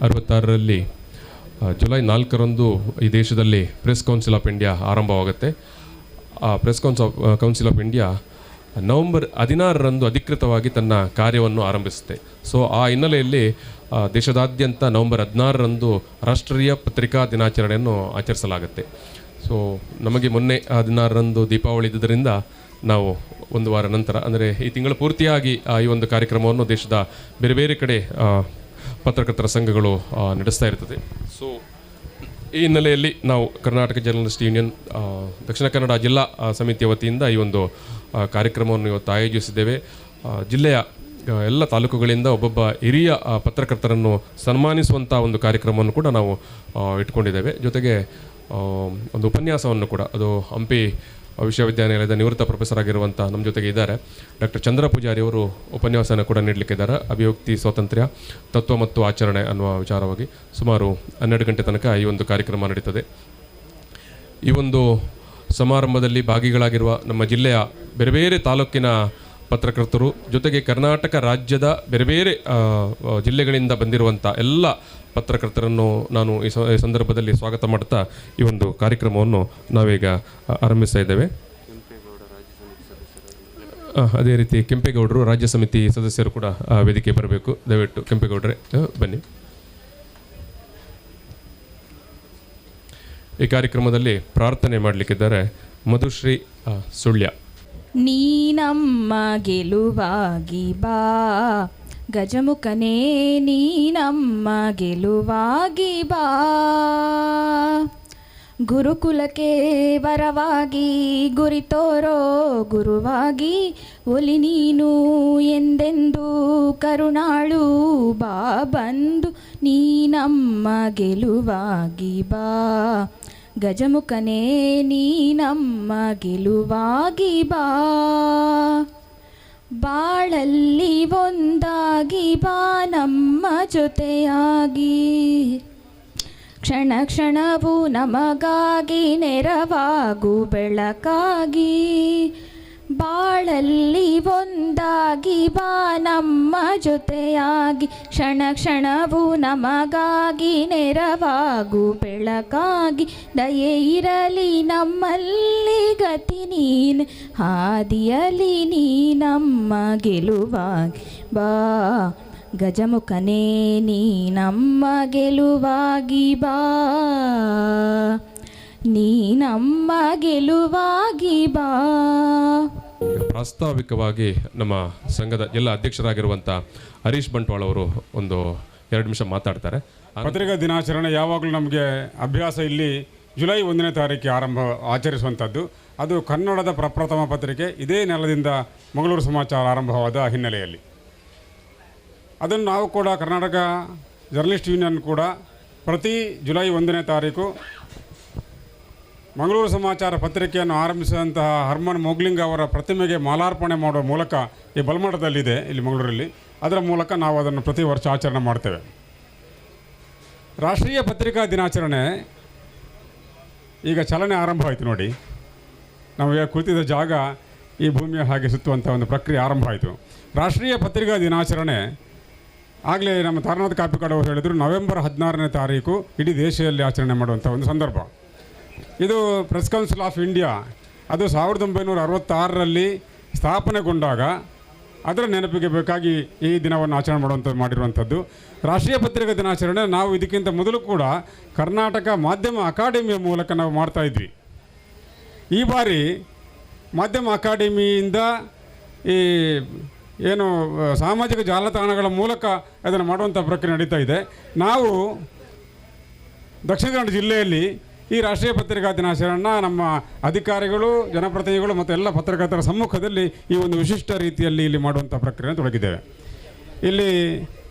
1966ರಲ್ಲಿ July 4ರಂದು ಈ ದೇಶದಲ್ಲಿ ಪ್ರೆಸ್ ಕೌನ್ಸಿಲ್ ಆಫ್ ಇಂಡಿಯಾ ಆರಂಭವಾಗುತ್ತೆ. ಆ press council of India November 16ರಂದು ಅಧಿಕೃತವಾಗಿ ತನ್ನ ಕಾರ್ಯವನ್ನು ಆರಂಭಿಸುತ್ತೆ. ಸೊ ಆ ಹಿನ್ನೆಲೆಯಲ್ಲಿ ದೇಶದಾದ್ಯಂತ ನವಂಬರ್ 16ರಂದು ರಾಷ್ಟ್ರೀಯ ಪತ್ರಿಕಾ ದಿನಾಚರಣೆಯನ್ನು ಆಚರಿಸಲಾಗುತ್ತೆ. ಸೊ ನಮಗೆ ಮೊನ್ನೆ 16ರಂದು ದೀಪಾವಳಿ ಇದ್ದುದರಿಂದ ನಾವು ಒಂದು ವಾರ ನಂತರ ಅಂದರೆ ಈ ತಿಂಗಳು ಪೂರ್ತಿಯಾಗಿ ಈ ಒಂದು ಕಾರ್ಯಕ್ರಮವನ್ನು ದೇಶದ ಬೇರೆ ಬೇರೆ ಕಡೆ ಪತ್ರಕರ್ತರ ಸಂಘಗಳು ನಡೆಸ್ತಾ ಇರ್ತದೆ. ಸೊ ಈ ಹಿನ್ನೆಲೆಯಲ್ಲಿ ನಾವು ಕರ್ನಾಟಕ ಜರ್ನಲಿಸ್ಟ್ ಯೂನಿಯನ್ ದಕ್ಷಿಣ ಕನ್ನಡ ಜಿಲ್ಲಾ ಸಮಿತಿಯ ವತಿಯಿಂದ ಈ ಒಂದು ಕಾರ್ಯಕ್ರಮವನ್ನು ಇವತ್ತು ಆಯೋಜಿಸಿದ್ದೇವೆ. ಜಿಲ್ಲೆಯ ಎಲ್ಲ ತಾಲೂಕುಗಳಿಂದ ಒಬ್ಬೊಬ್ಬ ಹಿರಿಯ ಪತ್ರಕರ್ತರನ್ನು ಸನ್ಮಾನಿಸುವಂಥ ಒಂದು ಕಾರ್ಯಕ್ರಮವನ್ನು ಕೂಡ ನಾವು ಇಟ್ಕೊಂಡಿದ್ದೇವೆ. ಜೊತೆಗೆ ಒಂದು ಉಪನ್ಯಾಸವನ್ನು ಕೂಡ, ಅದು ಹಂಪಿ ವಿಶ್ವವಿದ್ಯಾನಿಲಯದ ನಿವೃತ್ತ ಪ್ರೊಫೆಸರ್ ಆಗಿರುವಂಥ ನಮ್ಮ ಜೊತೆಗೆ ಇದ್ದಾರೆ ಡಾಕ್ಟರ್ ಚಂದ್ರ ಪೂಜಾರಿ ಅವರು ಉಪನ್ಯಾಸನ ಕೂಡ ನೀಡಲಿಕ್ಕಿದ್ದಾರೆ. ಅಭಿವ್ಯಕ್ತಿ ಸ್ವಾತಂತ್ರ್ಯ, ತತ್ವ ಮತ್ತು ಆಚರಣೆ ಅನ್ನುವ ವಿಚಾರವಾಗಿ ಸುಮಾರು 12 ಗಂಟೆ ತನಕ ಈ ಒಂದು ಕಾರ್ಯಕ್ರಮ ನಡೀತದೆ. ಈ ಒಂದು ಸಮಾರಂಭದಲ್ಲಿ ಭಾಗಿಗಳಾಗಿರುವ ನಮ್ಮ ಜಿಲ್ಲೆಯ ಬೇರೆ ಬೇರೆ ತಾಲೂಕಿನ ಪತ್ರಕರ್ತರು, ಜೊತೆಗೆ ಕರ್ನಾಟಕ ರಾಜ್ಯದ ಬೇರೆ ಬೇರೆ ಜಿಲ್ಲೆಗಳಿಂದ ಬಂದಿರುವಂಥ ಎಲ್ಲ ಪತ್ರಕರ್ತರನ್ನು ನಾನು ಈ ಸಂದರ್ಭದಲ್ಲಿ ಸ್ವಾಗತ ಮಾಡ್ತಾ ಈ ಒಂದು ಕಾರ್ಯಕ್ರಮವನ್ನು ನಾವೀಗ ಆರಂಭಿಸ್ತಾ ಇದ್ದೇವೆ. ಅದೇ ರೀತಿ ಕೆಂಪೇಗೌಡರು ರಾಜ್ಯ ಸಮಿತಿ ಸದಸ್ಯರು ಕೂಡ ವೇದಿಕೆ ಬರಬೇಕು. ದಯವಿಟ್ಟು ಕೆಂಪೇಗೌಡರೇ ಬನ್ನಿ. ಈ ಕಾರ್ಯಕ್ರಮದಲ್ಲಿ ಪ್ರಾರ್ಥನೆ ಮಾಡಲಿಕ್ಕಿದ್ದಾರೆ ಮಧುಶ್ರೀ ಸುಳ್ಯ. ನೀ ನಮ್ಮ ಗೆಲುವಾಗಿ ಬಾ ಗಜಮುಖನೇ, ನೀ ನಮ್ಮ ಗೆಲುವಾಗಿ ಬಾ. ಗುರುಕುಲಕ್ಕೆ ವರವಾಗಿ ಗುರಿ ತೋರೋ ಗುರುವಾಗಿ, ಒಲಿ ನೀನು ಎಂದೆಂದು ಕರುಣಾಳು ಬಾ ಬಂದು. ನೀ ನಮ್ಮ ಗೆಲುವಾಗಿ ಬಾ ಗಜಮುಖನೇ, ನೀ ನಮ್ಮ ಗೆಲುವಾಗಿ ಬಾ. ಬಾಳಲ್ಲಿ ಒಂದಾಗಿ ಬಾ ನಮ್ಮ ಜೊತೆಯಾಗಿ, ಕ್ಷಣ ಕ್ಷಣವೂ ನಮಗಾಗಿ ನೆರವಾಗು ಬೆಳಕಾಗಿ. ಬಾಳಲ್ಲಿ ಒಂದಾಗಿ ಬಾ ನಮ್ಮ ಜೊತೆಯಾಗಿ, ಕ್ಷಣ ಕ್ಷಣವೂ ನಮಗಾಗಿ ನೆರವಾಗು ಬೆಳಕಾಗಿ. ದಯೆ ಇರಲಿ ನಮ್ಮಲ್ಲಿ ಗತಿ ನೀನು, ಹಾದಿಯಲಿ ನೀ ನಮ್ಮ ಗೆಲುವಾಗಿ ಬಾ ಗಜಮುಖನೇ, ನೀ ನಮ್ಮ ಗೆಲುವಾಗಿ ಬಾ, ನೀ ನಮ್ಮ ಗೆಲುವಾಗಿ ಬಾ. ಪ್ರಾಸ್ತಾವಿಕವಾಗಿ ನಮ್ಮ ಸಂಘದ ಜಿಲ್ಲಾ ಅಧ್ಯಕ್ಷರಾಗಿರುವಂಥ ಹರೀಶ್ ಬಂಟ್ವಾಳ ಅವರು ಒಂದು 2 ನಿಮಿಷ ಮಾತಾಡ್ತಾರೆ. ಪತ್ರಿಕಾ ದಿನಾಚರಣೆ ಯಾವಾಗಲೂ ನಮಗೆ ಅಭ್ಯಾಸ ಇಲ್ಲಿ ಜುಲೈ 1ನೇ ತಾರೀಕಿಗೆ ಆಚರಿಸುವಂಥದ್ದು. ಅದು ಕನ್ನಡದ ಪ್ರಪ್ರಥಮ ಪತ್ರಿಕೆ ಇದೇ ನೆಲದಿಂದ ಮಂಗಳೂರು ಸಮಾಚಾರ ಆರಂಭವಾದ ಹಿನ್ನೆಲೆಯಲ್ಲಿ ಅದನ್ನು ನಾವು ಕೂಡ ಕರ್ನಾಟಕ ಜರ್ನಲಿಸ್ಟ್ ಯೂನಿಯನ್ ಕೂಡ ಪ್ರತಿ ಜುಲೈ 1ನೇ ತಾರೀಕು ಮಂಗಳೂರು ಸಮಾಚಾರ ಪತ್ರಿಕೆಯನ್ನು ಆರಂಭಿಸಿದಂತಹ ಹರ್ಮನ್ ಮೊಗ್ಲಿಂಗ್ ಅವರ ಪ್ರತಿಮೆಗೆ ಮಾಲಾರ್ಪಣೆ ಮಾಡುವ ಮೂಲಕ ಈ ಬಲ್ಮಠದಲ್ಲಿದೆ ಇಲ್ಲಿ ಮಂಗಳೂರಲ್ಲಿ, ಅದರ ಮೂಲಕ ನಾವು ಅದನ್ನು ಪ್ರತಿ ವರ್ಷ ಆಚರಣೆ ಮಾಡ್ತೇವೆ. ರಾಷ್ಟ್ರೀಯ ಪತ್ರಿಕಾ ದಿನಾಚರಣೆ ಈಗ ಚಲನೆ ಆರಂಭವಾಯಿತು ನೋಡಿ. ನಾವು ಕುಳಿತಿದ್ದ ಜಾಗ ಈ ಭೂಮಿಯ ಹಾಗೆ ಸುತ್ತುವಂಥ ಒಂದು ಪ್ರಕ್ರಿಯೆ ಆರಂಭ ಆಯಿತು. ರಾಷ್ಟ್ರೀಯ ಪತ್ರಿಕಾ ದಿನಾಚರಣೆ ಆಗಲೇ ನಮ್ಮ ತಾರನಾಥ್ ಕಾಪಿಕಾಡ್ ಅವರು ಹೇಳಿದರು, ನವೆಂಬರ್ 16ನೇ ತಾರೀಕು ಇಡೀ ದೇಶದಲ್ಲಿ ಆಚರಣೆ ಮಾಡುವಂಥ ಒಂದು ಸಂದರ್ಭ. ಇದು ಪ್ರೆಸ್ ಕೌನ್ಸಿಲ್ ಆಫ್ ಇಂಡಿಯಾ ಅದು 1966ರಲ್ಲಿ ಸ್ಥಾಪನೆಗೊಂಡಾಗ ಅದರ ನೆನಪಿಗೆ ಬೇಕಾಗಿ ಈ ದಿನವನ್ನು ಆಚರಣೆ ಮಾಡಿರುವಂಥದ್ದು. ರಾಷ್ಟ್ರೀಯ ಪತ್ರಿಕಾ ದಿನಾಚರಣೆ ನಾವು ಇದಕ್ಕಿಂತ ಮೊದಲು ಕೂಡ ಕರ್ನಾಟಕ ಮಾಧ್ಯಮ ಅಕಾಡೆಮಿಯ ಮೂಲಕ ನಾವು ಮಾಡ್ತಾಯಿದ್ವಿ. ಈ ಬಾರಿ ಮಾಧ್ಯಮ ಅಕಾಡೆಮಿಯಿಂದ ಈ ಏನು ಸಾಮಾಜಿಕ ಜಾಲತಾಣಗಳ ಮೂಲಕ ಅದನ್ನು ಮಾಡುವಂಥ ಪ್ರಕ್ರಿಯೆ ನಡೀತಾ ಇದೆ. ನಾವು ದಕ್ಷಿಣ ಕನ್ನಡ ಜಿಲ್ಲೆಯಲ್ಲಿ ಈ ರಾಷ್ಟ್ರೀಯ ಪತ್ರಿಕಾ ದಿನಾಚರಣೆಯನ್ನು ನಮ್ಮ ಅಧಿಕಾರಿಗಳು, ಜನಪ್ರತಿನಿಧಿಗಳು ಮತ್ತು ಎಲ್ಲ ಪತ್ರಕರ್ತರ ಸಮ್ಮುಖದಲ್ಲಿ ಈ ಒಂದು ವಿಶಿಷ್ಟ ರೀತಿಯಲ್ಲಿ ಇಲ್ಲಿ ಮಾಡುವಂಥ ಪ್ರಕ್ರಿಯೆಯನ್ನು ತೊಡಗಿದ್ದೇವೆ. ಇಲ್ಲಿ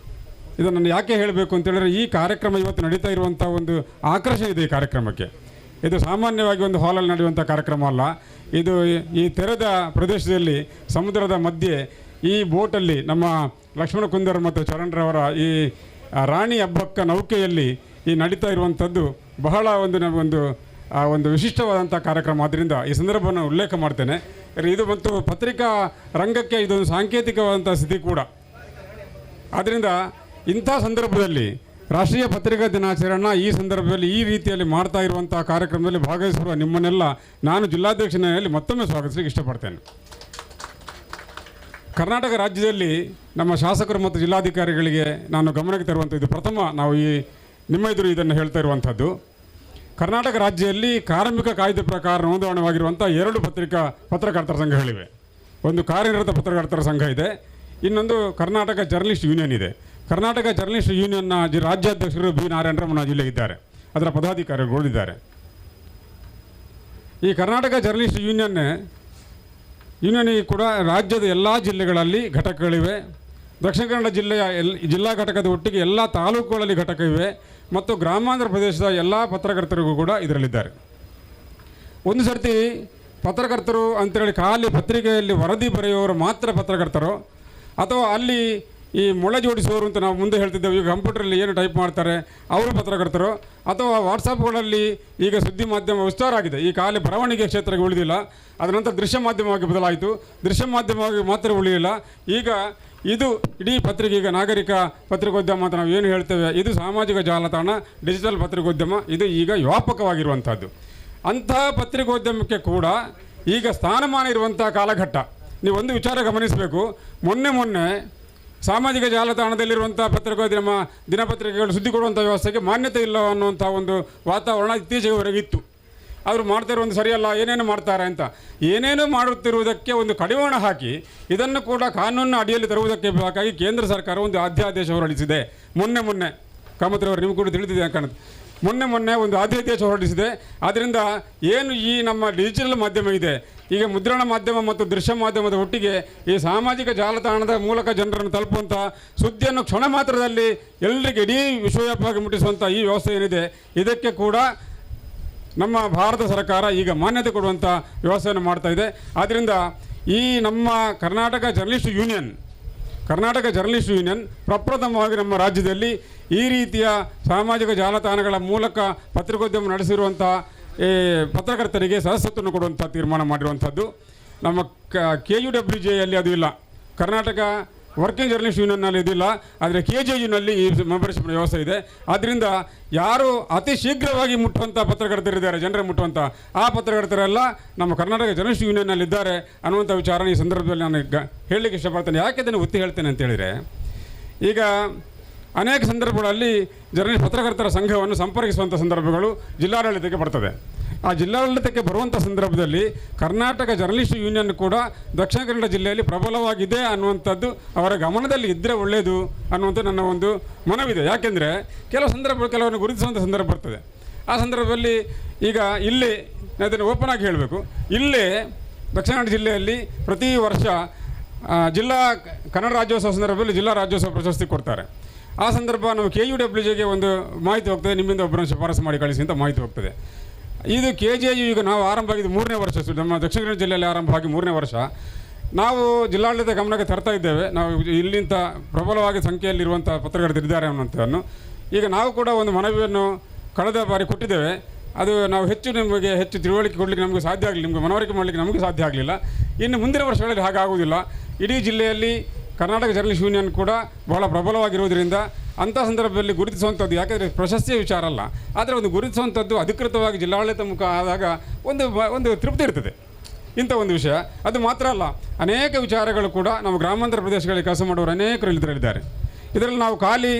ಇದನ್ನು ಯಾಕೆ ಹೇಳಬೇಕು ಅಂತೇಳಿದ್ರೆ, ಈ ಕಾರ್ಯಕ್ರಮ ಇವತ್ತು ನಡೀತಾ ಇರುವಂಥ ಒಂದು ಆಕರ್ಷಣೆ ಇದೆ ಈ ಕಾರ್ಯಕ್ರಮಕ್ಕೆ. ಇದು ಸಾಮಾನ್ಯವಾಗಿ ಒಂದು ಹಾಲಲ್ಲಿ ನಡೆಯುವಂಥ ಕಾರ್ಯಕ್ರಮ ಅಲ್ಲ. ಇದು ಈ ತೆರೆದ ಪ್ರದೇಶದಲ್ಲಿ ಸಮುದ್ರದ ಮಧ್ಯೆ ಈ ಬೋಟಲ್ಲಿ ನಮ್ಮ ಲಕ್ಷ್ಮಣ ಕುಂದರ್ ಮತ್ತು ಚರಣ್ರವರ ಈ ರಾಣಿ ಹಬ್ಬಕ್ಕ ನೌಕೆಯಲ್ಲಿ ಈ ನಡೀತಾ ಇರುವಂಥದ್ದು ಬಹಳ ಒಂದು ವಿಶಿಷ್ಟವಾದಂಥ ಕಾರ್ಯಕ್ರಮ. ಆದ್ದರಿಂದ ಈ ಸಂದರ್ಭವನ್ನು ಉಲ್ಲೇಖ ಮಾಡ್ತೇನೆ. ಇದು ಮತ್ತು ಪತ್ರಿಕಾ ರಂಗಕ್ಕೆ ಇದೊಂದು ಸಾಂಕೇತಿಕವಾದಂಥ ಸ್ಥಿತಿ ಕೂಡ. ಆದ್ದರಿಂದ ಇಂಥ ಸಂದರ್ಭದಲ್ಲಿ ರಾಷ್ಟ್ರೀಯ ಪತ್ರಿಕಾ ದಿನಾಚರಣೆ ಈ ಸಂದರ್ಭದಲ್ಲಿ ಈ ರೀತಿಯಲ್ಲಿ ಮಾಡ್ತಾ ಇರುವಂಥ ಕಾರ್ಯಕ್ರಮದಲ್ಲಿ ಭಾಗವಹಿಸಿರುವ ನಿಮ್ಮನ್ನೆಲ್ಲ ನಾನು ಜಿಲ್ಲಾಧ್ಯಕ್ಷನಲ್ಲಿ ಮತ್ತೊಮ್ಮೆ ಸ್ವಾಗತಿಸಲಿಕ್ಕೆ ಇಷ್ಟಪಡ್ತೇನೆ. ಕರ್ನಾಟಕ ರಾಜ್ಯದಲ್ಲಿ ನಮ್ಮ ಶಾಸಕರು ಮತ್ತು ಜಿಲ್ಲಾಧಿಕಾರಿಗಳಿಗೆ ನಾನು ಗಮನಕ್ಕೆ ತರುವಂಥ ಇದು ಪ್ರಥಮ ನಾವು ನಿಮ್ಮ ಎದುರು ಇದನ್ನು ಹೇಳ್ತಾ ಇರುವಂಥದ್ದು. ಕರ್ನಾಟಕ ರಾಜ್ಯದಲ್ಲಿ ಕಾರ್ಮಿಕ ಕಾಯ್ದೆ ಪ್ರಕಾರ ನೋಂದಣಿವಾಗಿರುವಂಥ 2 ಪತ್ರಕರ್ತರ ಸಂಘಗಳಿವೆ. ಒಂದು ಕಾರ್ಯನಿರತ ಪತ್ರಕರ್ತರ ಸಂಘ ಇದೆ, ಇನ್ನೊಂದು ಕರ್ನಾಟಕ ಜರ್ನಲಿಸ್ಟ್ ಯೂನಿಯನ್ ಇದೆ. ಕರ್ನಾಟಕ ಜರ್ನಲಿಸ್ಟ್ ಯೂನಿಯನ್ನ ರಾಜ್ಯಾಧ್ಯಕ್ಷರು ಬಿ ನಾರಾಯಣರಾವ್ ಜಿಲ್ಲೆ ಇದ್ದಾರೆ, ಅದರ ಪದಾಧಿಕಾರಿಗಳು ಇದ್ದಾರೆ. ಈ ಕರ್ನಾಟಕ ಜರ್ನಲಿಸ್ಟ್ ಯೂನಿಯನ್ ಕೂಡ ರಾಜ್ಯದ ಎಲ್ಲ ಜಿಲ್ಲೆಗಳಲ್ಲಿ ಘಟಕಗಳಿವೆ. ದಕ್ಷಿಣ ಕನ್ನಡ ಜಿಲ್ಲೆಯ ಜಿಲ್ಲಾ ಘಟಕದ ಒಟ್ಟಿಗೆ ಎಲ್ಲ ತಾಲೂಕುಗಳಲ್ಲಿ ಘಟಕ ಇವೆ ಮತ್ತು ಗ್ರಾಮಾಂತರ ಪ್ರದೇಶದ ಎಲ್ಲ ಪತ್ರಕರ್ತರಿಗೂ ಕೂಡ ಇದರಲ್ಲಿದ್ದಾರೆ. ಒಂದು ಸರ್ತಿ ಪತ್ರಕರ್ತರು ಅಂತೇಳಿ ಖಾಲಿ ಪತ್ರಿಕೆಯಲ್ಲಿ ವರದಿ ಬರೆಯುವವರು ಮಾತ್ರ ಪತ್ರಕರ್ತರು, ಅಥವಾ ಅಲ್ಲಿ ಈ ಮೊಳೆ ಜೋಡಿಸುವವರು ಅಂತ ನಾವು ಮುಂದೆ ಹೇಳ್ತಿದ್ದೇವೆ, ಈಗ ಕಂಪ್ಯೂಟರಲ್ಲಿ ಏನು ಟೈಪ್ ಮಾಡ್ತಾರೆ ಅವರು ಪತ್ರಕರ್ತರು, ಅಥವಾ ವಾಟ್ಸಪ್ಗಳಲ್ಲಿ ಈಗ ಸುದ್ದಿ ಮಾಧ್ಯಮ ವಿಸ್ತಾರ ಆಗಿದೆ, ಈ ಖಾಲಿ ಬರವಣಿಗೆ ಕ್ಷೇತ್ರಕ್ಕೆ ಉಳಿದಿಲ್ಲ, ಅದರ ನಂತರ ದೃಶ್ಯ ಮಾಧ್ಯಮವಾಗಿ ಬದಲಾಯಿತು, ದೃಶ್ಯ ಮಾಧ್ಯಮವಾಗಿ ಮಾತ್ರ ಉಳಿಯಿಲ್ಲ, ಈಗ ಇದು ಇಡೀ ಪತ್ರಿಕೆ, ಈಗ ನಾಗರಿಕ ಪತ್ರಿಕೋದ್ಯಮ ಅಂತ ನಾವು ಏನು ಹೇಳ್ತೇವೆ, ಇದು ಸಾಮಾಜಿಕ ಜಾಲತಾಣ, ಡಿಜಿಟಲ್ ಪತ್ರಿಕೋದ್ಯಮ, ಇದು ಈಗ ವ್ಯಾಪಕವಾಗಿರುವಂಥದ್ದು. ಅಂತಹ ಪತ್ರಿಕೋದ್ಯಮಕ್ಕೆ ಕೂಡ ಈಗ ಸ್ಥಾನಮಾನ ಇರುವಂಥ ಕಾಲಘಟ್ಟ. ನೀವು ಒಂದು ವಿಚಾರ ಗಮನಿಸಬೇಕು, ಮೊನ್ನೆ ಸಾಮಾಜಿಕ ಜಾಲತಾಣದಲ್ಲಿರುವಂಥ ಪತ್ರಿಕೋದ್ಯಮ ದಿನಪತ್ರಿಕೆಗಳು ಸುದ್ದಿ ಕೊಡುವಂಥ ವ್ಯವಸ್ಥೆಗೆ ಮಾನ್ಯತೆ ಇಲ್ಲ ಅನ್ನುವಂಥ ಒಂದು ವಾತಾವರಣ ಇತ್ತೀಚೆಗೆವರೆಗೆ ಇತ್ತು. ಅವರು ಮಾಡ್ತಿರುವುದು ಸರಿಯಲ್ಲ, ಏನೇನು ಮಾಡ್ತಾರೆ ಅಂತ. ಏನೇನು ಮಾಡುತ್ತಿರುವುದಕ್ಕೆ ಒಂದು ಕಡಿವಾಣ ಹಾಕಿ ಇದನ್ನು ಕೂಡ ಕಾನೂನಿನ ಅಡಿಯಲ್ಲಿ ತರುವುದಕ್ಕೆ ಬೇಕಾಗಿ ಕೇಂದ್ರ ಸರ್ಕಾರ ಒಂದು ಅಧ್ಯಾದೇಶ ಹೊರಡಿಸಿದೆ. ಮೊನ್ನೆ ಕಾಮತ್ರವರು ನಿಮ್ಗೆ ಕೂಡ ತಿಳಿದಿದೆ ಕಾಣುತ್ತೆ, ಮೊನ್ನೆ ಒಂದು ಅಧ್ಯಾದೇಶ ಹೊರಡಿಸಿದೆ. ಆದ್ದರಿಂದ ಏನು ಈ ನಮ್ಮ ಡಿಜಿಟಲ್ ಮಾಧ್ಯಮ ಇದೆ, ಈಗ ಮುದ್ರಣ ಮಾಧ್ಯಮ ಮತ್ತು ದೃಶ್ಯ ಮಾಧ್ಯಮದ ಒಟ್ಟಿಗೆ ಈ ಸಾಮಾಜಿಕ ಜಾಲತಾಣದ ಮೂಲಕ ಜನರನ್ನು ತಲುಪುವಂಥ ಸುದ್ದಿಯನ್ನು ಕ್ಷಣ ಮಾತ್ರದಲ್ಲಿ ಎಲ್ಲರಿಗೆ ಇಡೀ ವಿಶ್ವವ್ಯಾಪಕವಾಗಿ ಮುಟ್ಟಿಸುವಂಥ ಈ ವ್ಯವಸ್ಥೆ ಏನಿದೆ, ಇದಕ್ಕೆ ಕೂಡ ನಮ್ಮ ಭಾರತ ಸರ್ಕಾರ ಈಗ ಮಾನ್ಯತೆ ಕೊಡುವಂಥ ವ್ಯವಸ್ಥೆಯನ್ನು ಮಾಡ್ತಾ ಇದೆ. ಆದ್ದರಿಂದ ಈ ನಮ್ಮ ಕರ್ನಾಟಕ ಜರ್ನಲಿಸ್ಟ್ ಯೂನಿಯನ್ ಪ್ರಪ್ರಥಮವಾಗಿ ನಮ್ಮ ರಾಜ್ಯದಲ್ಲಿ ಈ ರೀತಿಯ ಸಾಮಾಜಿಕ ಜಾಲತಾಣಗಳ ಮೂಲಕ ಪತ್ರಿಕೋದ್ಯಮ ನಡೆಸಿರುವಂಥ ಪತ್ರಕರ್ತರಿಗೆ ಸದಸ್ಯತ್ವವನ್ನು ಕೊಡುವಂಥ ತೀರ್ಮಾನ ಮಾಡಿರುವಂಥದ್ದು. ನಮ್ಮ KUWJಯಲ್ಲಿ ಅದು ಇಲ್ಲ, ಕರ್ನಾಟಕ ವರ್ಕಿಂಗ್ ಜರ್ನಲಿಸ್ಟ್ ಯೂನಿಯನ್ನಲ್ಲಿ ಇದಿಲ್ಲ, ಆದರೆ KJUನಲ್ಲಿ ಈ ಮೆಂಬರ್ಶಿಪ್ ವ್ಯವಸ್ಥೆ ಇದೆ. ಆದ್ದರಿಂದ ಯಾರು ಅತಿ ಶೀಘ್ರವಾಗಿ ಮುಟ್ಟುವಂಥ ಪತ್ರಕರ್ತರಿದ್ದಾರೆ, ಜನರೇ ಮುಟ್ಟುವಂಥ ಆ ಪತ್ರಕರ್ತರೆಲ್ಲ ನಮ್ಮ ಕರ್ನಾಟಕ ಜರ್ನಲಿಸ್ಟ್ ಯೂನಿಯನ್ನಲ್ಲಿದ್ದಾರೆ ಅನ್ನುವಂಥ ವಿಚಾರ ಈ ಸಂದರ್ಭದಲ್ಲಿ ನಾನು ಹೇಳಲಿಕ್ಕೆ ಇಷ್ಟಪಡ್ತೇನೆ. ಯಾಕೆ ಅದನ್ನು ಒತ್ತಿ ಹೇಳ್ತೇನೆ ಅಂತೇಳಿದರೆ, ಈಗ ಅನೇಕ ಸಂದರ್ಭಗಳಲ್ಲಿ ಪತ್ರಕರ್ತರ ಸಂಘವನ್ನು ಸಂಪರ್ಕಿಸುವಂಥ ಸಂದರ್ಭಗಳು ಜಿಲ್ಲಾಡಳಿತಕ್ಕೆ ಬರ್ತದೆ. ಆ ಜಿಲ್ಲಾಡಳಿತಕ್ಕೆ ಬರುವಂಥ ಸಂದರ್ಭದಲ್ಲಿ ಕರ್ನಾಟಕ ಜರ್ನಲಿಸ್ಟ್ ಯೂನಿಯನ್ ಕೂಡ ದಕ್ಷಿಣ ಕನ್ನಡ ಜಿಲ್ಲೆಯಲ್ಲಿ ಪ್ರಬಲವಾಗಿದೆ ಅನ್ನುವಂಥದ್ದು ಅವರ ಗಮನದಲ್ಲಿ ಇದ್ದರೆ ಒಳ್ಳೆಯದು ಅನ್ನುವಂಥ ನನ್ನ ಒಂದು ಮನವಿದೆ. ಯಾಕೆಂದರೆ ಕೆಲವರನ್ನು ಗುರುತಿಸುವಂಥ ಸಂದರ್ಭ ಬರ್ತದೆ. ಆ ಸಂದರ್ಭದಲ್ಲಿ ಈಗ ಇಲ್ಲಿ ಅದನ್ನು ಓಪನ್ ಆಗಿ ಹೇಳಬೇಕು, ಇಲ್ಲೇ ದಕ್ಷಿಣ ಕನ್ನಡ ಜಿಲ್ಲೆಯಲ್ಲಿ ಪ್ರತಿ ವರ್ಷ ಜಿಲ್ಲಾ ಕನ್ನಡ ರಾಜ್ಯೋತ್ಸವ ಸಂದರ್ಭದಲ್ಲಿ ಜಿಲ್ಲಾ ರಾಜ್ಯೋತ್ಸವ ಪ್ರಶಸ್ತಿ ಕೊಡ್ತಾರೆ. ಆ ಸಂದರ್ಭ ನಾವು KUWJಗೆ ಒಂದು ಮಾಹಿತಿ ಹೋಗ್ತದೆ, ನಿಮ್ಮಿಂದ ಒಬ್ಬರನ್ನು ಶಿಫಾರಸು ಮಾಡಿ ಕಳಿಸಿ ಅಂತ ಮಾಹಿತಿ ಹೋಗ್ತದೆ. ಇದು KJU ಈಗ ನಾವು ಆರಂಭ ಆಗಿದ್ದು 3ನೇ ವರ್ಷ, ನಮ್ಮ ದಕ್ಷಿಣ ಕನ್ನಡ ಜಿಲ್ಲೆಯಲ್ಲಿ ಆರಂಭವಾಗಿ 3ನೇ ವರ್ಷ. ನಾವು ಜಿಲ್ಲಾಡಳಿತ ಗಮನಕ್ಕೆ ತರ್ತಾ ಇದ್ದೇವೆ, ನಾವು ಇಲ್ಲಿಂದ ಪ್ರಬಲವಾಗಿ ಸಂಖ್ಯೆಯಲ್ಲಿರುವಂಥ ಪತ್ರಕರ್ತರಿದ್ದಾರೆ ಅನ್ನುವಂಥದ್ದನ್ನು. ಈಗ ನಾವು ಕೂಡ ಒಂದು ಮನವಿಯನ್ನು ಕಳೆದ ಬಾರಿ ಕೊಟ್ಟಿದ್ದೇವೆ. ಅದು ನಾವು ನಿಮಗೆ ಹೆಚ್ಚು ತಿಳುವಳಿಕೆ ಕೊಡಲಿಕ್ಕೆ ನಮಗೆ ಸಾಧ್ಯ ಆಗಲಿಲ್ಲ, ನಿಮಗೆ ಮನವರಿಕೆ ಮಾಡಲಿಕ್ಕೆ ನಮಗೆ ಸಾಧ್ಯ ಆಗಲಿಲ್ಲ. ಇನ್ನು ಮುಂದಿನ ವರ್ಷಗಳಲ್ಲಿ ಹಾಗಾಗುವುದಿಲ್ಲ. ಇಡೀ ಜಿಲ್ಲೆಯಲ್ಲಿ ಕರ್ನಾಟಕ ಜರ್ನಲಿಸ್ಟ್ ಯೂನಿಯನ್ ಕೂಡ ಬಹಳ ಪ್ರಬಲವಾಗಿರುವುದರಿಂದ ಅಂಥ ಸಂದರ್ಭದಲ್ಲಿ ಗುರುತಿಸುವಂಥದ್ದು, ಯಾಕೆಂದರೆ ಪ್ರಶಸ್ತಿಯ ವಿಚಾರ ಅಲ್ಲ, ಆದರೆ ಒಂದು ಗುರುತಿಸುವಂಥದ್ದು ಅಧಿಕೃತವಾಗಿ ಜಿಲ್ಲಾಡಳಿತ ಮುಖ ಆದಾಗ ಒಂದು ತೃಪ್ತಿ ಇರ್ತದೆ. ಇಂಥ ಒಂದು ವಿಷಯ ಅದು ಮಾತ್ರ ಅಲ್ಲ, ಅನೇಕ ವಿಚಾರಗಳು ಕೂಡ ನಾವು ಗ್ರಾಮಾಂತರ ಪ್ರದೇಶಗಳಲ್ಲಿ ಕೆಲಸ ಮಾಡುವವರು ಅನೇಕರು ಇದರಲ್ಲಿದ್ದಾರೆ. ಇದರಲ್ಲಿ ನಾವು ಖಾಲಿ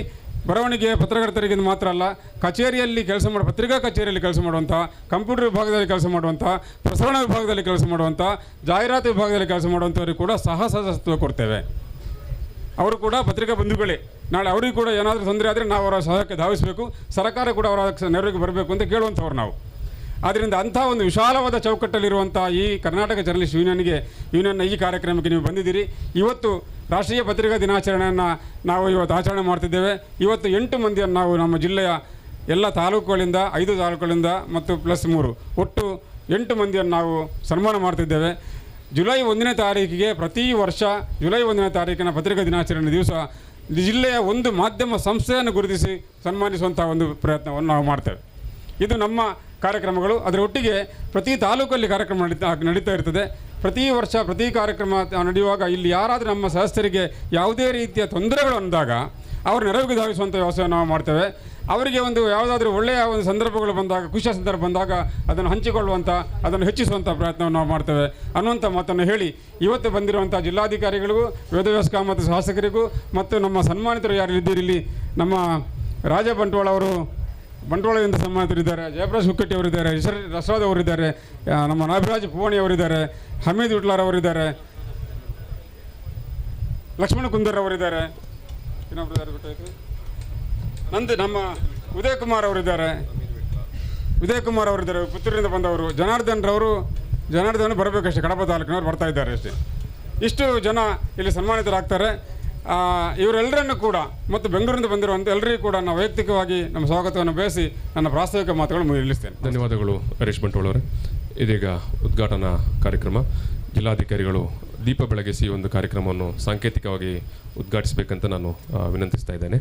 ಬರವಣಿಗೆ ಪತ್ರಕರ್ತರಿಗೆ ಮಾತ್ರ ಅಲ್ಲ, ಕಚೇರಿಯಲ್ಲಿ ಕೆಲಸ ಮಾಡೋ ಪತ್ರಿಕಾ ಕಚೇರಿಯಲ್ಲಿ ಕೆಲಸ ಮಾಡುವಂಥ, ಕಂಪ್ಯೂಟರ್ ವಿಭಾಗದಲ್ಲಿ ಕೆಲಸ ಮಾಡುವಂಥ, ಪ್ರಸರಣ ವಿಭಾಗದಲ್ಲಿ ಕೆಲಸ ಮಾಡುವಂಥ, ಜಾಹೀರಾತು ವಿಭಾಗದಲ್ಲಿ ಕೆಲಸ ಮಾಡುವಂಥವ್ರಿಗೆ ಕೂಡ ಸದಸ್ಯತ್ವ ಕೊಡ್ತೇವೆ. ಅವರು ಕೂಡ ಪತ್ರಿಕಾ ಬಂಧುಗಳೇ. ನಾಳೆ ಅವರಿಗೂ ಕೂಡ ಏನಾದರೂ ತೊಂದರೆ ಆದರೆ ನಾವು ಅವರ ಸಹಾಯಕ್ಕೆ ಧಾವಿಸಬೇಕು, ಸರ್ಕಾರ ಕೂಡ ಅವರ ನೆರವಿಗೆ ಬರಬೇಕು ಅಂತ ಕೇಳುವಂಥವ್ರು ನಾವು. ಆದ್ದರಿಂದ ಅಂಥ ಒಂದು ವಿಶಾಲವಾದ ಚೌಕಟ್ಟಲ್ಲಿರುವಂಥ ಈ ಕರ್ನಾಟಕ ಜರ್ನಲಿಸ್ಟ್ ಯೂನಿಯನ್ನ ಈ ಕಾರ್ಯಕ್ರಮಕ್ಕೆ ನೀವು ಬಂದಿದ್ದೀರಿ. ಇವತ್ತು ರಾಷ್ಟ್ರೀಯ ಪತ್ರಿಕಾ ದಿನಾಚರಣೆಯನ್ನು ನಾವು ಇವತ್ತು ಆಚರಣೆ ಮಾಡ್ತಿದ್ದೇವೆ. ಇವತ್ತು 8 ಮಂದಿಯನ್ನು ನಾವು ನಮ್ಮ ಜಿಲ್ಲೆಯ ಎಲ್ಲ ತಾಲೂಕುಗಳಿಂದ 5 ತಾಲೂಕುಗಳಿಂದ ಮತ್ತು +3 ಒಟ್ಟು 8 ಮಂದಿಯನ್ನು ನಾವು ಸನ್ಮಾನ ಮಾಡ್ತಿದ್ದೇವೆ. ಜುಲೈ 1ನೇ ತಾರೀಕಿಗೆ ಪ್ರತಿ ವರ್ಷ ಜುಲೈ 1ನೇ ತಾರೀಕಿನ ಪತ್ರಿಕಾ ದಿನಾಚರಣೆ ದಿವಸ ಜಿಲ್ಲೆಯ ಒಂದು ಮಾಧ್ಯಮ ಸಂಸ್ಥೆಯನ್ನು ಗುರುತಿಸಿ ಸನ್ಮಾನಿಸುವಂಥ ಒಂದು ಪ್ರಯತ್ನವನ್ನು ನಾವು ಮಾಡ್ತೇವೆ. ಇದು ನಮ್ಮ ಕಾರ್ಯಕ್ರಮಗಳು. ಅದರ ಒಟ್ಟಿಗೆ ಪ್ರತಿ ತಾಲೂಕಲ್ಲಿ ಕಾರ್ಯಕ್ರಮ ನಡೀತಾ ಇರ್ತದೆ. ಪ್ರತಿ ವರ್ಷ ಪ್ರತಿ ಕಾರ್ಯಕ್ರಮ ನಡೆಯುವಾಗ ಇಲ್ಲಿ ಯಾರಾದರೂ ನಮ್ಮ ಸದಸ್ಯರಿಗೆ ಯಾವುದೇ ರೀತಿಯ ತೊಂದರೆಗಳು ಅಂದಾಗ ಅವ್ರ ನೆರವಿಗೆ ಧಾವಿಸುವಂಥ ವ್ಯವಸ್ಥೆಯನ್ನು ನಾವು ಮಾಡ್ತೇವೆ. ಅವರಿಗೆ ಒಂದು ಯಾವುದಾದ್ರೂ ಒಳ್ಳೆಯ ಒಂದು ಸಂದರ್ಭಗಳು ಬಂದಾಗ, ಖುಷಿಯ ಸಂದರ್ಭ ಬಂದಾಗ ಅದನ್ನು ಹಂಚಿಕೊಳ್ಳುವಂಥ, ಅದನ್ನು ಹೆಚ್ಚಿಸುವಂಥ ಪ್ರಯತ್ನವನ್ನು ನಾವು ಮಾಡ್ತೇವೆ ಅನ್ನುವಂಥ ಮಾತನ್ನು ಹೇಳಿ, ಇವತ್ತು ಬಂದಿರುವಂಥ ಜಿಲ್ಲಾಧಿಕಾರಿಗಳಿಗೂ, ವೇದವ್ಯಾಸ ಮತ್ತು ಶಾಸಕರಿಗೂ ಮತ್ತು ನಮ್ಮ ಸನ್ಮಾನಿತರು ಯಾರು ಇದ್ದೀರಿ ಇಲ್ಲಿ, ನಮ್ಮ ರಾಜ ಬಂಟ್ವಾಳ ಅವರು ಬಂಟ್ವಾಳದಿಂದ ಸನ್ಮಾನಿತರಿದ್ದಾರೆ, ಜಯಪ್ರಕಾಶ್ ಹುಕ್ಕಟ್ಟಿ ಅವರಿದ್ದಾರೆ, ರಸರಾದ್ ಅವರಿದ್ದಾರೆ, ನಮ್ಮ ನಾಭಿರಾಜ್ ಪೂವಣಿ ಅವರಿದ್ದಾರೆ, ಹಮೀದ್ ವಿಟ್ಲಾರ್ ಅವರಿದ್ದಾರೆ, ಲಕ್ಷ್ಮಣ ಕುಂದರ್ ಅವರಿದ್ದಾರೆ, ಇನ್ನೊಬ್ಬರು ಬಿಟ್ಟಾಯಿತು ನಮ್ಮ ಉದಯ್ ಕುಮಾರ್ ಅವರಿದ್ದಾರೆ, ಪುತ್ತೂರಿನಿಂದ ಬಂದವರು, ಜನಾರ್ದನ್ ಬರಬೇಕಷ್ಟೇ, ಕಡಪ ತಾಲೂಕಿನವ್ರು ಬರ್ತಾ ಇದ್ದಾರೆ ಅಷ್ಟೇ. ಇಷ್ಟು ಜನ ಇಲ್ಲಿ ಸನ್ಮಾನಿತರಾಗ್ತಾರೆ. ಇವರೆಲ್ಲರನ್ನು ಕೂಡ ಮತ್ತು ಬೆಂಗಳೂರಿನಿಂದ ಬಂದಿರುವಂಥ ಎಲ್ಲರಿಗೂ ಕೂಡ ನಾವು ವೈಯಕ್ತಿಕವಾಗಿ ನಮ್ಮ ಸ್ವಾಗತವನ್ನು ಬಯಸಿ ನನ್ನ ಪ್ರಾಸ್ತಾವಿಕ ಮಾತುಗಳು ನಿಲ್ಲಿಸ್ತೇನೆ. ಧನ್ಯವಾದಗಳು ಹರೀಶ್ ಬಂಟ್ವಾಳ ಅವರೇ. ಇದೀಗ ಉದ್ಘಾಟನಾ ಕಾರ್ಯಕ್ರಮ. ಜಿಲ್ಲಾಧಿಕಾರಿಗಳು ದೀಪ ಬೆಳಗಿಸಿ ಒಂದು ಕಾರ್ಯಕ್ರಮವನ್ನು ಸಾಂಕೇತಿಕವಾಗಿ ಉದ್ಘಾಟಿಸಬೇಕಂತ ನಾನು ವಿನಂತಿಸ್ತಾ ಇದ್ದೇನೆ.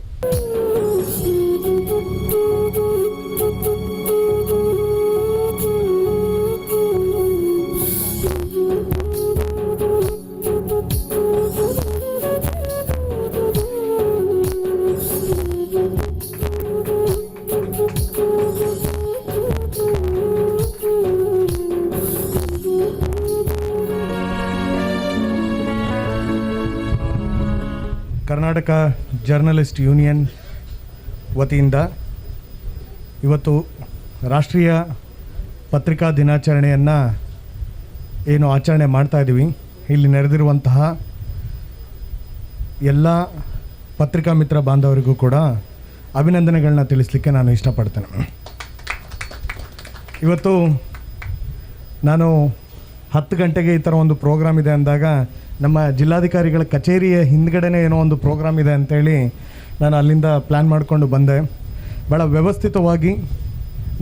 ಕರ್ನಾಟಕ ಜರ್ನಲಿಸ್ಟ್ ಯೂನಿಯನ್ ವತಿಯಿಂದ ಇವತ್ತು ರಾಷ್ಟ್ರೀಯ ಪತ್ರಿಕಾ ದಿನಾಚರಣೆಯನ್ನು ಏನು ಆಚರಣೆ ಮಾಡ್ತಾಯಿದ್ದೀವಿ, ಇಲ್ಲಿ ನೆರೆದಿರುವಂತಹ ಎಲ್ಲ ಪತ್ರಿಕಾ ಮಿತ್ರ ಬಾಂಧವರಿಗೂ ಕೂಡ ಅಭಿನಂದನೆಗಳನ್ನ ತಿಳಿಸ್ಲಿಕ್ಕೆ ನಾನು ಇಷ್ಟಪಡ್ತೇನೆ. ಇವತ್ತು ನಾನು 10 ಗಂಟೆಗೆ ಈ ಥರ ಒಂದು ಪ್ರೋಗ್ರಾಮ್ ಇದೆ ಅಂದಾಗ ನಮ್ಮ ಜಿಲ್ಲಾಧಿಕಾರಿಗಳ ಕಚೇರಿಯ ಹಿಂದ್ಗಡೆನೇ ಏನೋ ಒಂದು ಪ್ರೋಗ್ರಾಮ್ ಇದೆ ಅಂತೇಳಿ ನಾನು ಅಲ್ಲಿಂದ ಪ್ಲ್ಯಾನ್ ಮಾಡಿಕೊಂಡು ಬಂದೆ. ಭಾಳ ವ್ಯವಸ್ಥಿತವಾಗಿ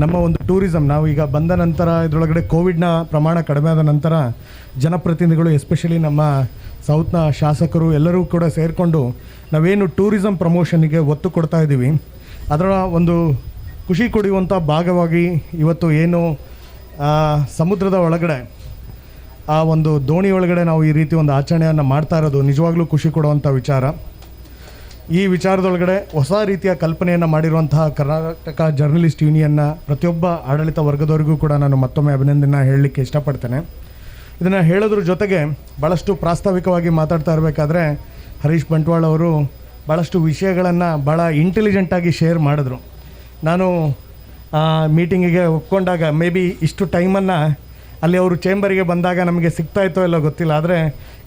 ನಮ್ಮ ಒಂದು ಟೂರಿಸಮ್, ನಾವು ಈಗ ಬಂದ ನಂತರ ಇದರೊಳಗಡೆ ಕೋವಿಡ್ನ ಪ್ರಮಾಣ ಕಡಿಮೆ ಆದ ನಂತರ ಜನಪ್ರತಿನಿಧಿಗಳು, ಎಸ್ಪೆಷಲಿ ನಮ್ಮ ಸೌತ್ನ ಶಾಸಕರು ಎಲ್ಲರೂ ಕೂಡ ಸೇರಿಕೊಂಡು ನಾವೇನು ಟೂರಿಸಮ್ ಪ್ರಮೋಷನ್ನಿಗೆ ಒತ್ತು ಕೊಡ್ತಾ ಇದ್ದೀವಿ, ಅದರ ಒಂದು ಖುಷಿ ಕೊಡುವಂಥ ಭಾಗವಾಗಿ ಇವತ್ತು ಏನು ಸಮುದ್ರದ ಒಳಗಡೆ ಆ ಒಂದು ದೋಣಿ ಒಳಗಡೆ ನಾವು ಈ ರೀತಿ ಒಂದು ಆಚರಣೆಯನ್ನು ಮಾಡ್ತಾ ಇರೋದು ನಿಜವಾಗ್ಲೂ ಖುಷಿ ಕೊಡುವಂಥ ವಿಚಾರ. ಈ ವಿಚಾರದೊಳಗಡೆ ಹೊಸ ರೀತಿಯ ಕಲ್ಪನೆಯನ್ನು ಮಾಡಿರುವಂತಹ ಕರ್ನಾಟಕ ಜರ್ನಲಿಸ್ಟ್ ಯೂನಿಯನ್ನ ಪ್ರತಿಯೊಬ್ಬ ಆಡಳಿತ ವರ್ಗದವರಿಗೂ ಕೂಡ ನಾನು ಮತ್ತೊಮ್ಮೆ ಅಭಿನಂದನೆ ಹೇಳಲಿಕ್ಕೆ ಇಷ್ಟಪಡ್ತೇನೆ. ಇದನ್ನು ಹೇಳೋದ್ರ ಜೊತೆಗೆ ಭಾಳಷ್ಟು ಪ್ರಾಸ್ತಾವಿಕವಾಗಿ ಮಾತಾಡ್ತಾ ಇರಬೇಕಾದ್ರೆ ಹರೀಶ್ ಬಂಟ್ವಾಳ ಅವರು ಭಾಳಷ್ಟು ವಿಷಯಗಳನ್ನು ಭಾಳ ಇಂಟೆಲಿಜೆಂಟಾಗಿ ಶೇರ್ ಮಾಡಿದ್ರು. ನಾನು ಮೀಟಿಂಗಿಗೆ ಒಪ್ಕೊಂಡಾಗ ಮೇ ಬಿ ಇಷ್ಟು ಟೈಮನ್ನು ಅಲ್ಲಿ ಅವರು ಚೇಂಬರಿಗೆ ಬಂದಾಗ ನಮಗೆ ಸಿಗ್ತಾಯಿತ್ತೋ ಇಲ್ಲ ಗೊತ್ತಿಲ್ಲ, ಆದರೆ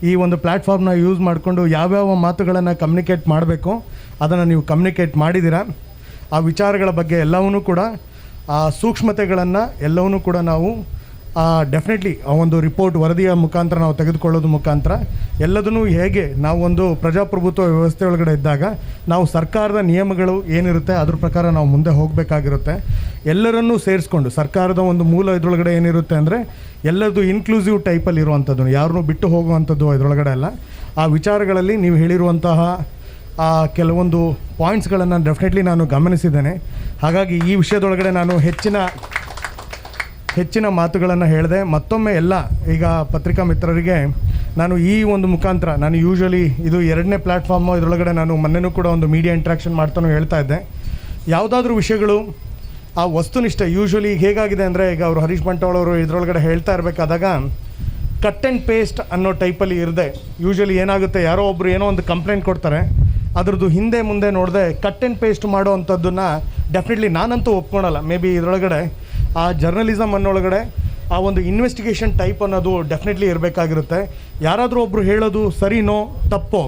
ಈ ಒಂದು ಪ್ಲ್ಯಾಟ್ಫಾರ್ಮ್ನ ಯೂಸ್ ಮಾಡಿಕೊಂಡು ಯಾವ್ಯಾವ ಮಾತುಗಳನ್ನು ಕಮ್ಯುನಿಕೇಟ್ ಮಾಡಬೇಕು ಅದನ್ನು ನೀವು ಕಮ್ಯುನಿಕೇಟ್ ಮಾಡಿದ್ದೀರಾ. ಆ ವಿಚಾರಗಳ ಬಗ್ಗೆ ಎಲ್ಲವನ್ನೂ ಕೂಡ ಆ ಸೂಕ್ಷ್ಮತೆಗಳನ್ನು ಎಲ್ಲವನ್ನೂ ಕೂಡ ನಾವು ಡೆಫಿನೆಟ್ಲಿ ಆ ಒಂದು ರಿಪೋರ್ಟ್ ವರದಿಯ ಮುಖಾಂತರ ನಾವು ತೆಗೆದುಕೊಳ್ಳೋದು ಮುಖಾಂತರ ಎಲ್ಲದನ್ನೂ ಹೇಗೆ ನಾವು ಒಂದು ಪ್ರಜಾಪ್ರಭುತ್ವ ವ್ಯವಸ್ಥೆ ಒಳಗಡೆ ಇದ್ದಾಗ ನಾವು ಸರ್ಕಾರದ ನಿಯಮಗಳು ಏನಿರುತ್ತೆ ಅದ್ರ ಪ್ರಕಾರ ನಾವು ಮುಂದೆ ಹೋಗಬೇಕಾಗಿರುತ್ತೆ. ಎಲ್ಲರನ್ನೂ ಸೇರಿಸ್ಕೊಂಡು ಸರ್ಕಾರದ ಒಂದು ಮೂಲ ಇದರೊಳಗಡೆ ಏನಿರುತ್ತೆ ಅಂದರೆ ಎಲ್ಲರದು ಇನ್ಕ್ಲೂಸಿವ್ ಟೈಪಲ್ಲಿ ಇರುವಂಥದ್ದು, ಯಾರನ್ನೂ ಬಿಟ್ಟು ಹೋಗುವಂಥದ್ದು ಇದರೊಳಗಡೆ ಅಲ್ಲ. ಆ ವಿಚಾರಗಳಲ್ಲಿ ನೀವು ಹೇಳಿರುವಂತಹ ಆ ಕೆಲವೊಂದು ಪಾಯಿಂಟ್ಸ್ಗಳನ್ನು ಡೆಫಿನೆಟ್ಲಿ ನಾನು ಗಮನಿಸಿದ್ದೇನೆ. ಹಾಗಾಗಿ ಈ ವಿಷಯದೊಳಗಡೆ ನಾನು ಹೆಚ್ಚಿನ ಮಾತುಗಳನ್ನು ಹೇಳಿದೆ. ಮತ್ತೊಮ್ಮೆ ಎಲ್ಲ ಈಗ ಪತ್ರಿಕಾ ಮಿತ್ರರಿಗೆ ನಾನು ಈ ಒಂದು ಮುಖಾಂತರ, ನಾನು ಯೂಶ್ವಲಿ ಇದು 2ನೇ ಪ್ಲ್ಯಾಟ್ಫಾರ್ಮು, ಇದರೊಳಗಡೆ ನಾನು ಮೊನ್ನೆನೂ ಕೂಡ ಒಂದು ಮೀಡಿಯಾ ಇಂಟ್ರಾಕ್ಷನ್ ಮಾಡ್ತಾನೂ ಹೇಳ್ತಾ ಇದ್ದೆ, ಯಾವುದಾದ್ರೂ ವಿಷಯಗಳು ಆ ವಸ್ತುನಿಷ್ಠ ಯೂಶ್ವಲಿ ಹೇಗಾಗಿದೆ ಅಂದರೆ ಈಗ ಅವರು ಹರೀಶ್ ಬಂಟ್ವಾಳ ಅವರು ಇದರೊಳಗಡೆ ಹೇಳ್ತಾ ಇರಬೇಕಾದಾಗ ಕಟ್ ಆ್ಯಂಡ್ ಪೇಸ್ಟ್ ಅನ್ನೋ ಟೈಪಲ್ಲಿ ಇರದೆ, ಯೂಶ್ವಲಿ ಏನಾಗುತ್ತೆ, ಯಾರೋ ಒಬ್ಬರು ಏನೋ ಒಂದು ಕಂಪ್ಲೇಂಟ್ ಕೊಡ್ತಾರೆ, ಅದ್ರದ್ದು ಹಿಂದೆ ಮುಂದೆ ನೋಡದೆ ಕಟ್ ಆ್ಯಂಡ್ ಪೇಸ್ಟ್ ಮಾಡೋ ಅಂಥದ್ದನ್ನು ಡೆಫಿನೆಟ್ಲಿ ನಾನಂತೂ ಒಪ್ಕೊಳಲ್ಲ. ಮೇ ಬಿ ಇದರೊಳಗಡೆ ಆ ಜರ್ನಲಿಸಮ್ ಅನ್ನೊಳಗಡೆ ಆ ಒಂದು ಇನ್ವೆಸ್ಟಿಗೇಷನ್ ಟೈಪ್ ಅನ್ನೋದು ಡೆಫಿನೆಟ್ಲಿ ಇರಬೇಕಾಗಿರುತ್ತೆ. ಯಾರಾದರೂ ಒಬ್ಬರು ಹೇಳೋದು ಸರಿನೋ ತಪ್ಪೋ,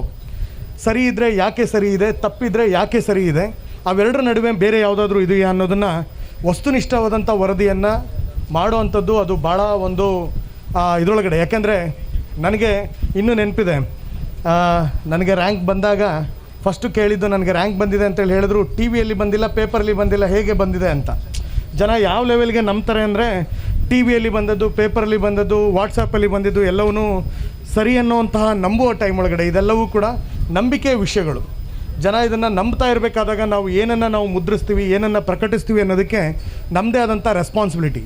ಸರಿ ಇದ್ದರೆ ಯಾಕೆ ಸರಿ ಇದೆ, ತಪ್ಪಿದರೆ ಯಾಕೆ ಸರಿ ಇದೆ, ಅವೆರಡರ ನಡುವೆ ಬೇರೆ ಯಾವುದಾದ್ರೂ ಇದೆಯಾ ಅನ್ನೋದನ್ನು ವಸ್ತುನಿಷ್ಠವಾದಂಥ ವರದಿಯನ್ನು ಮಾಡೋ ಅಂಥದ್ದು ಅದು ಭಾಳ ಒಂದು ಇದರೊಳಗಡೆ. ಯಾಕೆಂದರೆ ನನಗೆ ಇನ್ನೂ ನೆನಪಿದೆ, ನನಗೆ ರ್ಯಾಂಕ್ ಬಂದಾಗ ಫಸ್ಟು ಕೇಳಿದ್ದು ನನಗೆ ರ್ಯಾಂಕ್ ಬಂದಿದೆ ಅಂತೇಳಿ ಹೇಳಿದ್ರು, ಟಿ ವಿಯಲ್ಲಿ ಬಂದಿಲ್ಲ, ಪೇಪರಲ್ಲಿ ಬಂದಿಲ್ಲ, ಹೇಗೆ ಬಂದಿದೆ ಅಂತ. ಜನ ಯಾವ ಲೆವೆಲ್ಗೆ ನಂಬ್ತಾರೆ ಅಂದರೆ ಟಿ ವಿಯಲ್ಲಿ ಬಂದದ್ದು, ಪೇಪರಲ್ಲಿ ಬಂದದ್ದು, ವಾಟ್ಸಪ್ಪಲ್ಲಿ ಬಂದಿದ್ದು ಎಲ್ಲವೂ ಸರಿ ಅನ್ನೋವಂತಹ ನಂಬುವ ಟೈಮ್ ಒಳಗಡೆ ಇದೆಲ್ಲವೂ ಕೂಡ ನಂಬಿಕೆಯ ವಿಷಯಗಳು. ಜನ ಇದನ್ನು ನಂಬ್ತಾ ಇರಬೇಕಾದಾಗ ನಾವು ಏನನ್ನು ನಾವು ಮುದ್ರಿಸ್ತೀವಿ, ಏನನ್ನು ಪ್ರಕಟಿಸ್ತೀವಿ ಅನ್ನೋದಕ್ಕೆ ನಮ್ಮದೇ ಆದಂಥ ರೆಸ್ಪಾನ್ಸಿಬಿಲಿಟಿ.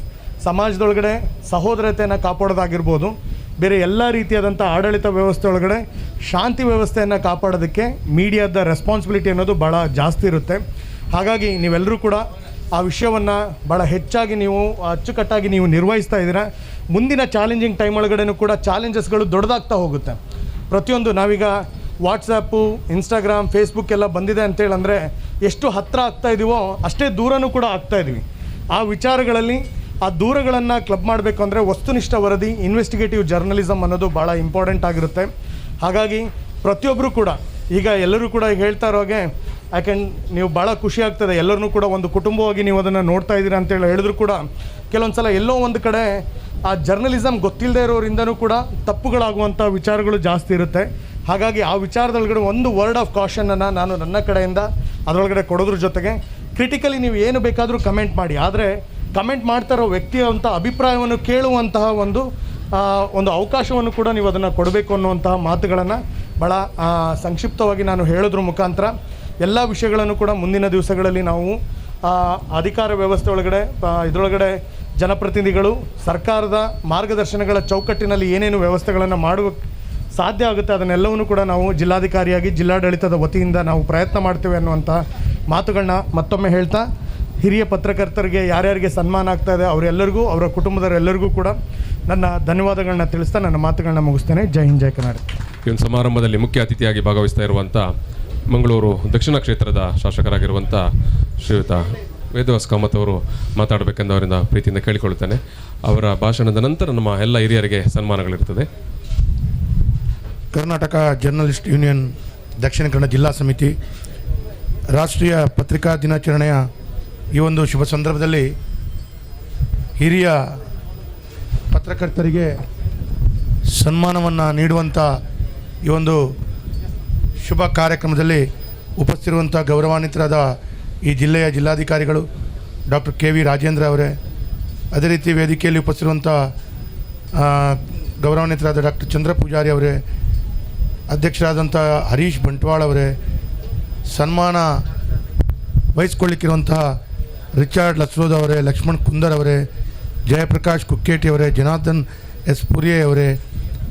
ಸಮಾಜದೊಳಗಡೆ ಸಹೋದರತೆಯನ್ನು ಕಾಪಾಡೋದಾಗಿರ್ಬೋದು, ಬೇರೆ ಎಲ್ಲ ರೀತಿಯಾದಂಥ ಆಡಳಿತ ವ್ಯವಸ್ಥೆ ಒಳಗಡೆ ಶಾಂತಿ ವ್ಯವಸ್ಥೆಯನ್ನು ಕಾಪಾಡೋದಕ್ಕೆ ಮೀಡಿಯಾದ ರೆಸ್ಪಾನ್ಸಿಬಿಲಿಟಿ ಅನ್ನೋದು ಭಾಳ ಜಾಸ್ತಿ ಇರುತ್ತೆ. ಹಾಗಾಗಿ ನೀವೆಲ್ಲರೂ ಕೂಡ ಆ ವಿಷಯವನ್ನು ಭಾಳ ಹೆಚ್ಚಾಗಿ ನೀವು ಅಚ್ಚುಕಟ್ಟಾಗಿ ನೀವು ನಿರ್ವಹಿಸ್ತಾ ಇದ್ದೀರಾ. ಮುಂದಿನ ಚಾಲೆಂಜಿಂಗ್ ಟೈಮ್ ಒಳಗಡೆನೂ ಕೂಡ ಚಾಲೆಂಜಸ್ಗಳು ದೊಡ್ಡದಾಗ್ತಾ ಹೋಗುತ್ತೆ. ಪ್ರತಿಯೊಂದು ನಾವೀಗ ವಾಟ್ಸಪ್ಪು, ಇನ್ಸ್ಟಾಗ್ರಾಮ್, ಫೇಸ್ಬುಕ್ ಎಲ್ಲ ಬಂದಿದೆ ಅಂತೇಳಿ ಅಂದರೆ ಎಷ್ಟು ಹತ್ತಿರ ಆಗ್ತಾಯಿದ್ದೀವೋ ಅಷ್ಟೇ ದೂರನೂ ಕೂಡ ಆಗ್ತಾಯಿದ್ವಿ. ಆ ವಿಚಾರಗಳಲ್ಲಿ ಆ ದೂರಗಳನ್ನು ಕ್ಲಬ್ ಮಾಡಬೇಕು ಅಂದರೆ ವಸ್ತುನಿಷ್ಠ ವರದಿ, ಇನ್ವೆಸ್ಟಿಗೇಟಿವ್ ಜರ್ನಲಿಸಮ್ ಅನ್ನೋದು ಭಾಳ ಇಂಪಾರ್ಟೆಂಟ್ ಆಗಿರುತ್ತೆ. ಹಾಗಾಗಿ ಪ್ರತಿಯೊಬ್ಬರು ಕೂಡ ಈಗ ಎಲ್ಲರೂ ಕೂಡ ಹೇಳ್ತಾ ಇರೋಗೆ ನೀವು ಭಾಳ ಖುಷಿ ಆಗ್ತದೆ. ಎಲ್ಲರನ್ನೂ ಕೂಡ ಒಂದು ಕುಟುಂಬವಾಗಿ ನೀವು ಅದನ್ನು ನೋಡ್ತಾ ಇದ್ದೀರಾ ಅಂತೇಳಿ ಹೇಳಿದ್ರು ಕೂಡ ಕೆಲವೊಂದು ಸಲ ಎಲ್ಲೋ ಒಂದು ಕಡೆ ಆ ಜರ್ನಲಿಸಮ್ ಗೊತ್ತಿಲ್ಲದೆ ಇರೋರಿಂದನೂ ಕೂಡ ತಪ್ಪುಗಳಾಗುವಂಥ ವಿಚಾರಗಳು ಜಾಸ್ತಿ ಇರುತ್ತೆ. ಹಾಗಾಗಿ ಆ ವಿಚಾರದೊಳಗಡೆ ಒಂದು ವರ್ಡ್ ಆಫ್ ಕಾಷನನ್ನು ನಾನು ನನ್ನ ಕಡೆಯಿಂದ ಅದರೊಳಗಡೆ ಕೊಡೋದ್ರ ಜೊತೆಗೆ ಕ್ರಿಟಿಕಲಿ ನೀವು ಏನು ಬೇಕಾದರೂ ಕಮೆಂಟ್ ಮಾಡಿ, ಆದರೆ ಕಮೆಂಟ್ ಮಾಡ್ತಾ ಇರೋ ವ್ಯಕ್ತಿಯಂಥ ಅಭಿಪ್ರಾಯವನ್ನು ಕೇಳುವಂತಹ ಒಂದು ಅವಕಾಶವನ್ನು ಕೂಡ ನೀವು ಅದನ್ನು ಕೊಡಬೇಕು ಅನ್ನುವಂತಹ ಮಾತುಗಳನ್ನು ಭಾಳ ಸಂಕ್ಷಿಪ್ತವಾಗಿ ನಾನು ಹೇಳೋದ್ರ ಮುಖಾಂತರ ಎಲ್ಲ ವಿಷಯಗಳನ್ನು ಕೂಡ ಮುಂದಿನ ದಿವಸಗಳಲ್ಲಿ ನಾವು ಅಧಿಕಾರ ವ್ಯವಸ್ಥೆ ಒಳಗಡೆ ಇದರೊಳಗಡೆ ಜನಪ್ರತಿನಿಧಿಗಳು ಸರ್ಕಾರದ ಮಾರ್ಗದರ್ಶನಗಳ ಚೌಕಟ್ಟಿನಲ್ಲಿ ಏನೇನು ವ್ಯವಸ್ಥೆಗಳನ್ನು ಮಾಡುವ ಸಾಧ್ಯ ಆಗುತ್ತೆ ಅದನ್ನೆಲ್ಲವನ್ನೂ ಕೂಡ ನಾವು ಜಿಲ್ಲಾಧಿಕಾರಿಯಾಗಿ ಜಿಲ್ಲಾಡಳಿತದ ವತಿಯಿಂದ ನಾವು ಪ್ರಯತ್ನ ಮಾಡ್ತೇವೆ ಅನ್ನುವಂಥ ಮಾತುಗಳನ್ನ ಮತ್ತೊಮ್ಮೆ ಹೇಳ್ತಾ, ಹಿರಿಯ ಪತ್ರಕರ್ತರಿಗೆ ಯಾರ್ಯಾರಿಗೆ ಸನ್ಮಾನ ಆಗ್ತಾ ಇದೆ ಅವರೆಲ್ಲರಿಗೂ, ಅವರ ಕುಟುಂಬದವರೆಲ್ಲರಿಗೂ ಕೂಡ ನನ್ನ ಧನ್ಯವಾದಗಳನ್ನ ತಿಳಿಸ್ತಾ ನನ್ನ ಮಾತುಗಳನ್ನ ಮುಗಿಸ್ತೇನೆ. ಜೈ ಹಿಂದ್, ಜೈ ಕರ್ನಾಟಕ. ಈ ಒಂದು ಸಮಾರಂಭದಲ್ಲಿ ಮುಖ್ಯ ಅತಿಥಿಯಾಗಿ ಭಾಗವಹಿಸ್ತಾ ಇರುವಂಥ ಮಂಗಳೂರು ದಕ್ಷಿಣ ಕ್ಷೇತ್ರದ ಶಾಸಕರಾಗಿರುವಂಥ ಶ್ರೀಯುತ ವೇದವಾಸ್ ಕಾಮತ್ ಅವರು ಮಾತಾಡಬೇಕೆಂದು ಅವರಿಂದ ಪ್ರೀತಿಯಿಂದ ಕೇಳಿಕೊಳ್ಳುತ್ತೇನೆ. ಅವರ ಭಾಷಣದ ನಂತರ ನಮ್ಮ ಎಲ್ಲ ಹಿರಿಯರಿಗೆ ಸನ್ಮಾನಗಳಿರ್ತದೆ. ಕರ್ನಾಟಕ ಜರ್ನಲಿಸ್ಟ್ ಯೂನಿಯನ್ ದಕ್ಷಿಣ ಕನ್ನಡ ಜಿಲ್ಲಾ ಸಮಿತಿ ರಾಷ್ಟ್ರೀಯ ಪತ್ರಿಕಾ ದಿನಾಚರಣೆಯ ಈ ಒಂದು ಶುಭ ಸಂದರ್ಭದಲ್ಲಿ ಹಿರಿಯ ಪತ್ರಕರ್ತರಿಗೆ ಸನ್ಮಾನವನ್ನು ನೀಡುವಂಥ ಈ ಒಂದು ಶುಭ ಕಾರ್ಯಕ್ರಮದಲ್ಲಿ ಉಪಸ್ಥಿತಿರುವಂಥ ಗೌರವಾನ್ವಿತರಾದ ಈ ಜಿಲ್ಲೆಯ ಜಿಲ್ಲಾಧಿಕಾರಿಗಳು ಡಾಕ್ಟರ್ ಕೆ ವಿ ರಾಜೇಂದ್ರ ಅವರೇ, ಅದೇ ರೀತಿ ವೇದಿಕೆಯಲ್ಲಿ ಉಪಸ್ಥಿತಿರುವಂಥ ಗೌರವಾನ್ವಿತರಾದ ಡಾಕ್ಟರ್ ಚಂದ್ರ ಪೂಜಾರಿ ಅವರೇ, ಅಧ್ಯಕ್ಷರಾದಂಥ ಹರೀಶ್ ಬಂಟ್ವಾಳ ಅವರೇ, ಸನ್ಮಾನ ವಹಿಸ್ಕೊಳ್ಳಿಕ್ಕಿರುವಂತಹ ರಿಚಾರ್ಡ್ ಲಸ್ರೋದ್ ಅವರೇ, ಲಕ್ಷ್ಮಣ್ ಕುಂದರ್ ಅವರೇ, ಜಯಪ್ರಕಾಶ್ ಕುಕ್ಕೇಟಿ ಅವರೇ, ಜನಾರ್ದನ್ ಎಸ್ ಪುರಿಯೆ ಅವರೇ,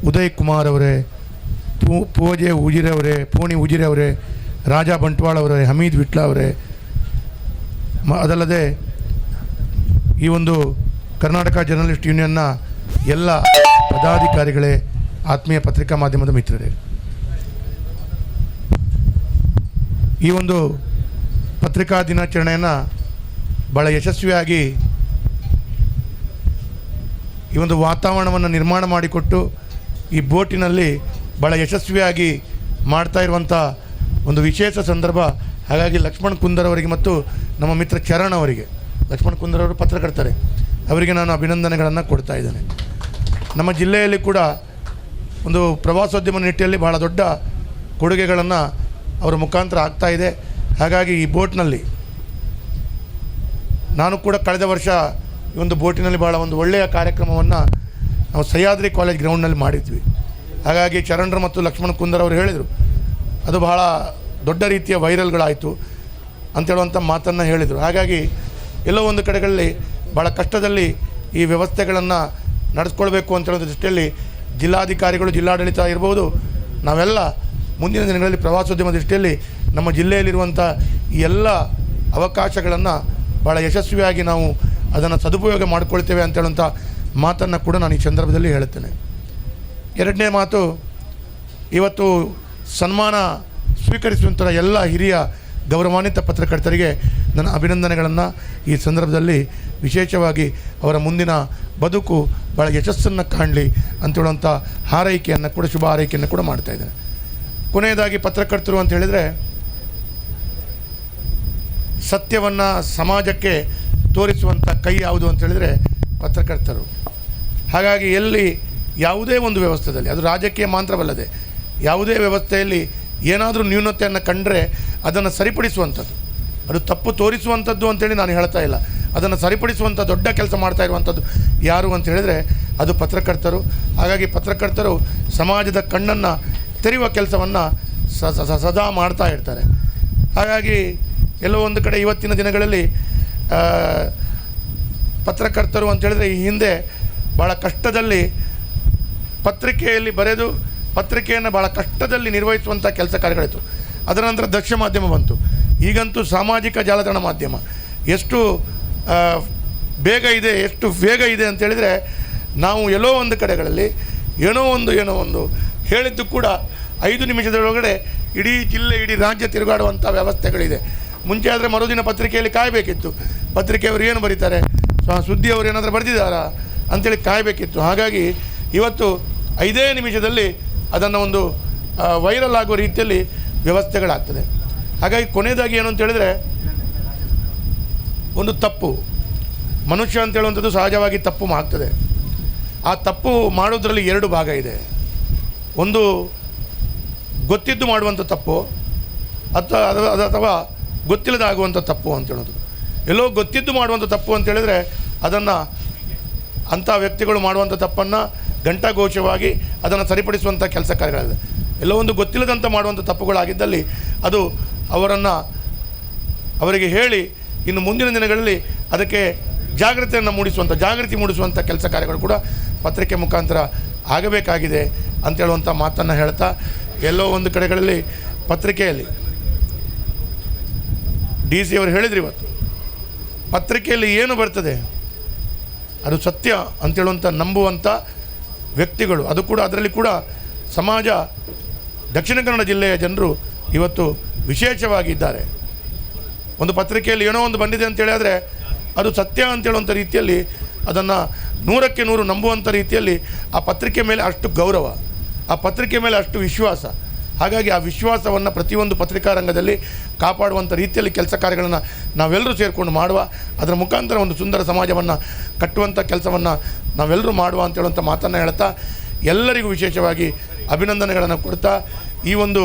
ಉದಯ್ ಕುಮಾರ್ ಅವರೇ, ಪೂಜೆ ಉಜಿರೆ ಅವರೇ, ಪೂಣಿ ಉಜಿರೆ ಅವರೇ, ರಾಜಾ ಬಂಟ್ವಾಳ ಅವರೇ, ಹಮೀದ್ ವಿಟ್ಲ ಅವರೇ, ಅದಲ್ಲದೆ ಈ ಒಂದು ಕರ್ನಾಟಕ ಜರ್ನಲಿಸ್ಟ್ ಯೂನಿಯನ್ನ ಎಲ್ಲ ಪದಾಧಿಕಾರಿಗಳೇ, ಆತ್ಮೀಯ ಪತ್ರಿಕಾ ಮಾಧ್ಯಮದ ಮಿತ್ರರೇ, ಈ ಒಂದು ಪತ್ರಿಕಾ ದಿನಾಚರಣೆಯನ್ನು ಭಾಳ ಯಶಸ್ವಿಯಾಗಿ ಈ ಒಂದು ವಾತಾವರಣವನ್ನು ನಿರ್ಮಾಣ ಮಾಡಿಕೊಟ್ಟು ಈ ಬೋಟಿನಲ್ಲಿ ಭಾಳ ಯಶಸ್ವಿಯಾಗಿ ಮಾಡ್ತಾ ಇರುವಂಥ ಒಂದು ವಿಶೇಷ ಸಂದರ್ಭ. ಹಾಗಾಗಿ ಲಕ್ಷ್ಮಣ್ ಕುಂದರ್ ಅವರಿಗೆ ಮತ್ತು ನಮ್ಮ ಮಿತ್ರ ಚರಣ್ ಅವರಿಗೆ, ಲಕ್ಷ್ಮಣ್ ಕುಂದರ್ ಅವರು ಪತ್ರಕರ್ತರೆ, ಅವರಿಗೆ ನಾನು ಅಭಿನಂದನೆಗಳನ್ನು ಕೊಡ್ತಾ ಇದ್ದೇನೆ. ನಮ್ಮ ಜಿಲ್ಲೆಯಲ್ಲಿ ಕೂಡ ಒಂದು ಪ್ರವಾಸೋದ್ಯಮ ನಿಟ್ಟಿನಲ್ಲಿ ಭಾಳ ದೊಡ್ಡ ಕೊಡುಗೆಗಳನ್ನು ಅವರ ಮುಖಾಂತರ ಆಗ್ತಾಯಿದೆ. ಹಾಗಾಗಿ ಈ ಬೋಟ್ನಲ್ಲಿ ನಾನು ಕೂಡ ಕಳೆದ ವರ್ಷ ಈ ಒಂದು ಬೋಟಿನಲ್ಲಿ ಭಾಳ ಒಂದು ಒಳ್ಳೆಯ ಕಾರ್ಯಕ್ರಮವನ್ನು ನಾವು ಸಹ್ಯಾದ್ರಿ ಕಾಲೇಜ್ ಗ್ರೌಂಡ್ನಲ್ಲಿ ಮಾಡಿದ್ವಿ. ಹಾಗಾಗಿ ಚರಣ್ರು ಮತ್ತು ಲಕ್ಷ್ಮಣ್ ಕುಂದರ್ ಅವರು ಹೇಳಿದರು, ಅದು ಬಹಳ ದೊಡ್ಡ ರೀತಿಯ ವೈರಲ್ಗಳಾಯಿತು ಅಂತೇಳುವಂಥ ಮಾತನ್ನು ಹೇಳಿದರು. ಹಾಗಾಗಿ ಎಲ್ಲೋ ಒಂದು ಕಡೆಗಳಲ್ಲಿ ಭಾಳ ಕಷ್ಟದಲ್ಲಿ ಈ ವ್ಯವಸ್ಥೆಗಳನ್ನು ನಡೆಸ್ಕೊಳ್ಬೇಕು ಅಂತೇಳೋ ದೃಷ್ಟಿಯಲ್ಲಿ ಜಿಲ್ಲಾಧಿಕಾರಿಗಳು, ಜಿಲ್ಲಾಡಳಿತ ಇರ್ಬೋದು, ನಾವೆಲ್ಲ ಮುಂದಿನ ದಿನಗಳಲ್ಲಿ ಪ್ರವಾಸೋದ್ಯಮ ದೃಷ್ಟಿಯಲ್ಲಿ ನಮ್ಮ ಜಿಲ್ಲೆಯಲ್ಲಿರುವಂಥ ಈ ಎಲ್ಲ ಅವಕಾಶಗಳನ್ನು ಭಾಳ ಯಶಸ್ವಿಯಾಗಿ ನಾವು ಅದನ್ನು ಸದುಪಯೋಗ ಮಾಡಿಕೊಳ್ತೇವೆ ಅಂತೇಳುವಂಥ ಮಾತನ್ನು ಕೂಡ ನಾನು ಈ ಸಂದರ್ಭದಲ್ಲಿ ಹೇಳುತ್ತೇನೆ. ಎರಡನೇ ಮಾತು, ಇವತ್ತು ಸನ್ಮಾನ ಸ್ವೀಕರಿಸುವಂಥ ಎಲ್ಲ ಹಿರಿಯ ಗೌರವಾನ್ವಿತ ಪತ್ರಕರ್ತರಿಗೆ ನನ್ನ ಅಭಿನಂದನೆಗಳನ್ನು ಈ ಸಂದರ್ಭದಲ್ಲಿ ವಿಶೇಷವಾಗಿ ಅವರ ಮುಂದಿನ ಬದುಕು ಭಾಳ ಯಶಸ್ಸನ್ನು ಕಾಣಲಿ ಅಂತೇಳುವಂಥ ಹಾರೈಕೆಯನ್ನು ಕೂಡ, ಶುಭ ಹಾರೈಕೆಯನ್ನು ಕೂಡ ಮಾಡ್ತಾಯಿದ್ದೇನೆ. ಕೊನೆಯದಾಗಿ ಪತ್ರಕರ್ತರು ಅಂತ ಹೇಳಿದರೆ ಸತ್ಯವನ್ನು ಸಮಾಜಕ್ಕೆ ತೋರಿಸುವಂಥ ಕೈ ಯಾವುದು ಅಂತ ಹೇಳಿದರೆ ಪತ್ರಕರ್ತರು. ಹಾಗಾಗಿ ಎಲ್ಲಿ ಯಾವುದೇ ಒಂದು ವ್ಯವಸ್ಥೆಯಲ್ಲಿ, ಅದು ರಾಜಕೀಯ ಮಾತ್ರವಲ್ಲದೆ ಯಾವುದೇ ವ್ಯವಸ್ಥೆಯಲ್ಲಿ ಏನಾದರೂ ನ್ಯೂನತೆಯನ್ನು ಕಂಡರೆ ಅದನ್ನು ಸರಿಪಡಿಸುವಂಥದ್ದು, ಅದು ತಪ್ಪು ತೋರಿಸುವಂಥದ್ದು ಅಂತೇಳಿ ನಾನು ಹೇಳ್ತಾ ಇಲ್ಲ, ಅದನ್ನು ಸರಿಪಡಿಸುವಂಥ ದೊಡ್ಡ ಕೆಲಸ ಮಾಡ್ತಾ ಇರುವಂಥದ್ದು ಯಾರು ಅಂತ ಹೇಳಿದರೆ ಅದು ಪತ್ರಕರ್ತರು. ಹಾಗಾಗಿ ಪತ್ರಕರ್ತರು ಸಮಾಜದ ಕಣ್ಣನ್ನು ತೆರೆಯುವ ಕೆಲಸವನ್ನು ಸದಾ ಮಾಡ್ತಾ ಇರ್ತಾರೆ. ಹಾಗಾಗಿ ಎಲ್ಲೋ ಒಂದು ಕಡೆ ಇವತ್ತಿನ ದಿನಗಳಲ್ಲಿ ಪತ್ರಕರ್ತರು ಅಂತ ಹೇಳಿದ್ರೆ ಈ ಹಿಂದೆ ಭಾಳ ಕಷ್ಟದಲ್ಲಿ ಪತ್ರಿಕೆಯಲ್ಲಿ ಬರೆದು ಪತ್ರಿಕೆಯನ್ನು ಭಾಳ ಕಷ್ಟದಲ್ಲಿ ನಿರ್ವಹಿಸುವಂಥ ಕೆಲಸ ಕಾರ್ಯಗಳಿತ್ತು. ಅದರ ನಂತರ ದೃಶ್ಯ ಮಾಧ್ಯಮ ಬಂತು. ಈಗಂತೂ ಸಾಮಾಜಿಕ ಜಾಲತಾಣ ಮಾಧ್ಯಮ ಎಷ್ಟು ಬೇಗ ಇದೆ, ಎಷ್ಟು ವೇಗ ಇದೆ ಅಂತೇಳಿದರೆ, ನಾವು ಎಲ್ಲೋ ಒಂದು ಕಡೆಗಳಲ್ಲಿ ಏನೋ ಒಂದು ಹೇಳಿದ್ದು ಕೂಡ 5 ನಿಮಿಷದೊಳಗಡೆ ಇಡೀ ಜಿಲ್ಲೆ, ಇಡೀ ರಾಜ್ಯ ತಿರುಗಾಡುವಂಥ ವ್ಯವಸ್ಥೆಗಳಿದೆ. ಮುಂಚೆ ಆದರೆ ಮರುದಿನ ಪತ್ರಿಕೆಯಲ್ಲಿ ಕಾಯಬೇಕಿತ್ತು, ಪತ್ರಿಕೆಯವರು ಏನು ಬರೀತಾರೆ, ಸುದ್ದಿಯವರು ಏನಾದರೂ ಬರೆದಿದ್ದಾರಾ ಅಂಥೇಳಿ ಕಾಯಬೇಕಿತ್ತು. ಹಾಗಾಗಿ ಇವತ್ತು 5 ನಿಮಿಷದಲ್ಲಿ ಅದನ್ನು ಒಂದು ವೈರಲ್ ಆಗುವ ರೀತಿಯಲ್ಲಿ ವ್ಯವಸ್ಥೆಗಳಾಗ್ತದೆ. ಹಾಗಾಗಿ ಕೊನೆಯದಾಗಿ ಏನು ಅಂತ ಹೇಳಿದರೆ, ಒಂದು ತಪ್ಪು, ಮನುಷ್ಯ ಅಂತ ಹೇಳುವಂಥದ್ದು ಸಹಜವಾಗಿ ತಪ್ಪು ಆಗ್ತದೆ. ಆ ತಪ್ಪು ಮಾಡೋದ್ರಲ್ಲಿ 2 ಭಾಗ ಇದೆ. ಒಂದು ಗೊತ್ತಿದ್ದು ಮಾಡುವಂಥ ತಪ್ಪು, ಅಥವಾ ಗೊತ್ತಿಲ್ಲದೆ ಆಗುವಂಥ ತಪ್ಪು ಅಂತ ಹೇಳೋದು. ಎಲ್ಲೋ ಗೊತ್ತಿದ್ದು ಮಾಡುವಂಥ ತಪ್ಪು ಅಂತ ಹೇಳಿದರೆ ಅದನ್ನು ಅಂಥ ವ್ಯಕ್ತಿಗಳು ಮಾಡುವಂಥ ತಪ್ಪನ್ನು ಘಂಟಾಘೋಷವಾಗಿ ಅದನ್ನು ಸರಿಪಡಿಸುವಂಥ ಕೆಲಸ ಕಾರ್ಯಗಳಿದೆ. ಎಲ್ಲೋ ಒಂದು ಗೊತ್ತಿಲ್ಲದಂಥ ಮಾಡುವಂಥ ತಪ್ಪುಗಳಾಗಿದ್ದಲ್ಲಿ ಅದು ಅವರಿಗೆ ಹೇಳಿ ಇನ್ನು ಮುಂದಿನ ದಿನಗಳಲ್ಲಿ ಅದಕ್ಕೆ ಜಾಗೃತಿ ಮೂಡಿಸುವಂಥ ಕೆಲಸ ಕಾರ್ಯಗಳು ಕೂಡ ಪತ್ರಿಕೆ ಮುಖಾಂತರ ಆಗಬೇಕಾಗಿದೆ ಅಂತೇಳುವಂಥ ಮಾತನ್ನು ಹೇಳ್ತಾ, ಎಲ್ಲೋ ಒಂದು ಕಡೆಗಳಲ್ಲಿ ಪತ್ರಿಕೆಯಲ್ಲಿ DC ಅವರು ಹೇಳಿದ್ರು, ಇವತ್ತು ಪತ್ರಿಕೆಯಲ್ಲಿ ಏನು ಬರ್ತದೆ ಅದು ಸತ್ಯ ಅಂತೇಳುವಂಥ ನಂಬುವಂಥ ವ್ಯಕ್ತಿಗಳು, ಅದು ಕೂಡ ಅದರಲ್ಲಿ ಕೂಡ ಸಮಾಜ, ದಕ್ಷಿಣ ಕನ್ನಡ ಜಿಲ್ಲೆಯ ಜನರು ಇವತ್ತು ವಿಶೇಷವಾಗಿದ್ದಾರೆ. ಒಂದು ಪತ್ರಿಕೆಯಲ್ಲಿ ಏನೋ ಒಂದು ಬಂದಿದೆ ಅಂತೇಳಿದರೆ ಅದು ಸತ್ಯ ಅಂತೇಳುವಂಥ ರೀತಿಯಲ್ಲಿ ಅದನ್ನು 100ಕ್ಕೆ 100 ನಂಬುವಂಥ ರೀತಿಯಲ್ಲಿ ಆ ಪತ್ರಿಕೆ ಮೇಲೆ ಅಷ್ಟು ಗೌರವ, ಆ ಪತ್ರಿಕೆ ಮೇಲೆ ಅಷ್ಟು ವಿಶ್ವಾಸ. ಹಾಗಾಗಿ ಆ ವಿಶ್ವಾಸವನ್ನು ಪ್ರತಿಯೊಂದು ಪತ್ರಿಕಾ ರಂಗದಲ್ಲಿ ಕಾಪಾಡುವಂಥ ರೀತಿಯಲ್ಲಿ ಕೆಲಸ ಕಾರ್ಯಗಳನ್ನು ನಾವೆಲ್ಲರೂ ಸೇರಿಕೊಂಡು ಮಾಡುವ, ಅದರ ಮುಖಾಂತರ ಒಂದು ಸುಂದರ ಸಮಾಜವನ್ನು ಕಟ್ಟುವಂಥ ಕೆಲಸವನ್ನು ನಾವೆಲ್ಲರೂ ಮಾಡುವ ಅಂತೇಳುವಂಥ ಮಾತನ್ನು ಹೇಳ್ತಾ, ಎಲ್ಲರಿಗೂ ವಿಶೇಷವಾಗಿ ಅಭಿನಂದನೆಗಳನ್ನು ಕೊಡ್ತಾ, ಈ ಒಂದು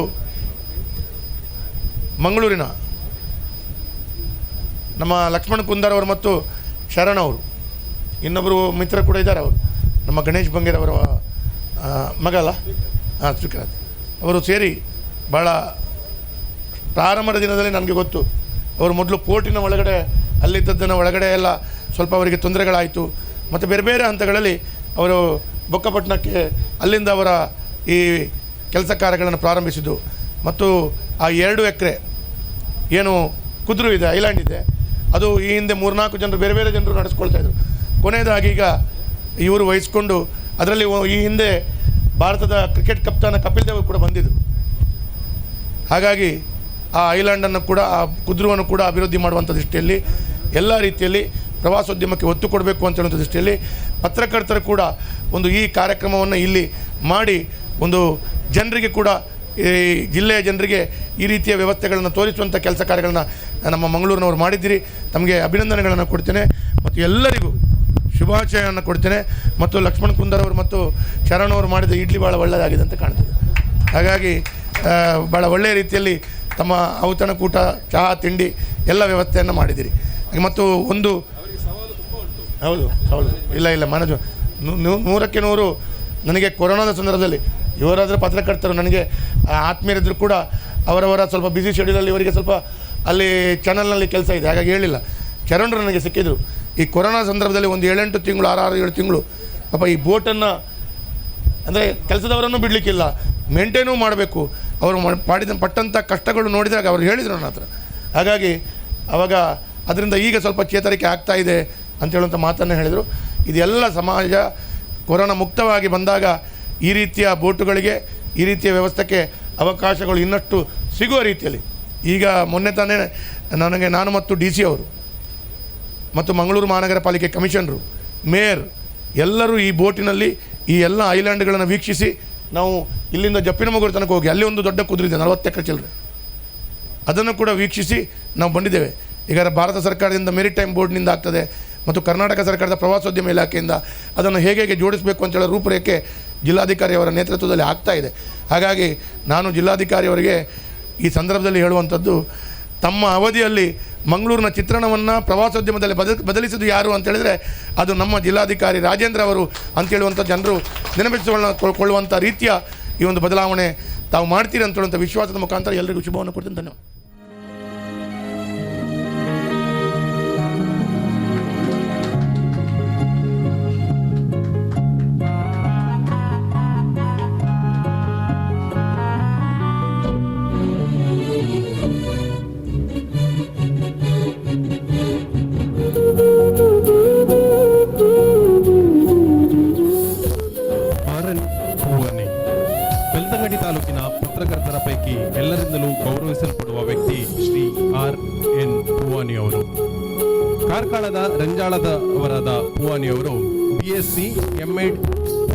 ಮಂಗಳೂರಿನ ನಮ್ಮ ಲಕ್ಷ್ಮಣ್ ಕುಂದರ್ ಅವರು ಮತ್ತು ಶರಣ್ ಅವರು, ಇನ್ನೊಬ್ಬರು ಮಿತ್ರ ಕೂಡ ಇದ್ದಾರೆ, ಅವರು ನಮ್ಮ ಗಣೇಶ್ ಬಂಗೇರ್ ಅವರ ಮಗಲ್ಲ, ಸ್ವೀಕೃತ, ಅವರು ಸೇರಿ ಭಾಳ ಪ್ರಾರಂಭದ ದಿನದಲ್ಲಿ ನನಗೆ ಗೊತ್ತು, ಅವರು ಮೊದಲು ಪೋರ್ಟಿನ ಒಳಗಡೆ ಅಲ್ಲಿದ್ದದ್ದನ್ನು ಒಳಗಡೆ ಎಲ್ಲ ಸ್ವಲ್ಪ ಅವರಿಗೆ ತೊಂದರೆಗಳಾಯಿತು. ಮತ್ತು ಬೇರೆ ಬೇರೆ ಹಂತಗಳಲ್ಲಿ ಅವರು ಬೊಕ್ಕಪಟ್ಟಣಕ್ಕೆ ಅಲ್ಲಿಂದ ಅವರ ಈ ಕೆಲಸ ಕಾರ್ಯಗಳನ್ನು ಪ್ರಾರಂಭಿಸಿದ್ದು. ಮತ್ತು ಆ 2 ಎಕರೆ ಏನು ಕುದುರು ಇದೆ, ಐಲ್ಯಾಂಡ್ ಇದೆ, ಅದು ಈ ಹಿಂದೆ 3-4 ಜನರು ಬೇರೆ ಬೇರೆ ಜನರು ನಡೆಸ್ಕೊಳ್ತಾಯಿದ್ರು. ಕೊನೆಯದಾಗಿ ಈಗ ಇವರು ವಹಿಸ್ಕೊಂಡು ಅದರಲ್ಲಿ ಈ ಹಿಂದೆ ಭಾರತದ ಕ್ರಿಕೆಟ್ ಕಪ್ತಾನ ಕಪಿಲ್ ದೇವ್ ಕೂಡ ಬಂದಿದ್ದರು. ಹಾಗಾಗಿ ಆ ಐಲ್ಯಾಂಡನ್ನು ಕೂಡ, ಆ ಕುದುರುವನ್ನು ಕೂಡ ಅಭಿವೃದ್ಧಿ ಮಾಡುವಂಥ ದೃಷ್ಟಿಯಲ್ಲಿ ಎಲ್ಲ ರೀತಿಯಲ್ಲಿ ಪ್ರವಾಸೋದ್ಯಮಕ್ಕೆ ಒತ್ತು ಕೊಡಬೇಕು ಅಂತ ಹೇಳುವಂಥ ದೃಷ್ಟಿಯಲ್ಲಿ ಪತ್ರಕರ್ತರು ಕೂಡ ಒಂದು ಈ ಕಾರ್ಯಕ್ರಮವನ್ನು ಇಲ್ಲಿ ಮಾಡಿ ಒಂದು ಜನರಿಗೆ ಕೂಡ, ಈ ಜಿಲ್ಲೆಯ ಜನರಿಗೆ ಈ ರೀತಿಯ ವ್ಯವಸ್ಥೆಗಳನ್ನು ತೋರಿಸುವಂಥ ಕೆಲಸ ಕಾರ್ಯಗಳನ್ನು ನಮ್ಮ ಮಂಗಳೂರಿನವರು ಮಾಡಿದ್ದೀರಿ. ತಮಗೆ ಅಭಿನಂದನೆಗಳನ್ನು ಕೊಡ್ತೇನೆ ಮತ್ತು ಎಲ್ಲರಿಗೂ ಶುಭಾಶಯವನ್ನು ಕೊಡ್ತೇನೆ. ಮತ್ತು ಲಕ್ಷ್ಮಣ್ ಕುಂದರ್ ಅವರು ಮತ್ತು ಶರಣ್ ಅವರು ಮಾಡಿದ ಇಡ್ಲಿ ಭಾಳ ಒಳ್ಳೆಯದಾಗಿದೆ ಅಂತ ಕಾಣ್ತದೆ. ಹಾಗಾಗಿ ಭಾಳ ಒಳ್ಳೆಯ ರೀತಿಯಲ್ಲಿ ತಮ್ಮ ಔತಣಕೂಟ, ಚಹಾ, ತಿಂಡಿ ಎಲ್ಲ ವ್ಯವಸ್ಥೆಯನ್ನು ಮಾಡಿದ್ದೀರಿ. ಮತ್ತು ಒಂದು ಹೌದು ಇಲ್ಲ ಮನೋಜ್, 100ಕ್ಕೆ 100 ನನಗೆ ಕೊರೋನಾದ ಸಂದರ್ಭದಲ್ಲಿ ಇವರಾದರೆ ಪತ್ರಕರ್ತರು ನನಗೆ ಆತ್ಮೀಯರಿದ್ದರೂ ಕೂಡ ಅವರವರ ಸ್ವಲ್ಪ ಬ್ಯುಸಿ ಶೆಡ್ಯೂಲಲ್ಲಿ ಇವರಿಗೆ ಸ್ವಲ್ಪ ಅಲ್ಲಿ ಚಾನಲ್ನಲ್ಲಿ ಕೆಲಸ ಇದೆ, ಹಾಗಾಗಿ ಹೇಳಿಲ್ಲ. ಶರಣರು ನನಗೆ ಸಿಕ್ಕಿದ್ರು ಈ ಕೊರೋನಾ ಸಂದರ್ಭದಲ್ಲಿ ಒಂದು 7-8 ತಿಂಗಳು, 6-7 ತಿಂಗಳು ಪಾಪ ಈ ಬೋಟನ್ನು, ಅಂದರೆ ಕೆಲಸದವರನ್ನು ಬಿಡಲಿಕ್ಕಿಲ್ಲ, ಮೇಂಟೈನೂ ಮಾಡಬೇಕು. ಅವರು ಪಟ್ಟಂಥ ಕಷ್ಟಗಳು ನೋಡಿದಾಗ ಅವರು ಹೇಳಿದರು ನನ್ನ ಹತ್ರ. ಹಾಗಾಗಿ ಆವಾಗ ಅದರಿಂದ ಈಗ ಸ್ವಲ್ಪ ಚೇತರಿಕೆ ಆಗ್ತಾ ಇದೆ ಅಂತ ಹೇಳುವಂಥ ಮಾತನ್ನು ಹೇಳಿದರು. ಇದೆಲ್ಲ ಸಮಾಜ ಕೊರೋನಾ ಮುಕ್ತವಾಗಿ ಬಂದಾಗ ಈ ರೀತಿಯ ಬೋಟುಗಳಿಗೆ, ಈ ರೀತಿಯ ವ್ಯವಸ್ಥೆಗೆ ಅವಕಾಶಗಳು ಇನ್ನಷ್ಟು ಸಿಗುವ ರೀತಿಯಲ್ಲಿ, ಈಗ ಮೊನ್ನೆ ತಾನೇ ನಾನು ಮತ್ತು DC ಅವರು ಮತ್ತು ಮಂಗಳೂರು ಮಹಾನಗರ ಪಾಲಿಕೆ ಕಮಿಷನರು, ಮೇಯರ್ ಎಲ್ಲರೂ ಈ ಬೋಟಿನಲ್ಲಿ ಈ ಎಲ್ಲ ಐಲ್ಯಾಂಡ್ಗಳನ್ನು ವೀಕ್ಷಿಸಿ, ನಾವು ಇಲ್ಲಿಂದ ಜಪ್ಪಿನಮಗೂರು ತನಕ ಹೋಗಿ ಅಲ್ಲಿ ಒಂದು ದೊಡ್ಡ ಕುದುರೆ ಇದೆ 40 ಎಕರೆ ಚಿಲ್ಲರೆ, ಅದನ್ನು ಕೂಡ ವೀಕ್ಷಿಸಿ ನಾವು ಬಂದಿದ್ದೇವೆ. ಈಗ ಭಾರತ ಸರ್ಕಾರದಿಂದ ಮೆರಿಟೈಮ್ ಬೋರ್ಡ್ನಿಂದ ಆಗ್ತದೆ ಮತ್ತು ಕರ್ನಾಟಕ ಸರ್ಕಾರದ ಪ್ರವಾಸೋದ್ಯಮ ಇಲಾಖೆಯಿಂದ ಅದನ್ನು ಹೇಗೆ ಜೋಡಿಸಬೇಕು ಅಂತೇಳೋ ರೂಪರೇಖೆ ಜಿಲ್ಲಾಧಿಕಾರಿಯವರ ನೇತೃತ್ವದಲ್ಲಿ ಆಗ್ತಾ ಇದೆ. ಹಾಗಾಗಿ ನಾನು ಜಿಲ್ಲಾಧಿಕಾರಿಯವರಿಗೆ ಈ ಸಂದರ್ಭದಲ್ಲಿ ಹೇಳುವಂಥದ್ದು, ತಮ್ಮ ಅವಧಿಯಲ್ಲಿ ಮಂಗಳೂರಿನ ಚಿತ್ರಣವನ್ನು ಪ್ರವಾಸೋದ್ಯಮದಲ್ಲಿ ಬದಲಿಸಿದ್ದು ಯಾರು ಅಂತ ಹೇಳಿದರೆ ಅದು ನಮ್ಮ ಜಿಲ್ಲಾಧಿಕಾರಿ ರಾಜೇಂದ್ರ ಅವರು ಅಂತೇಳುವಂಥ ಜನರು ನೆನಪಿಸಿಕೊಳ್ಳುವಂಥ ರೀತಿಯ ಈ ಒಂದು ಬದಲಾವಣೆ ತಾವು ಮಾಡ್ತೀರಿ ಅಂತ ಹೇಳುವಂಥ ವಿಶ್ವಾಸದ ಮುಖಾಂತರ ಎಲ್ಲರಿಗೂ ಶುಭವನ್ನು ಕೊಡ್ತೀನಿ. ಧನ್ಯವಾದ. ಕಾರ್ಕಳದ ರಂಜಾಳದವರಾದ ಪೂವಾನಿಯವರು BSc MAd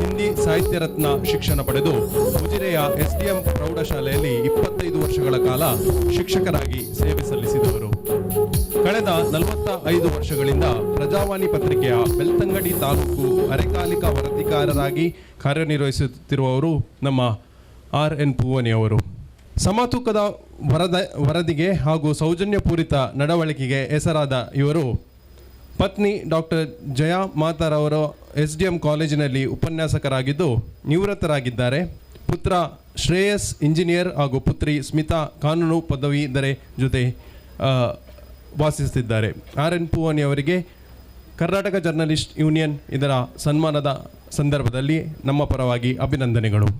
ಹಿಂದಿ ಸಾಹಿತ್ಯ ರತ್ನ ಶಿಕ್ಷಣ ಪಡೆದು ಉಜಿರೆಯ SDM ಪ್ರೌಢಶಾಲೆಯಲ್ಲಿ 25 ವರ್ಷಗಳ ಕಾಲ ಶಿಕ್ಷಕರಾಗಿ ಸೇವೆ ಸಲ್ಲಿಸಿದವರು. ಕಳೆದ 45 ವರ್ಷಗಳಿಂದ ಪ್ರಜಾವಾಣಿ ಪತ್ರಿಕೆಯ ಬೆಳ್ತಂಗಡಿ ತಾಲೂಕು ಅರೆಕಾಲಿಕ ವರದಿಗಾರರಾಗಿ ಕಾರ್ಯನಿರ್ವಹಿಸುತ್ತಿರುವವರು ನಮ್ಮ RN ಪೂವನಿಯವರು. ಸಮತೂಕದ ವರದಿಗೆ ಹಾಗೂ ಸೌಜನ್ಯಪೂರಿತ ನಡವಳಿಕೆಗೆ ಹೆಸರಾದ ಇವರು ಪತ್ನಿ ಡಾಕ್ಟರ್ ಜಯಾ ಮಾತಾರವರು SDM ಕಾಲೇಜಿನಲ್ಲಿ ಉಪನ್ಯಾಸಕರಾಗಿದ್ದು ನಿವೃತ್ತರಾಗಿದ್ದಾರೆ. ಪುತ್ರ ಶ್ರೇಯಸ್ ಇಂಜಿನಿಯರ್ ಹಾಗೂ ಪುತ್ರಿ ಸ್ಮಿತಾ ಕಾನೂನು ಪದವೀಧರೆ ಜೊತೆ ವಾಸಿಸುತ್ತಿದ್ದಾರೆ. RN ಪೂವನಿ ಅವರಿಗೆ ಕರ್ನಾಟಕ ಜರ್ನಲಿಸ್ಟ್ ಯೂನಿಯನ್ ಇದರ ಸನ್ಮಾನದ ಸಂದರ್ಭದಲ್ಲಿ ನಮ್ಮ ಪರವಾಗಿ ಅಭಿನಂದನೆಗಳು.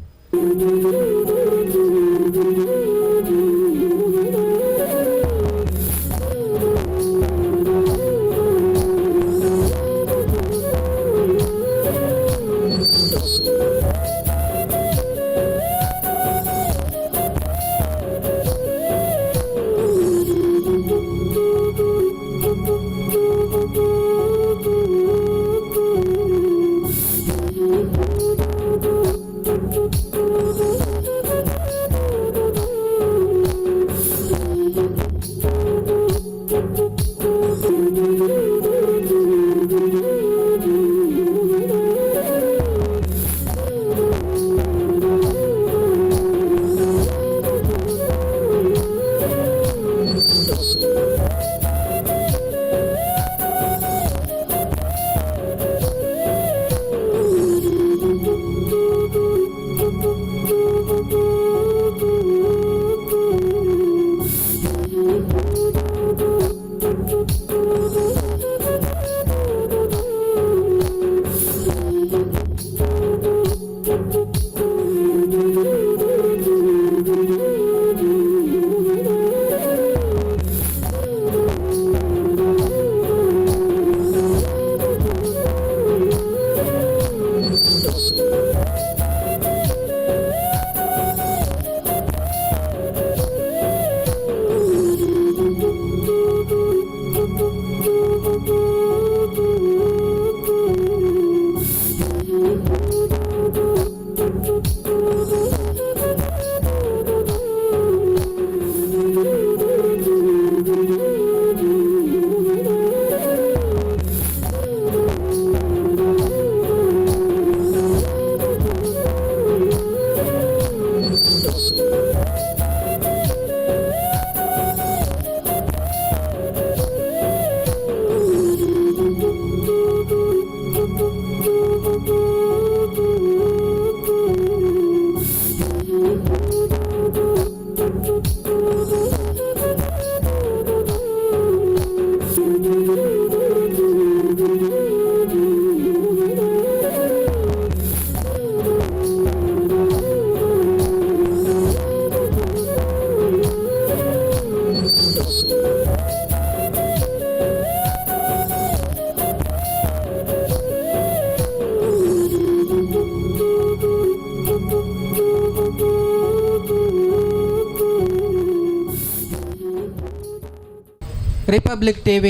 ರಿಪಬ್ಲಿಕ್ TV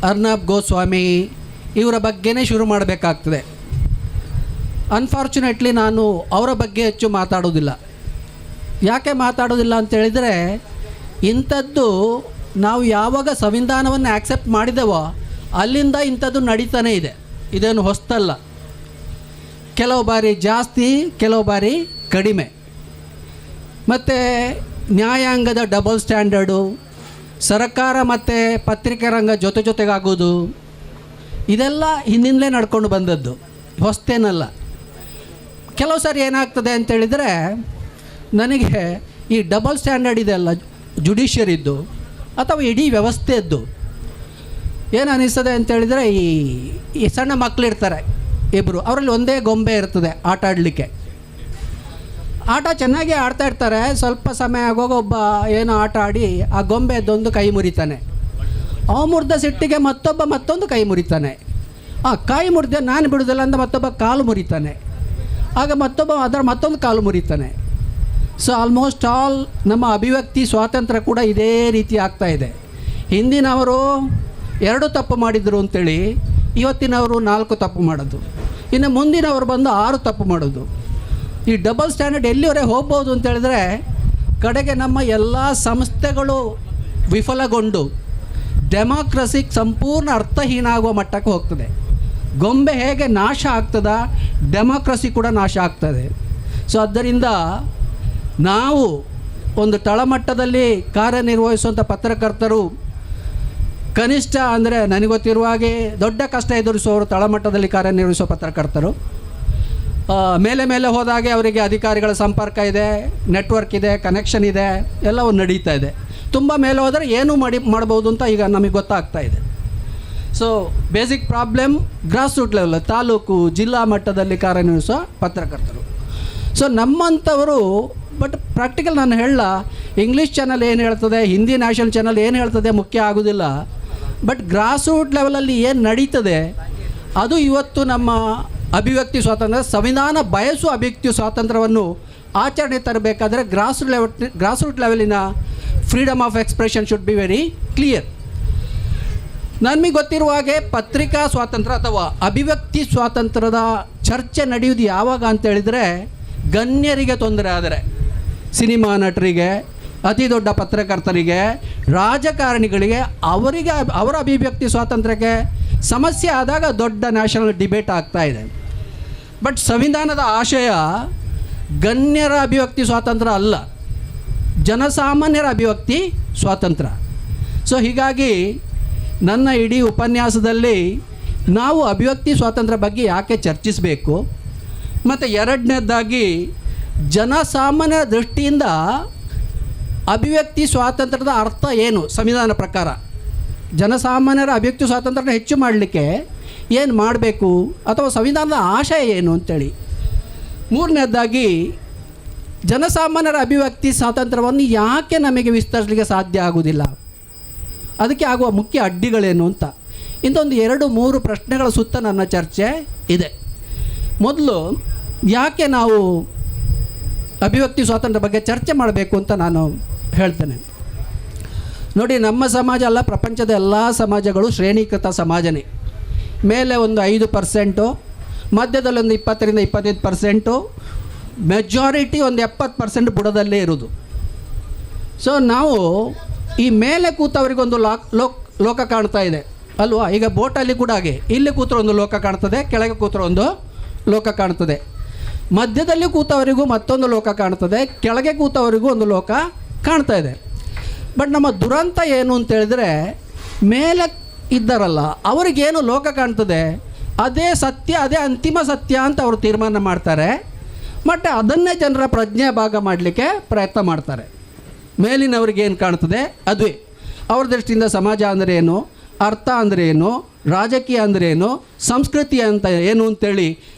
ಅರ್ನಬ್ ಗೋಸ್ವಾಮಿ ಇವರ ಬಗ್ಗೆನೇ ಶುರು ಮಾಡಬೇಕಾಗ್ತದೆ. ಅನ್ಫಾರ್ಚುನೇಟ್ಲಿ ನಾನು ಅವರ ಬಗ್ಗೆ ಹೆಚ್ಚು ಮಾತಾಡೋದಿಲ್ಲ. ಯಾಕೆ ಮಾತಾಡೋದಿಲ್ಲ ಅಂತೇಳಿದರೆ, ಇಂಥದ್ದು ನಾವು ಯಾವಾಗ ಸಂವಿಧಾನವನ್ನು ಆ್ಯಕ್ಸೆಪ್ಟ್ ಮಾಡಿದೆವೋ ಅಲ್ಲಿಂದ ಇಂಥದ್ದು ನಡೀತಾನೇ ಇದೆ. ಇದೇನು ಹೊಸ್ತಲ್ಲ. ಕೆಲವು ಬಾರಿ ಜಾಸ್ತಿ, ಕೆಲವು ಬಾರಿ ಕಡಿಮೆ. ಮತ್ತು ನ್ಯಾಯಾಂಗದ ಡಬಲ್ ಸ್ಟ್ಯಾಂಡರ್ಡು, ಸರ್ಕಾರ ಮತ್ತು ಪತ್ರಿಕೆ ರಂಗ ಜೊತೆಗಾಗೋದು, ಇದೆಲ್ಲ ಹಿಂದಿಂದಲೇ ನಡ್ಕೊಂಡು ಬಂದದ್ದು, ಹೊಸ್ತೇನಲ್ಲ. ಕೆಲವು ಸಾರಿ ಏನಾಗ್ತದೆ ಅಂತೇಳಿದರೆ, ನನಗೆ ಈ ಡಬಲ್ ಸ್ಟ್ಯಾಂಡರ್ಡ್ ಇದೆಲ್ಲ ಜುಡಿಷಿಯರಿದ್ದು ಅಥವಾ ಇಡೀ ವ್ಯವಸ್ಥೆಯದ್ದು ಏನು ಅನ್ನಿಸ್ತದೆ ಅಂತೇಳಿದರೆ, ಈ ಸಣ್ಣ ಮಕ್ಕಳಿರ್ತಾರೆ ಇಬ್ಬರು, ಅವರಲ್ಲಿ ಒಂದೇ ಗೊಂಬೆ ಇರ್ತದೆ ಆಟ ಆಡಲಿಕ್ಕೆ. ಆಟ ಚೆನ್ನಾಗಿ ಆಡ್ತಾ ಇರ್ತಾರೆ. ಸ್ವಲ್ಪ ಸಮಯ ಆಗೋಗ ಒಬ್ಬ ಏನೋ ಆಟ ಆಡಿ ಆ ಗೊಂಬೆದೊಂದು ಕೈ ಮುರಿತಾನೆ. ಮುರಿದ ಸಿಟ್ಟಿಗೆ ಮತ್ತೊಂದು ಕೈ ಮುರಿತಾನೆ. ಕೈ ಮುರಿದೆ ನಾನು ಬಿಡೋದಿಲ್ಲ ಅಂತ ಮತ್ತೊಬ್ಬ ಕಾಲು ಮುರಿತಾನೆ. ಆಗ ಮತ್ತೊಂದು ಕಾಲು ಮುರಿತಾನೆ. ಸೊ ಆಲ್ಮೋಸ್ಟ್ ಆಲ್ ನಮ್ಮ ಅಭಿವ್ಯಕ್ತಿ ಸ್ವಾತಂತ್ರ್ಯ ಕೂಡ ಇದೇ ರೀತಿ ಆಗ್ತಾಯಿದೆ. ಹಿಂದಿನವರು 2 ತಪ್ಪು ಮಾಡಿದರು ಅಂತೇಳಿ ಇವತ್ತಿನವರು 4 ತಪ್ಪು ಮಾಡೋದು, ಇನ್ನು ಮುಂದಿನವರು ಬಂದು 6 ತಪ್ಪು ಮಾಡೋದು. ಈ ಡಬಲ್ ಸ್ಟ್ಯಾಂಡರ್ಡ್ ಎಲ್ಲಿವರೆಗೆ ಹೋಗ್ಬೋದು ಅಂತೇಳಿದ್ರೆ ಕಡೆಗೆ ನಮ್ಮ ಎಲ್ಲ ಸಂಸ್ಥೆಗಳು ವಿಫಲಗೊಂಡು ಡೆಮಾಕ್ರಸಿ ಸಂಪೂರ್ಣ ಅರ್ಥಹೀನ ಆಗುವ ಮಟ್ಟಕ್ಕೆ ಹೋಗ್ತದೆ. ಗೊಂಬೆ ಹೇಗೆ ನಾಶ ಆಗ್ತದ, ಡೆಮಾಕ್ರಸಿ ಕೂಡ ನಾಶ ಆಗ್ತದೆ. ಸೊ ಆದ್ದರಿಂದ ನಾವು ಒಂದು ತಳಮಟ್ಟದಲ್ಲಿ ಕಾರ್ಯನಿರ್ವಹಿಸುವಂಥ ಪತ್ರಕರ್ತರು ಕನಿಷ್ಠ ಅಂದರೆ ನನಗೆ ಗೊತ್ತಿರುವ ಹಾಗೆ ದೊಡ್ಡ ಕಷ್ಟ ಎದುರಿಸುವವರು ತಳಮಟ್ಟದಲ್ಲಿ ಕಾರ್ಯನಿರ್ವಹಿಸುವ ಪತ್ರಕರ್ತರು. ಮೇಲೆ ಮೇಲೆ ಹೋದಾಗೆ ಅವರಿಗೆ ಅಧಿಕಾರಿಗಳ ಸಂಪರ್ಕ ಇದೆ, ನೆಟ್ವರ್ಕ್ ಇದೆ, ಕನೆಕ್ಷನ್ ಇದೆ, ಎಲ್ಲವೂ ನಡೀತಾ ಇದೆ. ತುಂಬ ಮೇಲೆ ಹೋದರೆ ಏನೂ ಮಾಡ್ಬೋದು ಅಂತ ಈಗ ನಮಗೆ ಗೊತ್ತಾಗ್ತಾ ಇದೆ. So basic problem grass root level, taluk ಜಿಲ್ಲಾ ಮಟ್ಟದಲ್ಲಿ ಕಾರ್ಯನಿರ್ವಹಿಸುವ ಪತ್ರಕರ್ತರು. ಸೊ ನಮ್ಮಂಥವರು ಬಟ್ ಪ್ರಾಕ್ಟಿಕಲ್ ನಾನು ಹೇಳಲ್ಲ, ಇಂಗ್ಲೀಷ್ ಚಾನಲ್ ಏನು ಹೇಳ್ತದೆ, ಹಿಂದಿ ನ್ಯಾಷನಲ್ ಚಾನಲ್ ಏನು ಹೇಳ್ತದೆ ಮುಖ್ಯ ಆಗೋದಿಲ್ಲ. ಬಟ್ ಗ್ರಾಸ್ ರೂಟ್ ಲೆವೆಲಲ್ಲಿ ಏನು ನಡೀತದೆ ಅದು ಇವತ್ತು ನಮ್ಮ ಅಭಿವ್ಯಕ್ತಿ ಸ್ವಾತಂತ್ರ್ಯ, ಸಂವಿಧಾನ ಬಯಸುವ ಅಭಿವ್ಯಕ್ತಿ ಸ್ವಾತಂತ್ರ್ಯವನ್ನು ಆಚರಣೆ ತರಬೇಕಾದರೆ ಗ್ರಾಸ್ ರೂಟ್ ಲೆವೆಲಿನ freedom of expression should be very clear. ನಮಗೆ ಗೊತ್ತಿರುವ ಹಾಗೆ ಪತ್ರಿಕಾ ಸ್ವಾತಂತ್ರ್ಯ ಅಥವಾ ಅಭಿವ್ಯಕ್ತಿ ಸ್ವಾತಂತ್ರ್ಯದ ಚರ್ಚೆ ನಡೆಯುವುದು ಯಾವಾಗ ಅಂತೇಳಿದರೆ ಗಣ್ಯರಿಗೆ ತೊಂದರೆ ಆದರೆ, ಸಿನಿಮಾ ನಟರಿಗೆ, ಅತಿ ದೊಡ್ಡ ಪತ್ರಕರ್ತರಿಗೆ, ರಾಜಕಾರಣಿಗಳಿಗೆ, ಅವರ ಅಭಿವ್ಯಕ್ತಿ ಸ್ವಾತಂತ್ರ್ಯಕ್ಕೆ ಸಮಸ್ಯೆ ಆದಾಗ ದೊಡ್ಡ ನ್ಯಾಷನಲ್ ಡಿಬೇಟ್ ಆಗ್ತಾ ಇದೆ. ಬಟ್ ಸಂವಿಧಾನದ ಆಶಯ ಗಣ್ಯರ ಅಭಿವ್ಯಕ್ತಿ ಸ್ವಾತಂತ್ರ್ಯ ಅಲ್ಲ, ಜನಸಾಮಾನ್ಯರ ಅಭಿವ್ಯಕ್ತಿ ಸ್ವಾತಂತ್ರ್ಯ. ಸೊ ಹೀಗಾಗಿ ನನ್ನ ಇಡೀ ಉಪನ್ಯಾಸದಲ್ಲಿ ನಾವು ಅಭಿವ್ಯಕ್ತಿ ಸ್ವಾತಂತ್ರ್ಯ ಬಗ್ಗೆ ಯಾಕೆ ಚರ್ಚಿಸಬೇಕು, ಮತ್ತು ಎರಡನೇದಾಗಿ ಜನಸಾಮಾನ್ಯರ ದೃಷ್ಟಿಯಿಂದ ಅಭಿವ್ಯಕ್ತಿ ಸ್ವಾತಂತ್ರ್ಯದ ಅರ್ಥ ಏನು, ಸಂವಿಧಾನ ಪ್ರಕಾರ ಜನಸಾಮಾನ್ಯರ ಅಭಿವ್ಯಕ್ತಿ ಸ್ವಾತಂತ್ರ್ಯನ ಹೆಚ್ಚು ಮಾಡಲಿಕ್ಕೆ ಏನು ಮಾಡಬೇಕು ಅಥವಾ ಸಂವಿಧಾನದ ಆಶಯ ಏನು ಅಂತೇಳಿ. ಮೂರನೇದಾಗಿ ಜನಸಾಮಾನ್ಯರ ಅಭಿವ್ಯಕ್ತಿ ಸ್ವಾತಂತ್ರ್ಯವನ್ನು ಯಾಕೆ ನಮಗೆ ವಿಸ್ತರಿಸಲಿಕ್ಕೆ ಸಾಧ್ಯ ಆಗುವುದಿಲ್ಲ, ಅದಕ್ಕೆ ಆಗುವ ಮುಖ್ಯ ಅಡ್ಡಿಗಳೇನು ಅಂತ. ಇಂಥೊಂದು 2-3 ಪ್ರಶ್ನೆಗಳ ಸುತ್ತ ನನ್ನ ಚರ್ಚೆ ಇದೆ. ಮೊದಲು ಯಾಕೆ ನಾವು ಅಭಿವ್ಯಕ್ತಿ ಸ್ವಾತಂತ್ರ್ಯ ಬಗ್ಗೆ ಚರ್ಚೆ ಮಾಡಬೇಕು ಅಂತ ನಾನು ಹೇಳ್ತೇನೆ. ನೋಡಿ, ನಮ್ಮ ಸಮಾಜ ಅಲ್ಲ, ಪ್ರಪಂಚದ ಎಲ್ಲ ಸಮಾಜಗಳು ಶ್ರೇಣೀಕೃತ ಸಮಾಜನೇ. ಮೇಲೆ ಒಂದು 5%, ಮಧ್ಯದಲ್ಲಿ ಒಂದು 20-25%, ಮೆಜಾರಿಟಿ ಒಂದು 70% ಬುಡದಲ್ಲೇ ಇರೋದು. ಸೊ ನಾವು ಈ ಮೇಲೆ ಕೂತವರಿಗೊಂದು ಲೋಕ ಕಾಣ್ತಾ ಇದೆ ಅಲ್ವಾ. ಈಗ ಬೋಟಲ್ಲಿ ಕೂಡ ಹಾಗೆ, ಇಲ್ಲಿ ಕೂತರೆ ಒಂದು ಲೋಕ ಕಾಣ್ತದೆ, ಕೆಳಗೆ ಕೂತರೆ ಒಂದು ಲೋಕ ಕಾಣ್ತದೆ, ಮಧ್ಯದಲ್ಲಿ ಕೂತವರಿಗೂ ಮತ್ತೊಂದು ಲೋಕ ಕಾಣ್ತದೆ, ಕೆಳಗೆ ಕೂತವರಿಗೂ ಒಂದು ಲೋಕ ಕಾಣ್ತಾ ಇದೆ. ಬಟ್ ನಮ್ಮ ದುರಂತ ಏನು ಅಂತೇಳಿದರೆ, ಮೇಲೆ ಇದ್ದಾರಲ್ಲ ಅವರಿಗೇನು ಲೋಕ ಕಾಣ್ತದೆ ಅದೇ ಸತ್ಯ, ಅದೇ ಅಂತಿಮ ಸತ್ಯ ಅಂತ ಅವರು ತೀರ್ಮಾನ ಮಾಡ್ತಾರೆ. ಮತ್ತು ಅದನ್ನೇ ಜನರ ಪ್ರಜ್ಞೆ ಭಾಗ ಮಾಡಲಿಕ್ಕೆ ಪ್ರಯತ್ನ ಮಾಡ್ತಾರೆ. ಮೇಲಿನವ್ರಿಗೆ ಏನು ಕಾಣ್ತದೆ ಅದುವೇ ಅವ್ರ ದೃಷ್ಟಿಯಿಂದ ಸಮಾಜ ಅಂದರೆ ಏನು, ಅರ್ಥ ಅಂದರೆ ಏನು, ರಾಜಕೀಯ ಅಂದರೆ ಏನು, ಸಂಸ್ಕೃತಿ ಅಂತ ಏನು ಅಂತೇಳಿ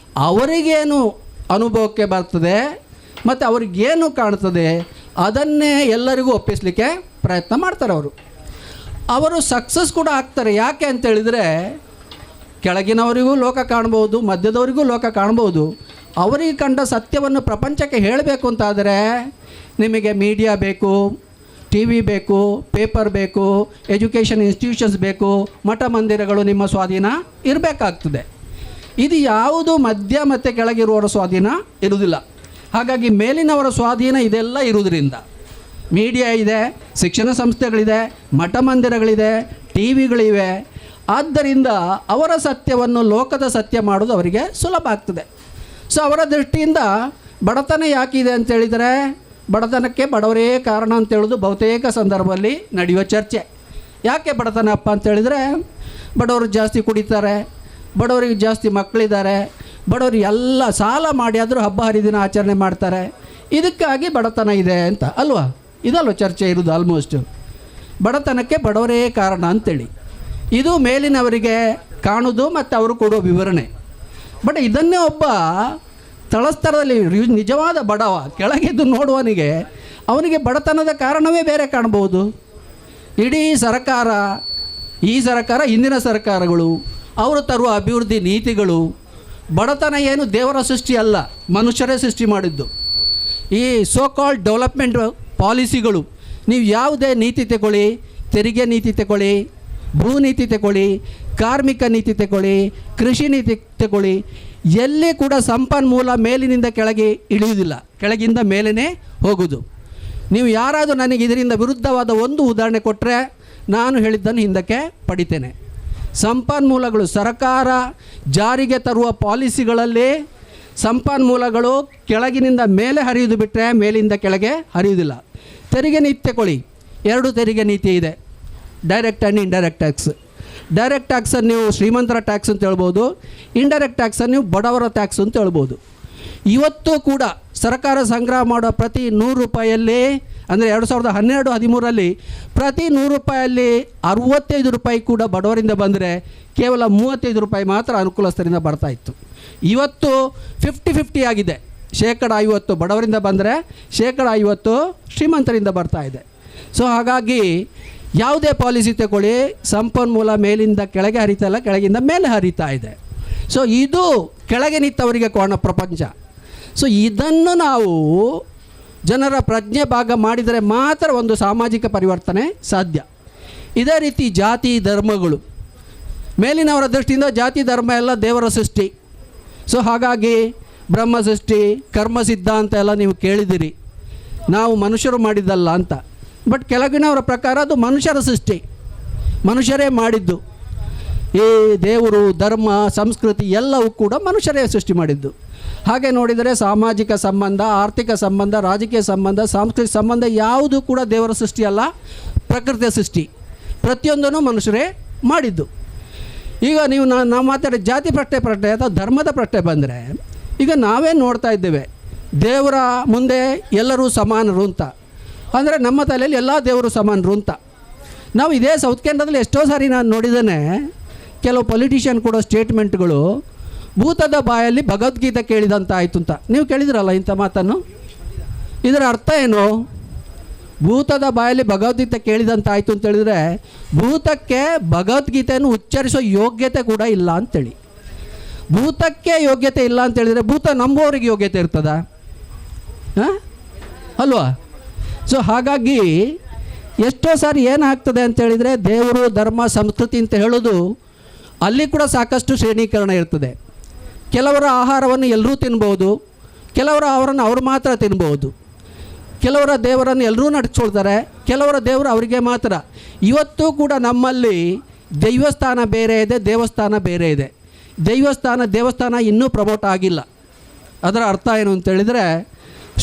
ಅವರಿಗೇನು ಅನುಭವಕ್ಕೆ ಬರ್ತದೆ ಮತ್ತು ಅವ್ರಿಗೇನು ಕಾಣ್ತದೆ ಅದನ್ನೇ ಎಲ್ಲರಿಗೂ ಒಪ್ಪಿಸಲಿಕ್ಕೆ ಪ್ರಯತ್ನ ಮಾಡ್ತಾರೆ. ಅವರು ಸಕ್ಸಸ್ ಕೂಡ ಆಗ್ತಾರೆ. ಯಾಕೆ ಅಂತೇಳಿದರೆ ಕೆಳಗಿನವರಿಗೂ ಲೋಕ ಕಾಣ್ಬೋದು, ಮಧ್ಯದವರಿಗೂ ಲೋಕ ಕಾಣ್ಬೋದು. ಅವರಿಗೆ ಕಂಡ ಸತ್ಯವನ್ನು ಪ್ರಪಂಚಕ್ಕೆ ಹೇಳಬೇಕು ಅಂತಾದರೆ ನಿಮಗೆ ಮೀಡಿಯಾ ಬೇಕು, ಟಿ ವಿ ಬೇಕು, ಪೇಪರ್ ಬೇಕು, ಎಜುಕೇಷನ್ ಇನ್ಸ್ಟಿಟ್ಯೂಷನ್ಸ್ ಬೇಕು, ಮಠ ಮಂದಿರಗಳು ನಿಮ್ಮ ಸ್ವಾಧೀನ ಇರಬೇಕಾಗ್ತದೆ. ಇದು ಯಾವುದು ಮಧ್ಯ ಮತ್ತು ಕೆಳಗಿರುವವರ ಸ್ವಾಧೀನ ಇರುವುದಿಲ್ಲ. ಹಾಗಾಗಿ ಮೇಲಿನವರ ಸ್ವಾಧೀನ ಇದೆಲ್ಲ ಇರುವುದರಿಂದ ಮೀಡಿಯಾ ಇದೆ, ಶಿಕ್ಷಣ ಸಂಸ್ಥೆಗಳಿದೆ, ಮಠ ಮಂದಿರಗಳಿದೆ, ಟಿ ವಿಗಳಿವೆ. ಆದ್ದರಿಂದ ಅವರ ಸತ್ಯವನ್ನು ಲೋಕದ ಸತ್ಯ ಮಾಡೋದು ಅವರಿಗೆ ಸುಲಭ ಆಗ್ತದೆ. ಸೊ ಅವರ ದೃಷ್ಟಿಯಿಂದ ಬಡತನ ಯಾಕಿದೆ ಅಂತೇಳಿದರೆ, ಬಡತನಕ್ಕೆ ಬಡವರೇ ಕಾರಣ ಅಂತೇಳೋದು ಬಹುತೇಕ ಸಂದರ್ಭದಲ್ಲಿ ನಡೆಯುವ ಚರ್ಚೆ. ಯಾಕೆ ಬಡತನ ಅಪ್ಪ ಅಂತೇಳಿದರೆ, ಬಡವರು ಜಾಸ್ತಿ ಕುಡಿತಾರೆ, ಬಡವರಿಗೆ ಜಾಸ್ತಿ ಮಕ್ಕಳಿದ್ದಾರೆ, ಬಡವರು ಎಲ್ಲ ಸಾಲ ಮಾಡಿ ಆದರೂ ಹಬ್ಬ ಹರಿದಿನ ಆಚರಣೆ ಮಾಡ್ತಾರೆ, ಇದಕ್ಕಾಗಿ ಬಡತನ ಇದೆ ಅಂತ ಅಲ್ವಾ. ಇದಲ್ವ ಚರ್ಚೆ ಇರೋದು ಆಲ್ಮೋಸ್ಟ್. ಬಡತನಕ್ಕೆ ಬಡವರೇ ಕಾರಣ ಅಂತೇಳಿ ಇದು ಮೇಲಿನವರಿಗೆ ಕಾಣುವುದು ಮತ್ತು ಅವರು ಕೊಡುವ ವಿವರಣೆ. ಬಟ್ ಇದನ್ನೇ ಒಬ್ಬ ತಳಸ್ತರದಲ್ಲಿ ನಿಜವಾದ ಬಡವ ಕೆಳಗಿದ್ದು ನೋಡುವನಿಗೆ ಅವನಿಗೆ ಬಡತನದ ಕಾರಣವೇ ಬೇರೆ ಕಾಣ್ಬೋದು. ಇಡೀ ಸರ್ಕಾರ, ಈ ಸರ್ಕಾರ, ಹಿಂದಿನ ಸರ್ಕಾರಗಳು, ಅವರು ತರುವ ಅಭಿವೃದ್ಧಿ ನೀತಿಗಳು, ಬಡತನ ಏನು ದೇವರ ಸೃಷ್ಟಿ ಅಲ್ಲ, ಮನುಷ್ಯರೇ ಸೃಷ್ಟಿ ಮಾಡಿದ್ದು. ಈ ಸೋ ಕಾಲ್ಡ್ ಡೆವಲಪ್ಮೆಂಟ್ ಪಾಲಿಸಿಗಳು, ನೀವು ಯಾವುದೇ ನೀತಿ ತಗೊಳ್ಳಿ, ತೆರಿಗೆ ನೀತಿ ತಗೊಳ್ಳಿ, ಭೂ ನೀತಿ ತಗೊಳ್ಳಿ, ಕಾರ್ಮಿಕ ನೀತಿ ತಗೊಳ್ಳಿ, ಕೃಷಿ ನೀತಿ ತಗೊಳ್ಳಿ, ಎಲ್ಲಿ ಕೂಡ ಸಂಪನ್ಮೂಲ ಮೇಲಿನಿಂದ ಕೆಳಗೆ ಇಳಿಯುವುದಿಲ್ಲ, ಕೆಳಗಿಂದ ಮೇಲೇ ಹೋಗುವುದು. ನೀವು ಯಾರಾದರೂ ನನಗೆ ಇದರಿಂದ ವಿರುದ್ಧವಾದ ಒಂದು ಉದಾಹರಣೆ ಕೊಟ್ಟರೆ ನಾನು ಹೇಳಿದ್ದನ್ನು ಹಿಂದಕ್ಕೆ ಪಡಿತೇನೆ. ಸಂಪನ್ಮೂಲಗಳು ಸರ್ಕಾರ ಜಾರಿಗೆ ತರುವ ಪಾಲಿಸಿಗಳಲ್ಲಿ ಸಂಪನ್ಮೂಲಗಳು ಕೆಳಗಿನಿಂದ ಮೇಲೆ ಹರಿಯುವುದು ಬಿಟ್ಟರೆ ಮೇಲಿಂದ ಕೆಳಗೆ ಹರಿಯುವುದಿಲ್ಲ. ತೆರಿಗೆ ನೀತಿ ತಗೊಳ್ಳಿ, 2 ತೆರಿಗೆ ನೀತಿ ಇದೆ, direct and indirect tax. Direct ಟ್ಯಾಕ್ಸನ್ನು ನೀವು ಶ್ರೀಮಂತರ ಟ್ಯಾಕ್ಸ್ ಅಂತ ಹೇಳ್ಬೋದು, ಇಂಡೈರೆಕ್ಟ್ ಟ್ಯಾಕ್ಸನ್ನು ನೀವು ಬಡವರ ಟ್ಯಾಕ್ಸ್ ಅಂತ ಹೇಳ್ಬೋದು. ಇವತ್ತು ಕೂಡ ಸರ್ಕಾರ ಸಂಗ್ರಹ ಮಾಡೋ ಪ್ರತಿ 100 ರೂಪಾಯಲ್ಲಿ, ಅಂದರೆ 2012-13ರಲ್ಲಿ ಪ್ರತಿ 100 ರೂಪಾಯಲ್ಲಿ 65 ರೂಪಾಯಿ ಕೂಡ ಬಡವರಿಂದ ಬಂದರೆ ಕೇವಲ 35 ರೂಪಾಯಿ ಮಾತ್ರ ಅನುಕೂಲಸ್ಥರಿಂದ ಬರ್ತಾಯಿತ್ತು. ಇವತ್ತು 50-50 ಆಗಿದೆ. 50% ಬಡವರಿಂದ ಬಂದರೆ 50% ಶ್ರೀಮಂತರಿಂದ ಬರ್ತಾ ಇದೆ. ಸೊ ಹಾಗಾಗಿ ಯಾವುದೇ ಪಾಲಿಸಿ ತಗೊಳ್ಳಿ, ಸಂಪನ್ಮೂಲ ಮೇಲಿಂದ ಕೆಳಗೆ ಹರಿತಾ ಇಲ್ಲ, ಕೆಳಗಿಂದ ಮೇಲೆ ಹರಿತಾ ಇದೆ. ಸೊ ಇದು ಕೆಳಗೆ ನಿಂತವರಿಗೆ ಕೋಣ ಪ್ರಪಂಚ. ಸೊ ಇದನ್ನು ನಾವು ಜನರ ಪ್ರಜ್ಞೆ ಭಾಗ ಮಾಡಿದರೆ ಮಾತ್ರ ಒಂದು ಸಾಮಾಜಿಕ ಪರಿವರ್ತನೆ ಸಾಧ್ಯ. ಇದೇ ರೀತಿ ಜಾತಿ ಧರ್ಮಗಳು, ಮೇಲಿನವರ ದೃಷ್ಟಿಯಿಂದ ಜಾತಿ ಧರ್ಮ ಎಲ್ಲ ದೇವರ ಸೃಷ್ಟಿ. ಸೊ ಹಾಗಾಗಿ ಬ್ರಹ್ಮ ಸೃಷ್ಟಿ, ಕರ್ಮ ಸಿದ್ಧಾಂತ ಎಲ್ಲ ನೀವು ಕೇಳಿದಿರಿ, ನಾವು ಮನುಷ್ಯರು ಮಾಡಿದ್ದಲ್ಲ ಅಂತ. ಬಟ್ ಕೆಳಗಿನವರ ಪ್ರಕಾರ ಅದು ಮನುಷ್ಯರ ಸೃಷ್ಟಿ, ಮನುಷ್ಯರೇ ಮಾಡಿದ್ದು. ಈ ದೇವರು, ಧರ್ಮ, ಸಂಸ್ಕೃತಿ ಎಲ್ಲವೂ ಕೂಡ ಮನುಷ್ಯರೇ ಸೃಷ್ಟಿ ಮಾಡಿದ್ದು. ಹಾಗೆ ನೋಡಿದರೆ ಸಾಮಾಜಿಕ ಸಂಬಂಧ, ಆರ್ಥಿಕ ಸಂಬಂಧ, ರಾಜಕೀಯ ಸಂಬಂಧ, ಸಾಂಸ್ಕೃತಿಕ ಸಂಬಂಧ ಯಾವುದೂ ಕೂಡ ದೇವರ ಸೃಷ್ಟಿ ಅಲ್ಲ, ಪ್ರಕೃತಿಯ ಸೃಷ್ಟಿ. ಪ್ರತಿಯೊಂದನ್ನು ಮನುಷ್ಯರೇ ಮಾಡಿದ್ದು. ಈಗ ನೀವು ನಾವು ಮಾತಾಡೋ ಜಾತಿ ಪ್ರಶ್ನೆ ಅಥವಾ ಧರ್ಮದ ಪ್ರಶ್ನೆ ಬಂದರೆ, ಈಗ ನಾವೇ ನೋಡ್ತಾ ಇದ್ದೇವೆ ದೇವರ ಮುಂದೆ ಎಲ್ಲರೂ ಸಮಾನರು ಅಂತ. ಅಂದರೆ ನಮ್ಮ ತಲೆಯಲ್ಲಿ ಎಲ್ಲ ದೇವರು ಸಮಾನರು ಅಂತ. ನಾವು ಇದೇ ಸೌತ್ ಕೇಂದ್ರದಲ್ಲಿ ಎಷ್ಟೋ ಸಾರಿ ನಾನು ನೋಡಿದ್ದೇನೆ, ಕೆಲವು ಪೊಲಿಟಿಷಿಯನ್ ಕೊಡೋ ಸ್ಟೇಟ್ಮೆಂಟ್ಗಳು ಭೂತದ ಬಾಯಲ್ಲಿ ಭಗವದ್ಗೀತೆ ಕೇಳಿದಂತ ಆಯಿತು ಅಂತ. ನೀವು ಕೇಳಿದ್ರಲ್ಲ ಇಂಥ ಮಾತನ್ನು? ಇದರ ಅರ್ಥ ಏನು? ಭೂತದ ಬಾಯಲ್ಲಿ ಭಗವದ್ಗೀತೆ ಕೇಳಿದಂತ ಆಯಿತು ಅಂತ ಹೇಳಿದರೆ ಭೂತಕ್ಕೆ ಭಗವದ್ಗೀತೆಯನ್ನು ಉಚ್ಚರಿಸೋ ಯೋಗ್ಯತೆ ಕೂಡ ಇಲ್ಲ ಅಂತೇಳಿ. ಭೂತಕ್ಕೆ ಯೋಗ್ಯತೆ ಇಲ್ಲ ಅಂತ ಹೇಳಿದರೆ ಭೂತ ನಂಬುವವರಿಗೆ ಯೋಗ್ಯತೆ ಇರ್ತದ ಅಲ್ವಾ? ಸೊ ಹಾಗಾಗಿ ಎಷ್ಟೋ ಸಾರಿ ಏನಾಗ್ತದೆ ಅಂತೇಳಿದರೆ ದೇವರು, ಧರ್ಮ, ಸಂಸ್ಕೃತಿ ಅಂತ ಹೇಳೋದು ಅಲ್ಲಿ ಕೂಡ ಸಾಕಷ್ಟು ಶ್ರೇಣೀಕರಣ ಇರ್ತದೆ. ಕೆಲವರ ಆಹಾರವನ್ನು ಎಲ್ಲರೂ ತಿನ್ಬೋದು, ಕೆಲವರ ಆಹಾರವನ್ನು ಅವರು ಮಾತ್ರ ತಿನ್ಬೋದು, ಕೆಲವರ ದೇವರನ್ನು ಎಲ್ಲರೂ ನಡೆಸ್ಕೊಳ್ತಾರೆ, ಕೆಲವರ ದೇವರು ಅವರಿಗೆ ಮಾತ್ರ. ಇವತ್ತು ಕೂಡ ನಮ್ಮಲ್ಲಿ ದೈವಸ್ಥಾನ ಬೇರೆ ಇದೆ, ದೇವಸ್ಥಾನ ಬೇರೆ ಇದೆ. ದೇವಸ್ಥಾನ ಇನ್ನೂ ಪ್ರಮೋಟ್ ಆಗಿಲ್ಲ. ಅದರ ಅರ್ಥ ಏನು ಅಂತೇಳಿದರೆ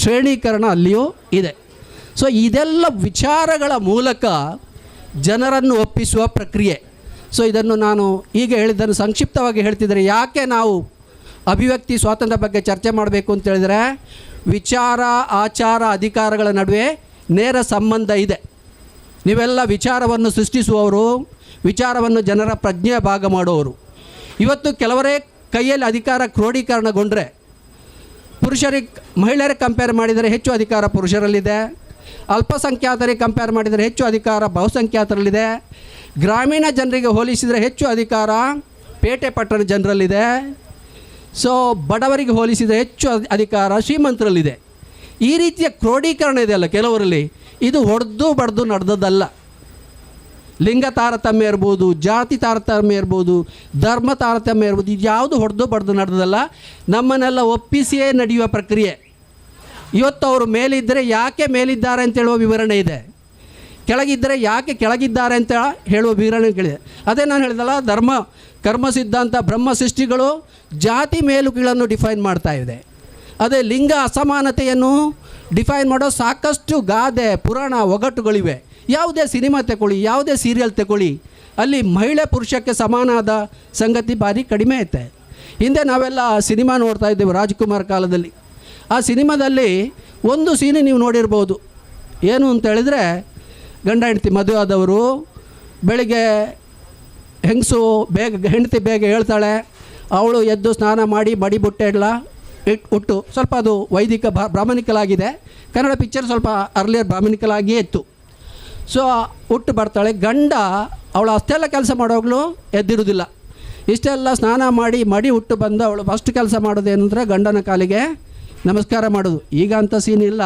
ಶ್ರೇಣೀಕರಣ ಅಲ್ಲಿಯೂ ಇದೆ. ಸೊ ಇದೆಲ್ಲ ವಿಚಾರಗಳ ಮೂಲಕ ಜನರನ್ನು ಒಪ್ಪಿಸುವ ಪ್ರಕ್ರಿಯೆ. ಸೊ ಇದನ್ನು ನಾನು ಈಗ ಹೇಳಿದ್ದನ್ನು ಸಂಕ್ಷಿಪ್ತವಾಗಿ ಹೇಳ್ತಿದ್ದರೆ, ಯಾಕೆ ನಾವು ಅಭಿವ್ಯಕ್ತಿ ಸ್ವಾತಂತ್ರ್ಯ ಬಗ್ಗೆ ಚರ್ಚೆ ಮಾಡಬೇಕು ಅಂತೇಳಿದರೆ ವಿಚಾರ, ಆಚಾರ, ಅಧಿಕಾರಗಳ ನಡುವೆ ನೇರ ಸಂಬಂಧ ಇದೆ. ನೀವೆಲ್ಲ ವಿಚಾರವನ್ನು ಸೃಷ್ಟಿಸುವವರು, ವಿಚಾರವನ್ನು ಜನರ ಪ್ರಜ್ಞೆಯ ಭಾಗ ಮಾಡುವವರು. ಇವತ್ತು ಕೆಲವರೇ ಕೈಯಲ್ಲಿ ಅಧಿಕಾರ ಕ್ರೋಢೀಕರಣಗೊಂಡ್ರೆ ಮಹಿಳೆಯರಿಗೆ ಕಂಪೇರ್ ಮಾಡಿದರೆ ಹೆಚ್ಚು ಅಧಿಕಾರ ಪುರುಷರಲ್ಲಿದೆ, ಅಲ್ಪಸಂಖ್ಯಾತರಿಗೆ ಕಂಪೇರ್ ಮಾಡಿದರೆ ಹೆಚ್ಚು ಅಧಿಕಾರ ಬಹುಸಂಖ್ಯಾತರಲ್ಲಿದೆ, ಗ್ರಾಮೀಣ ಜನರಿಗೆ ಹೋಲಿಸಿದರೆ ಹೆಚ್ಚು ಅಧಿಕಾರ ಪೇಟೆ ಪಟ್ಟಣ ಜನರಲ್ಲಿದೆ, ಸೊ ಬಡವರಿಗೆ ಹೋಲಿಸಿದರೆ ಹೆಚ್ಚು ಅಧಿಕಾರ ಶ್ರೀಮಂತರಲ್ಲಿದೆ. ಈ ರೀತಿಯ ಕ್ರೋಢೀಕರಣ ಇದೆಯಲ್ಲ ಕೆಲವರಲ್ಲಿ, ಇದು ಹೊಡೆದು ಬಡ್ದು ನಡೆದದ್ದಲ್ಲ. ಲಿಂಗ ತಾರತಮ್ಯ ಇರ್ಬೋದು, ಜಾತಿ ತಾರತಮ್ಯ ಇರ್ಬೋದು, ಧರ್ಮ ತಾರತಮ್ಯ ಇರ್ಬೋದು, ಇದು ಯಾವುದು ಹೊಡೆದು ಬಡ್ದು ನಡೆದದಲ್ಲ, ನಮ್ಮನ್ನೆಲ್ಲ ಒಪ್ಪಿಸಿಯೇ ನಡೆಯುವ ಪ್ರಕ್ರಿಯೆ. ಇವತ್ತು ಅವರು ಮೇಲಿದ್ದರೆ ಯಾಕೆ ಮೇಲಿದ್ದಾರೆ ಅಂತ ಹೇಳುವ ವಿವರಣೆ ಇದೆ, ಕೆಳಗಿದ್ದರೆ ಯಾಕೆ ಕೆಳಗಿದ್ದಾರೆ ಅಂತ ಹೇಳುವ ವಿವರಣೆಗಳಿದೆ. ಅದೇ ನಾನು ಹೇಳಿದಲ್ಲ, ಧರ್ಮ, ಕರ್ಮ ಸಿದ್ಧಾಂತ, ಬ್ರಹ್ಮ ಸೃಷ್ಟಿಗಳು ಜಾತಿ ಮೇಲುಗಳನ್ನು ಡಿಫೈನ್ ಮಾಡ್ತಾ ಇದೆ. ಅದೇ ಲಿಂಗ ಅಸಮಾನತೆಯನ್ನು ಡಿಫೈನ್ ಮಾಡೋ ಸಾಕಷ್ಟು ಗಾದೆ, ಪುರಾಣ, ಒಗಟುಗಳಿವೆ. ಯಾವುದೇ ಸಿನಿಮಾ ತಗೊಳ್ಳಿ, ಯಾವುದೇ ಸೀರಿಯಲ್ ತಗೊಳ್ಳಿ, ಅಲ್ಲಿ ಮಹಿಳೆ ಪುರುಷಕ್ಕೆ ಸಮಾನವಾದ ಸಂಗತಿ ಭಾರಿ ಕಡಿಮೆ ಐತೆ. ಹಿಂದೆ ನಾವೆಲ್ಲ ಸಿನಿಮಾ ನೋಡ್ತಾ ಇದ್ದೇವೆ ರಾಜ್ಕುಮಾರ್ ಕಾಲದಲ್ಲಿ. ಆ ಸಿನಿಮಾದಲ್ಲಿ ಒಂದು ಸೀನು ನೀವು ನೋಡಿರ್ಬೋದು. ಏನು ಅಂತ ಹೇಳಿದರೆ, ಗಂಡ ಹೆಂಡತಿ ಮದುವೆ ಆದವರು, ಬೆಳಿಗ್ಗೆ ಹೆಂಡತಿ ಬೇಗ ಹೇಳ್ತಾಳೆ, ಅವಳು ಎದ್ದು ಸ್ನಾನ ಮಾಡಿ ಮಡಿ ಬುಟ್ಟೆ ಎಲ್ಲ ಉಟ್ಟು, ಸ್ವಲ್ಪ ಅದು ವೈದಿಕ ಬ್ರಾಹ್ಮಣಿಕಲಾಗಿದೆ, ಕನ್ನಡ ಪಿಕ್ಚರ್ ಸ್ವಲ್ಪ ಅರ್ಲಿಯರ್ ಬ್ರಾಹ್ಮಣಿಕಲಾಗಿಯೇ ಇತ್ತು. ಸೊ ಉಟ್ಟು ಬರ್ತಾಳೆ, ಗಂಡ ಅವಳು ಅಷ್ಟೆಲ್ಲ ಕೆಲಸ ಮಾಡೋವಾಗಲೂ ಎದ್ದಿರೋದಿಲ್ಲ. ಇಷ್ಟೆಲ್ಲ ಸ್ನಾನ ಮಾಡಿ ಮಡಿ ಉಟ್ಟು ಬಂದು ಅವಳು ಫಸ್ಟ್ ಕೆಲಸ ಮಾಡೋದೇನೆಂದರೆ ಗಂಡನ ಕಾಲಿಗೆ ನಮಸ್ಕಾರ ಮಾಡೋದು. ಈಗ ಅಂಥ ಸೀನ್ ಇಲ್ಲ,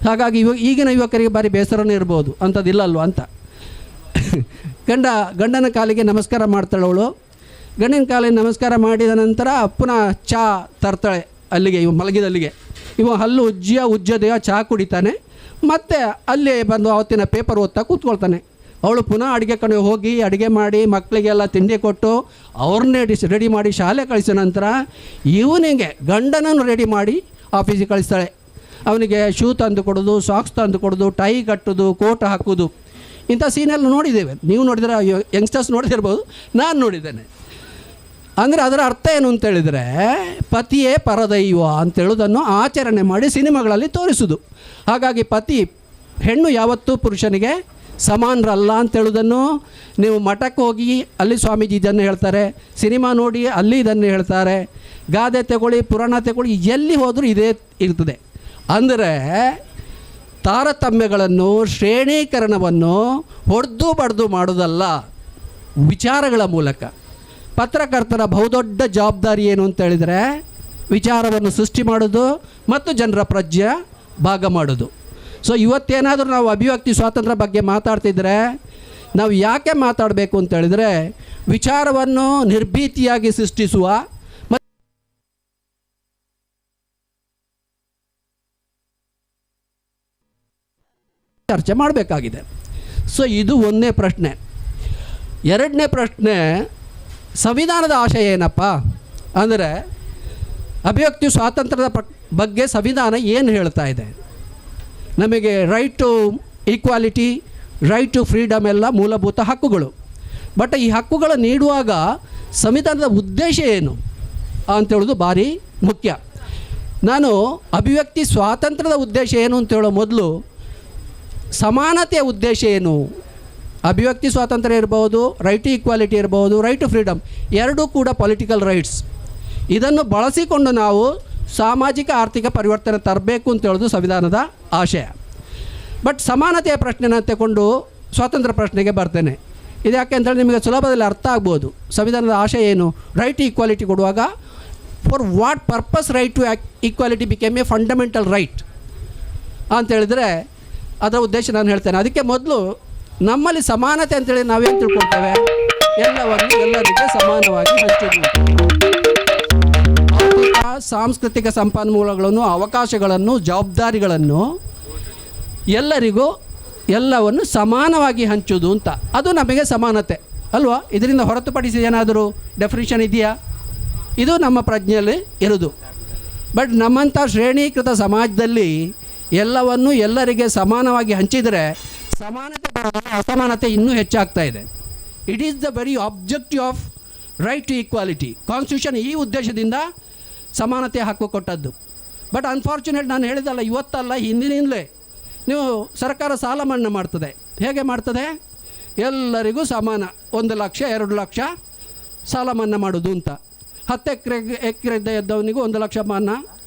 ಹಾಗಾಗಿ ಈಗಿನ ಯುವಕರಿಗೆ ಭಾರಿ ಬೇಸರನೇ ಇರ್ಬೋದು, ಅಂಥದ್ದಿಲ್ಲಲ್ವ ಅಂತ. ಗಂಡನ ಕಾಲಿಗೆ ನಮಸ್ಕಾರ ಮಾಡ್ತಾಳೆ ಅವಳು. ಗಂಡನ ಕಾಲಿಗೆ ನಮಸ್ಕಾರ ಮಾಡಿದ ನಂತರ ಪುನಃ ಚಹಾ ತರ್ತಾಳೆ ಅಲ್ಲಿಗೆ, ಇವ ಮಲಗಿದಲ್ಲಿಗೆ. ಇವ ಹಲ್ಲು ಉಜ್ಜದೆಯ ಚಹಾ ಕುಡಿತಾನೆ. ಮತ್ತು ಅಲ್ಲಿ ಬಂದು ಅವತ್ತಿನ ಪೇಪರ್ ಓದ್ತಾ ಕೂತ್ಕೊಳ್ತಾನೆ. ಅವಳು ಪುನಃ ಅಡುಗೆ ಕಡೆ ಹೋಗಿ ಅಡುಗೆ ಮಾಡಿ ಮಕ್ಕಳಿಗೆಲ್ಲ ತಿಂಡಿ ಕೊಟ್ಟು ಅವ್ರನ್ನೇ ರೆಡಿ ಮಾಡಿ ಶಾಲೆ ಕಳಿಸಿದ ನಂತರ ಇವನಿಗೆ ಗಂಡನನ್ನು ರೆಡಿ ಮಾಡಿ ಆಫೀಸಿಗೆ ಕಳಿಸ್ತಾಳೆ. ಅವನಿಗೆ ಶೂ ತಂದು ಕೊಡೋದು, ಸಾಕ್ಸ್ ತಂದು ಕೊಡೋದು, ಟೈ ಕಟ್ಟೋದು, ಕೋಟ್ ಹಾಕೋದು, ಇಂಥ ಸೀನೆಲ್ಲ ನೋಡಿದ್ದೇವೆ. ನೀವು ನೋಡಿದರೆ ಯಂಗ್ಸ್ಟರ್ಸ್ ನೋಡ್ತಿರ್ಬೋದು, ನಾನು ನೋಡಿದ್ದೇನೆ. ಅಂದರೆ ಅದರ ಅರ್ಥ ಏನು ಅಂತೇಳಿದರೆ ಪತಿಯೇ ಪರದೈವ ಅಂತೇಳೋದನ್ನು ಆಚರಣೆ ಮಾಡಿ ಸಿನಿಮಾಗಳಲ್ಲಿ ತೋರಿಸೋದು. ಹಾಗಾಗಿ ಹೆಣ್ಣು ಯಾವತ್ತೂ ಪುರುಷನಿಗೆ ಸಮಾನರಲ್ಲ ಅಂತೇಳೋದನ್ನು ನೀವು ಮಠಕ್ಕೆ ಹೋಗಿ ಅಲ್ಲಿ ಸ್ವಾಮೀಜಿ ಇದನ್ನು ಹೇಳ್ತಾರೆ, ಸಿನಿಮಾ ನೋಡಿ ಅಲ್ಲಿ ಇದನ್ನು ಹೇಳ್ತಾರೆ, ಗಾದೆ ತಗೊಳ್ಳಿ, ಪುರಾಣ ತಗೊಳ್ಳಿ, ಎಲ್ಲಿ ಹೋದರೂ ಇದೇ ಇರ್ತದೆ. ಅಂದರೆ ತಾರತಮ್ಯಗಳನ್ನು, ಶ್ರೇಣೀಕರಣವನ್ನು ಹೊಡೆದು ಬಡ್ದು ಮಾಡೋದಲ್ಲ, ವಿಚಾರಗಳ ಮೂಲಕ. ಪತ್ರಕರ್ತರ ಬಹುದೊಡ್ಡ ಜವಾಬ್ದಾರಿ ಏನು ಅಂತೇಳಿದರೆ ವಿಚಾರವನ್ನು ಸೃಷ್ಟಿ ಮಾಡೋದು ಮತ್ತು ಜನರ ಪ್ರಜ್ಞೆ ಭಾಗ ಮಾಡೋದು. ಸೊ ಇವತ್ತೇನಾದರೂ ನಾವು ಅಭಿವ್ಯಕ್ತಿ ಸ್ವಾತಂತ್ರ್ಯ ಬಗ್ಗೆ ಮಾತಾಡ್ತಿದ್ರೆ ನಾವು ಯಾಕೆ ಮಾತಾಡಬೇಕು ಅಂತೇಳಿದರೆ ವಿಚಾರವನ್ನು ನಿರ್ಭೀತಿಯಾಗಿ ಸೃಷ್ಟಿಸುವ ಮತ್ತು ಚರ್ಚೆ ಮಾಡಬೇಕಾಗಿದೆ. ಸೊ ಇದು ಒಂದನೇ ಪ್ರಶ್ನೆ. ಎರಡನೇ ಪ್ರಶ್ನೆ, ಸಂವಿಧಾನದ ಆಶಯ ಏನಪ್ಪ ಅಂದರೆ ಅಭಿವ್ಯಕ್ತಿ ಸ್ವಾತಂತ್ರ್ಯದ ಬಗ್ಗೆ ಸಂವಿಧಾನ ಏನು ಹೇಳ್ತಾ ಇದೆ? ನಮಗೆ right to equality, right to freedom ಎಲ್ಲ ಮೂಲಭೂತ ಹಕ್ಕುಗಳು. ಬಟ್ ಈ ಹಕ್ಕುಗಳು ನೀಡುವಾಗ ಸಂವಿಧಾನದ ಉದ್ದೇಶ ಏನು ಅಂತೇಳೋದು ಭಾರಿ ಮುಖ್ಯ. ನಾನು ಅಭಿವ್ಯಕ್ತಿ ಸ್ವಾತಂತ್ರ್ಯದ ಉದ್ದೇಶ ಏನು ಅಂತೇಳೋ ಮೊದಲು ಸಮಾನತೆಯ ಉದ್ದೇಶ ಏನು? ಅಭಿವ್ಯಕ್ತಿ ಸ್ವಾತಂತ್ರ್ಯ ಇರ್ಬೋದು, ರೈಟ್ ಟು ಈಕ್ವಾಲಿಟಿ ಇರ್ಬೋದು, ರೈಟ್ ಟು ಫ್ರೀಡಮ್, ಎರಡೂ ಕೂಡ ಪೊಲಿಟಿಕಲ್ ರೈಟ್ಸ್. ಇದನ್ನು ಬಳಸಿಕೊಂಡು ನಾವು ಸಾಮಾಜಿಕ ಆರ್ಥಿಕ ಪರಿವರ್ತನೆ ತರಬೇಕು ಅಂತೇಳೋದು ಸಂವಿಧಾನದ ಆಶಯ. ಬಟ್ ಸಮಾನತೆಯ ಪ್ರಶ್ನೆನ ತಗೊಂಡು ಸ್ವಾತಂತ್ರ್ಯ ಪ್ರಶ್ನೆಗೆ ಬರ್ತೇನೆ. ಇದು ಯಾಕೆ ಅಂತೇಳಿ ನಿಮಗೆ ಸುಲಭದಲ್ಲಿ ಅರ್ಥ ಆಗ್ಬೋದು. ಸಂವಿಧಾನದ ಆಶಯ ಏನು? ರೈಟ್ ಟು ಈಕ್ವಾಲಿಟಿ ಕೊಡುವಾಗ for what purpose right to equality became a fundamental right ಅಂತೇಳಿದರೆ ಅದರ ಉದ್ದೇಶ ನಾನು ಹೇಳ್ತೇನೆ. ಅದಕ್ಕೆ ಮೊದಲು ನಮ್ಮಲ್ಲಿ ಸಮಾನತೆ ಅಂತೇಳಿ ನಾವೇನು ತಿಳ್ಕೊಳ್ತೇವೆ? ಎಲ್ಲವನ್ನು ಎಲ್ಲರಿಗೆ ಸಮಾನವಾಗಿ ಹಂಚೋದು. ಆರ್ಥಿಕ ಸಾಂಸ್ಕೃತಿಕ ಸಂಪನ್ಮೂಲಗಳನ್ನು, ಅವಕಾಶಗಳನ್ನು, ಜವಾಬ್ದಾರಿಗಳನ್ನು ಎಲ್ಲರಿಗೂ ಎಲ್ಲವನ್ನು ಸಮಾನವಾಗಿ ಹಂಚೋದು ಅಂತ, ಅದು ನಮಗೆ ಸಮಾನತೆ ಅಲ್ವಾ? ಇದರಿಂದ ಹೊರತುಪಡಿಸಿ ಏನಾದರೂ ಡೆಫಿನಿಷನ್ ಇದೆಯಾ? ಇದು ನಮ್ಮ ಪ್ರಜ್ಞೆಯಲ್ಲಿ ಇರೋದು. ಬಟ್ ನಮ್ಮಂಥ ಶ್ರೇಣೀಕೃತ ಸಮಾಜದಲ್ಲಿ ಎಲ್ಲವನ್ನು ಎಲ್ಲರಿಗೆ ಸಮಾನವಾಗಿ ಹಂಚಿದರೆ ಸಮಾನತೆ ಅಸಮಾನತೆ ಇನ್ನೂ ಹೆಚ್ಚಾಗ್ತಾ ಇದೆ. It is the very objective of right to equality. Constitution ಈ ಉದ್ದೇಶದಿಂದ ಸಮಾನತೆ ಹಕ್ಕು ಕೊಟ್ಟದ್ದು. ಬಟ್ ಅನ್ಫಾರ್ಚುನೇಟ್, ನಾನು ಹೇಳಿದಲ್ಲ ಇವತ್ತಲ್ಲ ಹಿಂದಿನಿಂದಲೇ ನೀವು ಸರ್ಕಾರ ಸಾಲ ಮನ್ನಾ ಮಾಡ್ತದೆ. ಹೇಗೆ ಮಾಡ್ತದೆ? ಎಲ್ಲರಿಗೂ ಸಮಾನ 1 ಲಕ್ಷ 2 ಲಕ್ಷ ಸಾಲ ಮನ್ನಾ ಮಾಡೋದು ಅಂತ. 10 ಎಕರೆ ಇದ್ದವನಿಗೂ 1 ಲಕ್ಷ ಮನ್ನಾ,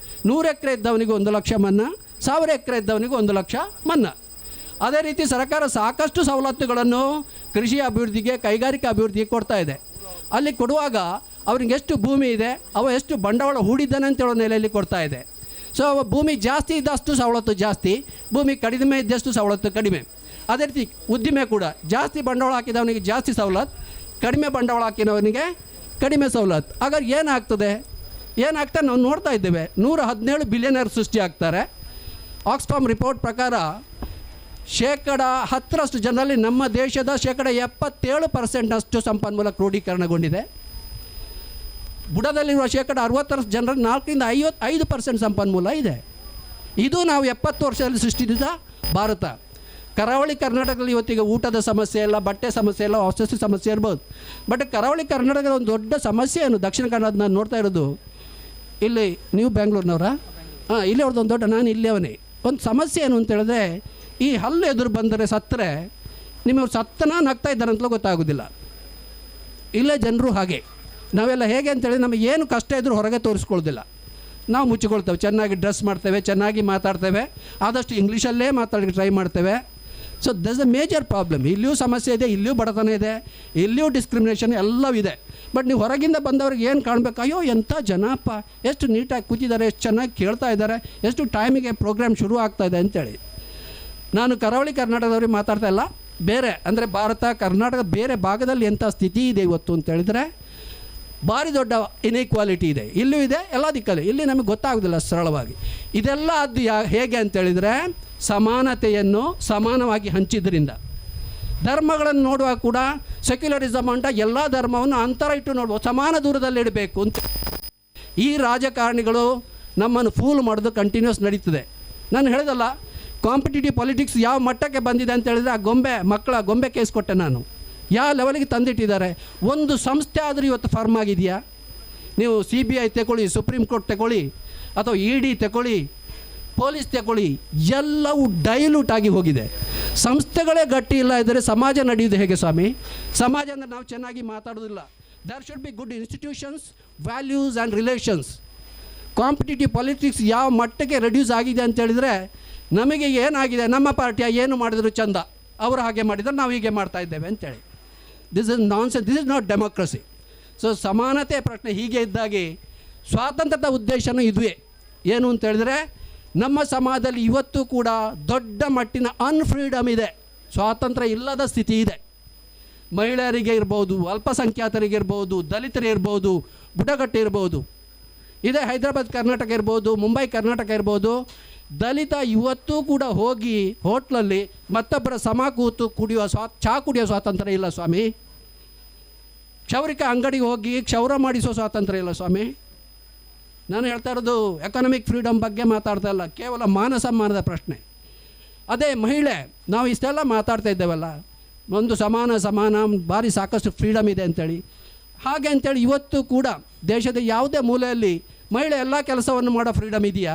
100 ಎಕರೆ ಇದ್ದವನಿಗೂ 1 ಲಕ್ಷ ಮನ್ನಾ, 1000 ಎಕರೆ ಇದ್ದವನಿಗೂ 1 ಲಕ್ಷ ಮನ್ನಾ. ಅದೇ ರೀತಿ ಸರ್ಕಾರ ಸಾಕಷ್ಟು ಸವಲತ್ತುಗಳನ್ನು ಕೃಷಿ ಅಭಿವೃದ್ಧಿಗೆ, ಕೈಗಾರಿಕಾ ಅಭಿವೃದ್ಧಿಗೆ ಕೊಡ್ತಾ ಇದೆ. ಅಲ್ಲಿ ಕೊಡುವಾಗ ಅವ್ರಿಗೆ ಎಷ್ಟು ಭೂಮಿ ಇದೆ, ಅವ ಎಷ್ಟು ಬಂಡವಾಳ ಹೂಡಿದ್ದಾನೆ ಅಂತೇಳೋ ನೆಲೆಯಲ್ಲಿ ಕೊಡ್ತಾ ಇದೆ. ಸೊ ಭೂಮಿ ಜಾಸ್ತಿ ಇದ್ದಷ್ಟು ಸವಲತ್ತು ಜಾಸ್ತಿ, ಭೂಮಿ ಕಡಿಮೆ ಇದ್ದಷ್ಟು ಸವಲತ್ತು ಕಡಿಮೆ. ಅದೇ ರೀತಿ ಉದ್ದಿಮೆ ಕೂಡ ಜಾಸ್ತಿ ಬಂಡವಾಳ ಹಾಕಿದವನಿಗೆ ಜಾಸ್ತಿ ಸವಲತ್ತು, ಕಡಿಮೆ ಬಂಡವಾಳ ಹಾಕಿದವನಿಗೆ ಕಡಿಮೆ ಸವಲತ್ತು. ಹಾಗಾದ್ರೆ ಏನಾಗ್ತಾ ನಾವು ನೋಡ್ತಾ ಇದ್ದೇವೆ. 117 ಬಿಲಿಯನರ್ ಸೃಷ್ಟಿ ಆಗ್ತಾರೆ. ಆಕ್ಸ್ಫಾಮ್ ರಿಪೋರ್ಟ್ ಪ್ರಕಾರ 10% ಜನರಲ್ಲಿ ನಮ್ಮ ದೇಶದ 77% ಸಂಪನ್ಮೂಲ ಕ್ರೋಢೀಕರಣಗೊಂಡಿದೆ. ಬುಡದಲ್ಲಿರುವ 60% ಜನರಲ್ಲಿ 4ರಿಂದ 5% ಸಂಪನ್ಮೂಲ ಇದೆ. ಇದು ನಾವು 70 ವರ್ಷದಲ್ಲಿ ಸೃಷ್ಟಿಸಿದ ಭಾರತ. ಕರಾವಳಿ ಕರ್ನಾಟಕದಲ್ಲಿ ಇವತ್ತಿಗೆ ಊಟದ ಸಮಸ್ಯೆ ಇಲ್ಲ, ಬಟ್ಟೆ ಸಮಸ್ಯೆ ಇಲ್ಲ, ವಸತಿ ಸಮಸ್ಯೆ ಇರ್ಬೋದು. ಬಟ್ ಕರಾವಳಿ ಕರ್ನಾಟಕದ ಒಂದು ದೊಡ್ಡ ಸಮಸ್ಯೆ ಏನು? ದಕ್ಷಿಣ ಕನ್ನಡ ನಾನು ನೋಡ್ತಾ ಇರೋದು ಇಲ್ಲಿ. ನೀವು ಬ್ಯಾಂಗ್ಳೂರಿನವರಾ? ಇಲ್ಲಿ ಅವ್ರದ್ದು ಒಂದು ದೊಡ್ಡ, ನಾನು ಇಲ್ಲಿಯವನೇ. ಒಂದು ಸಮಸ್ಯೆ ಏನು ಅಂತ ಹೇಳಿದ್ರೆ, ಈ ಹಲ್ಲು ಎದುರು ಬಂದರೆ ಸತ್ತರೆ ನಿಮಗೆ ಸತ್ತನ ನಗ್ತಾ ಇದ್ದಾರೆ ಅಂತಲೂ ಗೊತ್ತಾಗೋದಿಲ್ಲ. ಇಲ್ಲೇ ಜನರು ಹಾಗೆ. ನಾವೆಲ್ಲ ಹೇಗೆ ಅಂತೇಳಿ ನಮಗೆ ಏನು ಕಷ್ಟ ಇದ್ದರೂ ಹೊರಗೆ ತೋರಿಸ್ಕೊಳ್ಳೋದಿಲ್ಲ. ನಾವು ಮುಚ್ಚಿಕೊಳ್ತೇವೆ, ಚೆನ್ನಾಗಿ ಡ್ರೆಸ್ ಮಾಡ್ತೇವೆ, ಚೆನ್ನಾಗಿ ಮಾತಾಡ್ತೇವೆ, ಆದಷ್ಟು ಇಂಗ್ಲೀಷಲ್ಲೇ ಮಾತಾಡೋಕ್ಕೆ ಟ್ರೈ ಮಾಡ್ತೇವೆ. So that's a major problem. ಇಲ್ಲಿಯೂ ಸಮಸ್ಯೆ ಇದೆ, ಇಲ್ಲಿಯೂ ಬಡತನ ಇದೆ, ಇಲ್ಲಿಯೂ ಡಿಸ್ಕ್ರಿಮಿನೇಷನ್ ಎಲ್ಲವೂ ಇದೆ. ಬಟ್ ನೀವು ಹೊರಗಿಂದ ಬಂದವ್ರಿಗೆ ಏನು ಕಾಣಬೇಕು? ಅಯ್ಯೋ ಎಂಥ ಜನಪ್ಪ, ಎಷ್ಟು ನೀಟಾಗಿ ಕೂತಿದ್ದಾರೆ, ಎಷ್ಟು ಚೆನ್ನಾಗಿ ಕೇಳ್ತಾ ಇದ್ದಾರೆ, ಎಷ್ಟು ಟೈಮಿಗೆ ಪ್ರೋಗ್ರಾಮ್ ಶುರು ಆಗ್ತಾಯಿದೆ ಅಂತೇಳಿ. ನಾನು ಕರಾವಳಿ ಕರ್ನಾಟಕದವ್ರಿಗೆ ಮಾತಾಡ್ತಾ ಇಲ್ಲ, ಬೇರೆ ಅಂದರೆ ಭಾರತ ಕರ್ನಾಟಕ ಬೇರೆ ಭಾಗದಲ್ಲಿ ಎಂಥ ಸ್ಥಿತಿ ಇದೆ ಇವತ್ತು ಅಂತ ಹೇಳಿದರೆ ಭಾರಿ ದೊಡ್ಡ ಇನ್ಇಕ್ವಾಲಿಟಿ ಇದೆ, ಇಲ್ಲೂ ಇದೆ, ಎಲ್ಲ ದಿಕ್ಕಲ್ಲಿ. ಇಲ್ಲಿ ನಮಗೆ ಗೊತ್ತಾಗೋದಿಲ್ಲ ಸರಳವಾಗಿ. ಇದೆಲ್ಲ ಅದು ಹೇಗೆ ಅಂತೇಳಿದರೆ ಸಮಾನತೆಯನ್ನು ಸಮಾನವಾಗಿ ಹಂಚಿದ್ರಿಂದ. ಧರ್ಮಗಳನ್ನು ನೋಡುವಾಗ ಕೂಡ ಸೆಕ್ಯುಲರಿಸಮ್ ಅಂತ ಎಲ್ಲ ಧರ್ಮವನ್ನು ಅಂತರ ಇಟ್ಟು ನೋಡ್ಬೋದು, ಸಮಾನ ದೂರದಲ್ಲಿಡಬೇಕು ಅಂತ. ಈ ರಾಜಕಾರಣಿಗಳು ನಮ್ಮನ್ನು ಫೂಲ್ ಮಾಡೋದು ಕಂಟಿನ್ಯೂಸ್ ನಡೀತದೆ. ನಾನು ಹೇಳಿದಲ್ಲ, ಕಾಂಪಿಟೇಟಿವ್ ಪಾಲಿಟಿಕ್ಸ್ ಯಾವ ಮಟ್ಟಕ್ಕೆ ಬಂದಿದೆ ಅಂತ ಹೇಳಿದರೆ ಆ ಮಕ್ಕಳ ಗೊಂಬೆ ಕೇಸ್ ಕೊಟ್ಟೆ ನಾನು. ಯಾವ ಲೆವೆಲಿಗೆ ತಂದಿಟ್ಟಿದ್ದಾರೆ. ಒಂದು ಸಂಸ್ಥೆ ಆದರೂ ಇವತ್ತು ಫರ್ಮ್ ಆಗಿದೆಯಾ? ನೀವು CBI ತಗೊಳ್ಳಿ, ಸುಪ್ರೀಂ ಕೋರ್ಟ್ ತಗೊಳ್ಳಿ, ಅಥವಾ ED ತಗೊಳ್ಳಿ, ಪೊಲೀಸ್ ತಗೊಳ್ಳಿ, ಎಲ್ಲವೂ ಡೈಲ್ಯೂಟ್ ಆಗಿ ಹೋಗಿದೆ. ಸಂಸ್ಥೆಗಳೇ ಗಟ್ಟಿ ಇಲ್ಲ ಇದ್ದರೆ ಸಮಾಜ ನಡೆಯುವುದು ಹೇಗೆ ಸ್ವಾಮಿ? ಸಮಾಜ ಅಂದರೆ ನಾವು ಚೆನ್ನಾಗಿ ಮಾತಾಡೋದಿಲ್ಲ. There should be good institutions, values and relations. Competitive politics ಯಾವ ಮಟ್ಟಕ್ಕೆ ರೆಡ್ಯೂಸ್ ಆಗಿದೆ ಅಂತ ಹೇಳಿದರೆ ನಮಗೆ ಏನಾಗಿದೆ, ನಮ್ಮ ಪಾರ್ಟಿಯ ಏನು ಮಾಡಿದ್ರು ಚಂದ, ಅವರು ಹಾಗೆ ಮಾಡಿದರೆ ನಾವು ಹೀಗೆ ಮಾಡ್ತಾ ಇದ್ದೇವೆ ಅಂತೇಳಿ. This is nonsense, this is not democracy. So ಸಮಾನತೆ ಪ್ರಶ್ನೆ ಹೀಗೆ ಇದ್ದಾಗೆ ಸ್ವಾತಂತ್ರ್ಯದ ಉದ್ದೇಶನೂ ಇದುವೇ. ಏನು ಅಂತ ಹೇಳಿದರೆ ನಮ್ಮ ಸಮಾಜದಲ್ಲಿ ಇವತ್ತು ಕೂಡ ದೊಡ್ಡ ಮಟ್ಟಿನ ಅನ್ಫ್ರೀಡಮ್ ಇದೆ, ಸ್ವಾತಂತ್ರ್ಯ ಇಲ್ಲದ ಸ್ಥಿತಿ ಇದೆ. ಮಹಿಳೆಯರಿಗೆ ಇರ್ಬೋದು, ಅಲ್ಪಸಂಖ್ಯಾತರಿಗೆ ಇರ್ಬೋದು, ದಲಿತರಿರ್ಬೋದು, ಬುಡಕಟ್ಟು ಇರ್ಬೋದು, ಇದೇ ಹೈದರಾಬಾದ್ ಕರ್ನಾಟಕ ಇರ್ಬೋದು, ಮುಂಬೈ ಕರ್ನಾಟಕ ಇರ್ಬೋದು. ದಲಿತ ಇವತ್ತೂ ಕೂಡ ಹೋಗಿ ಹೋಟ್ಲಲ್ಲಿ ಮತ್ತೊಬ್ಬರ ಸಮ ಕೂತು ಕುಡಿಯುವ ಚಹಾ ಕುಡಿಯೋ ಸ್ವಾತಂತ್ರ್ಯ ಇಲ್ಲ ಸ್ವಾಮಿ. ಕ್ಷೌರಿಕ ಅಂಗಡಿಗೆ ಹೋಗಿ ಕ್ಷೌರ ಮಾಡಿಸೋ ಸ್ವಾತಂತ್ರ್ಯ ಇಲ್ಲ ಸ್ವಾಮಿ. ನಾನು ಹೇಳ್ತಾ ಇರೋದು ಎಕನಾಮಿಕ್ ಫ್ರೀಡಮ್ ಬಗ್ಗೆ ಮಾತಾಡ್ತಾ ಇಲ್ಲ, ಕೇವಲ ಮಾನ ಸಮ್ಮಾನದ ಪ್ರಶ್ನೆ. ಅದೇ ಮಹಿಳೆ, ನಾವು ಇಷ್ಟೆಲ್ಲ ಮಾತಾಡ್ತಾ ಇದ್ದೇವಲ್ಲ, ಒಂದು ಸಮಾನ ಭಾರಿ ಸಾಕಷ್ಟು ಫ್ರೀಡಮ್ ಇದೆ ಅಂಥೇಳಿ. ಹಾಗೆ ಅಂಥೇಳಿ ಇವತ್ತು ಕೂಡ ದೇಶದ ಯಾವುದೇ ಮೂಲೆಯಲ್ಲಿ ಮಹಿಳೆ ಎಲ್ಲ ಕೆಲಸವನ್ನು ಮಾಡೋ ಫ್ರೀಡಮ್ ಇದೆಯಾ?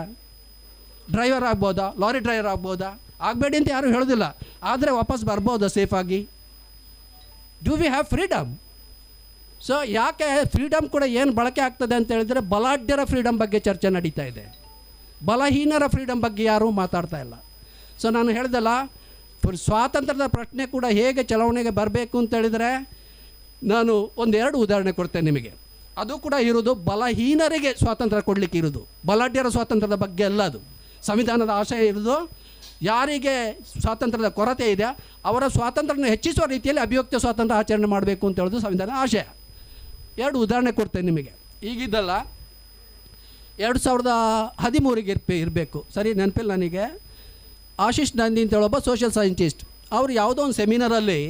ಡ್ರೈವರ್ ಆಗ್ಬೋದಾ? ಲಾರಿ ಡ್ರೈವರ್ ಆಗ್ಬೋದಾ? ಆಗಬೇಡಿ ಅಂತ ಯಾರೂ ಹೇಳೋದಿಲ್ಲ, ಆದರೆ ವಾಪಸ್ ಬರ್ಬೋದಾ ಸೇಫಾಗಿ? Do we have freedom? So ಯಾಕೆ ಫ್ರೀಡಮ್ ಕೂಡ ಏನು ಬಳಕೆ ಆಗ್ತದೆ ಅಂತ ಹೇಳಿದರೆ ಬಲಾಢ್ಯರ ಫ್ರೀಡಮ್ ಬಗ್ಗೆ ಚರ್ಚೆ ನಡೀತಾ ಇದೆ, ಬಲಹೀನರ ಫ್ರೀಡಮ್ ಬಗ್ಗೆ ಯಾರೂ ಮಾತಾಡ್ತಾ ಇಲ್ಲ. ಸೊ ನಾನು ಹೇಳ್ದಲ್ಲ, ಸ್ವಾತಂತ್ರ್ಯದ ಪ್ರಶ್ನೆ ಕೂಡ ಹೇಗೆ ಚಲಾವಣೆಗೆ ಬರಬೇಕು ಅಂತ ಹೇಳಿದರೆ ನಾನು ಒಂದೆರಡು ಉದಾಹರಣೆ ಕೊಡ್ತೇನೆ ನಿಮಗೆ. ಅದು ಕೂಡ ಇರೋದು ಬಲಹೀನರಿಗೆ ಸ್ವಾತಂತ್ರ್ಯ ಕೊಡಲಿಕ್ಕೆ ಇರೋದು, ಬಲಾಢ್ಯರ ಸ್ವಾತಂತ್ರ್ಯದ ಬಗ್ಗೆ ಅಲ್ಲ. ಅದು ಸಂವಿಧಾನದ ಆಶಯ ಇರೋದು ಯಾರಿಗೆ ಸ್ವಾತಂತ್ರ್ಯದ ಕೊರತೆ ಇದೆ ಅವರ ಸ್ವಾತಂತ್ರ್ಯವನ್ನು ಹೆಚ್ಚಿಸುವ ರೀತಿಯಲ್ಲಿ ಅಭಿವ್ಯಕ್ತ ಸ್ವಾತಂತ್ರ್ಯ ಆಚರಣೆ ಮಾಡಬೇಕು ಅಂತ ಹೇಳೋದು ಸಂವಿಧಾನದ ಆಶಯ. ಎರಡು ಉದಾಹರಣೆ ಕೊಡ್ತೇನೆ ನಿಮಗೆ. ಈಗಿದ್ದಲ್ಲ, 2013 ಇರಬೇಕು, ಸರಿ ನೆನಪಿಲ್ಲ ನನಗೆ. ಆಶೀಶ್ ನಂದಿ ಅಂತ ಹೇಳೊಬ್ಬ ಸೋಷಿಯಲ್ ಸೈಂಟಿಸ್ಟ್, ಅವರು ಯಾವುದೋ ಒಂದು ಸೆಮಿನಾರಲ್ಲಿ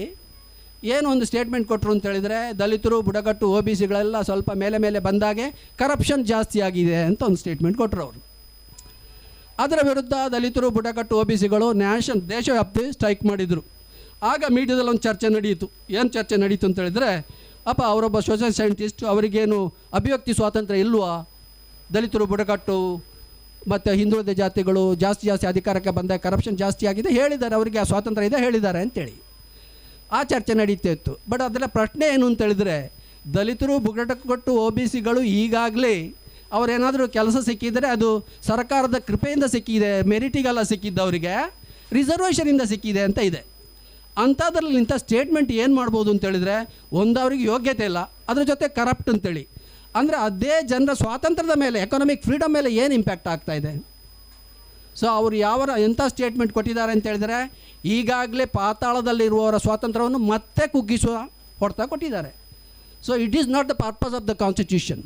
ಏನು ಒಂದು ಸ್ಟೇಟ್ಮೆಂಟ್ ಕೊಟ್ಟರು ಅಂತ ಹೇಳಿದರೆ, ದಲಿತರು, ಬುಡಕಟ್ಟು, OBCಗಳೆಲ್ಲ ಸ್ವಲ್ಪ ಮೇಲೆ ಬಂದಾಗೆ ಕರಪ್ಷನ್ ಜಾಸ್ತಿ ಆಗಿದೆ ಅಂತ ಒಂದು ಸ್ಟೇಟ್ಮೆಂಟ್ ಕೊಟ್ಟರು ಅವರು. ಅದರ ವಿರುದ್ಧ ದಲಿತರು, ಬುಡಕಟ್ಟು, OBCಗಳು ದೇಶವ್ಯಾಪ್ತಿ ಸ್ಟ್ರೈಕ್ ಮಾಡಿದರು. ಆಗ ಮೀಡಿಯಾದಲ್ಲಿ ಒಂದು ಚರ್ಚೆ ನಡೆಯಿತು. ಏನು ಚರ್ಚೆ ನಡೀತು ಅಂತ ಹೇಳಿದರೆ, ಅವರೊಬ್ಬ ಸೋಷಿಯಲ್ ಸೈಂಟಿಸ್ಟ್, ಅವರಿಗೇನು ಅಭಿವ್ಯಕ್ತಿ ಸ್ವಾತಂತ್ರ್ಯ ಇಲ್ವಾ? ದಲಿತರು, ಬುಡಕಟ್ಟು ಮತ್ತು ಹಿಂದುಳಿದ ಜಾತಿಗಳು ಜಾಸ್ತಿ ಅಧಿಕಾರಕ್ಕೆ ಬಂದಾಗ ಕರಪ್ಷನ್ ಜಾಸ್ತಿ ಆಗಿದೆ ಹೇಳಿದ್ದಾರೆ, ಅವರಿಗೆ ಆ ಸ್ವಾತಂತ್ರ್ಯ ಇದೆ ಹೇಳಿದ್ದಾರೆ ಅಂತೇಳಿ ಆ ಚರ್ಚೆ ನಡೀತಾ ಇತ್ತು. ಬಟ್ ಅದರ ಪ್ರಶ್ನೆ ಏನು ಅಂತ ಹೇಳಿದರೆ, ದಲಿತರು, ಬುಡಕಟ್ಟು, OBCಗಳು ಈಗಾಗಲೇ ಅವರೇನಾದರೂ ಕೆಲಸ ಸಿಕ್ಕಿದರೆ ಅದು ಸರ್ಕಾರದ ಕೃಪೆಯಿಂದ ಸಿಕ್ಕಿದೆ, ಮೆರಿಟಿಗೆಲ್ಲ ಸಿಕ್ಕಿದ್ದು, ಅವರಿಗೆ ರಿಸರ್ವೇಷನಿಂದ ಸಿಕ್ಕಿದೆ ಅಂತ ಇದೆ. ಅಂಥದ್ರಲ್ಲಿ ಇಂಥ ಸ್ಟೇಟ್ಮೆಂಟ್ ಏನು ಮಾಡ್ಬೋದು ಅಂತೇಳಿದರೆ, ಒಂದು ಅವರಿಗೆ ಯೋಗ್ಯತೆ ಇಲ್ಲ, ಅದ್ರ ಜೊತೆ ಕರಪ್ಟ್ ಅಂತೇಳಿ. ಅಂದರೆ ಅದೇ ಜನರ ಸ್ವಾತಂತ್ರ್ಯದ ಮೇಲೆ, ಎಕನಾಮಿಕ್ ಫ್ರೀಡಮ್ ಮೇಲೆ ಏನು ಇಂಪ್ಯಾಕ್ಟ್ ಆಗ್ತಾಯಿದೆ? ಸೊ ಅವರು ಎಂಥ ಸ್ಟೇಟ್ಮೆಂಟ್ ಕೊಟ್ಟಿದ್ದಾರೆ ಅಂತ ಹೇಳಿದರೆ, ಈಗಾಗಲೇ ಪಾತಾಳದಲ್ಲಿರುವವರ ಸ್ವಾತಂತ್ರ್ಯವನ್ನು ಮತ್ತೆ ಕುಗ್ಗಿಸುವ ಹೊಡೆತ ಕೊಟ್ಟಿದ್ದಾರೆ. So it is not the purpose of the constitution.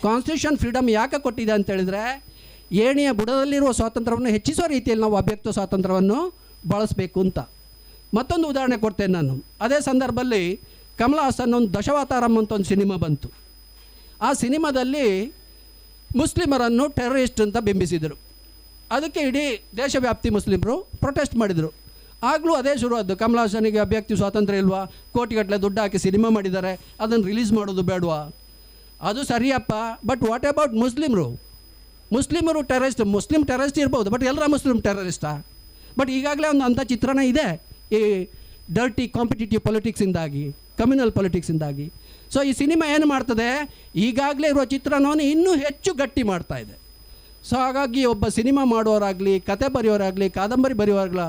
Constitution freedom ಯಾಕೆ ಕೊಟ್ಟಿದೆ ಅಂತ ಹೇಳಿದರೆ, ಏಣಿಯ ಬುಡದಲ್ಲಿರುವ ಸ್ವಾತಂತ್ರ್ಯವನ್ನು ಹೆಚ್ಚಿಸುವ ರೀತಿಯಲ್ಲಿ ನಾವು ಅಭಿವ್ಯಕ್ತ ಸ್ವಾತಂತ್ರ್ಯವನ್ನು ಬಳಸಬೇಕು ಅಂತ. ಮತ್ತೊಂದು ಉದಾಹರಣೆ ಕೊಡ್ತೇನೆ ನಾನು. ಅದೇ ಸಂದರ್ಭದಲ್ಲಿ ಕಮಲ್ ಹಾಸನ್ ಒಂದು ದಶಾವತಾರಂ ಅಂತ ಒಂದು ಸಿನಿಮಾ ಬಂತು. ಆ ಸಿನಿಮಾದಲ್ಲಿ ಮುಸ್ಲಿಮರನ್ನು ಟೆರರಿಸ್ಟ್ ಅಂತ ಬಿಂಬಿಸಿದರು. ಅದಕ್ಕೆ ಇಡೀ ದೇಶವ್ಯಾಪ್ತಿ ಮುಸ್ಲಿಮರು ಪ್ರೊಟೆಸ್ಟ್ ಮಾಡಿದರು. ಆಗಲೂ ಅದೇ ಶುರುವಾದ್ದು, ಕಮಲ್ ಹಾಸನಿಗೆ ಅಭಿವ್ಯಕ್ತಿ ಸ್ವಾತಂತ್ರ್ಯ ಇಲ್ವಾ, ಕೋಟಿಗಟ್ಟಲೆ ದುಡ್ಡು ಹಾಕಿ ಸಿನಿಮಾ ಮಾಡಿದ್ದಾರೆ, ಅದನ್ನು ರಿಲೀಸ್ ಮಾಡೋದು ಬೇಡವಾ? ಅದು ಸರಿಯಪ್ಪ, ಬಟ್ ವಾಟ್ ಅಬೌಟ್ ಮುಸ್ಲಿಮರು ಟೆರರಿಸ್ಟ್? ಮುಸ್ಲಿಂ ಟೆರರಿಸ್ಟ್ ಇರ್ಬೋದು, ಬಟ್ ಎಲ್ಲರ ಮುಸ್ಲಿಂ ಟೆರರಿಸ್ಟಾ? ಬಟ್ ಈಗಾಗಲೇ ಒಂದು ಅಂಥ ಚಿತ್ರಣ ಇದೆ ಈ ಡರ್ಟಿ ಕಾಂಪಿಟೇಟಿವ್ ಪೊಲಿಟಿಕ್ಸಿಂದಾಗಿ, ಕಮ್ಯುನಲ್ ಪೊಲಿಟಿಕ್ಸಿಂದಾಗಿ. ಸೊ ಈ ಸಿನಿಮಾ ಏನು ಮಾಡ್ತದೆ, ಈಗಾಗಲೇ ಇರುವ ಚಿತ್ರಣವನ್ನು ಇನ್ನೂ ಹೆಚ್ಚು ಗಟ್ಟಿ ಮಾಡ್ತಾ ಇದೆ. ಸೊ ಹಾಗಾಗಿ ಒಬ್ಬ ಸಿನಿಮಾ ಮಾಡೋರಾಗಲಿ, ಕತೆ ಬರೆಯೋರಾಗಲಿ, ಕಾದಂಬರಿ ಬರೆಯೋರಾಗಲ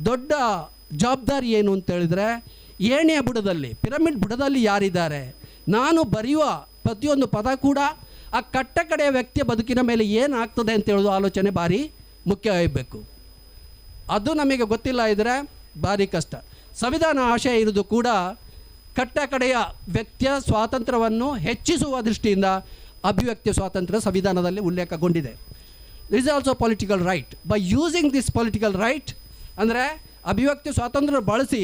ದೊಡ್ಡ ಜವಾಬ್ದಾರಿ ಏನು ಅಂತೇಳಿದರೆ, ಏಣಿಯ ಬುಡದಲ್ಲಿ, ಪಿರಮಿಡ್ ಬುಡದಲ್ಲಿ ಯಾರಿದ್ದಾರೆ, ನಾನು ಬರೆಯುವ ಪ್ರತಿಯೊಂದು ಪದ ಕೂಡ ಆ ಕಡೆಯ ವ್ಯಕ್ತಿಯ ಬದುಕಿನ ಮೇಲೆ ಏನಾಗ್ತದೆ ಅಂತ ಹೇಳೋದು ಆಲೋಚನೆ ಭಾರಿ ಮುಖ್ಯ ಆಗಬೇಕು. ಅದು ನಮಗೆ ಗೊತ್ತಿಲ್ಲ ಇದ್ದರೆ ಭಾರಿ ಕಷ್ಟ. ಸಂವಿಧಾನ ಆಶಯ ಇರುವುದು ಕೂಡ ಕಟ್ಟ ಕಡೆಯ ವ್ಯಕ್ತಿಯ ಸ್ವಾತಂತ್ರ್ಯವನ್ನು ಹೆಚ್ಚಿಸುವ ದೃಷ್ಟಿಯಿಂದ ಅಭಿವ್ಯಕ್ತಿ ಸ್ವಾತಂತ್ರ್ಯ ಸಂವಿಧಾನದಲ್ಲಿ ಉಲ್ಲೇಖಗೊಂಡಿದೆ. This is also political right. By using this political right ಅಂದರೆ ಅಭಿವ್ಯಕ್ತಿ ಸ್ವಾತಂತ್ರ್ಯ ಬಳಸಿ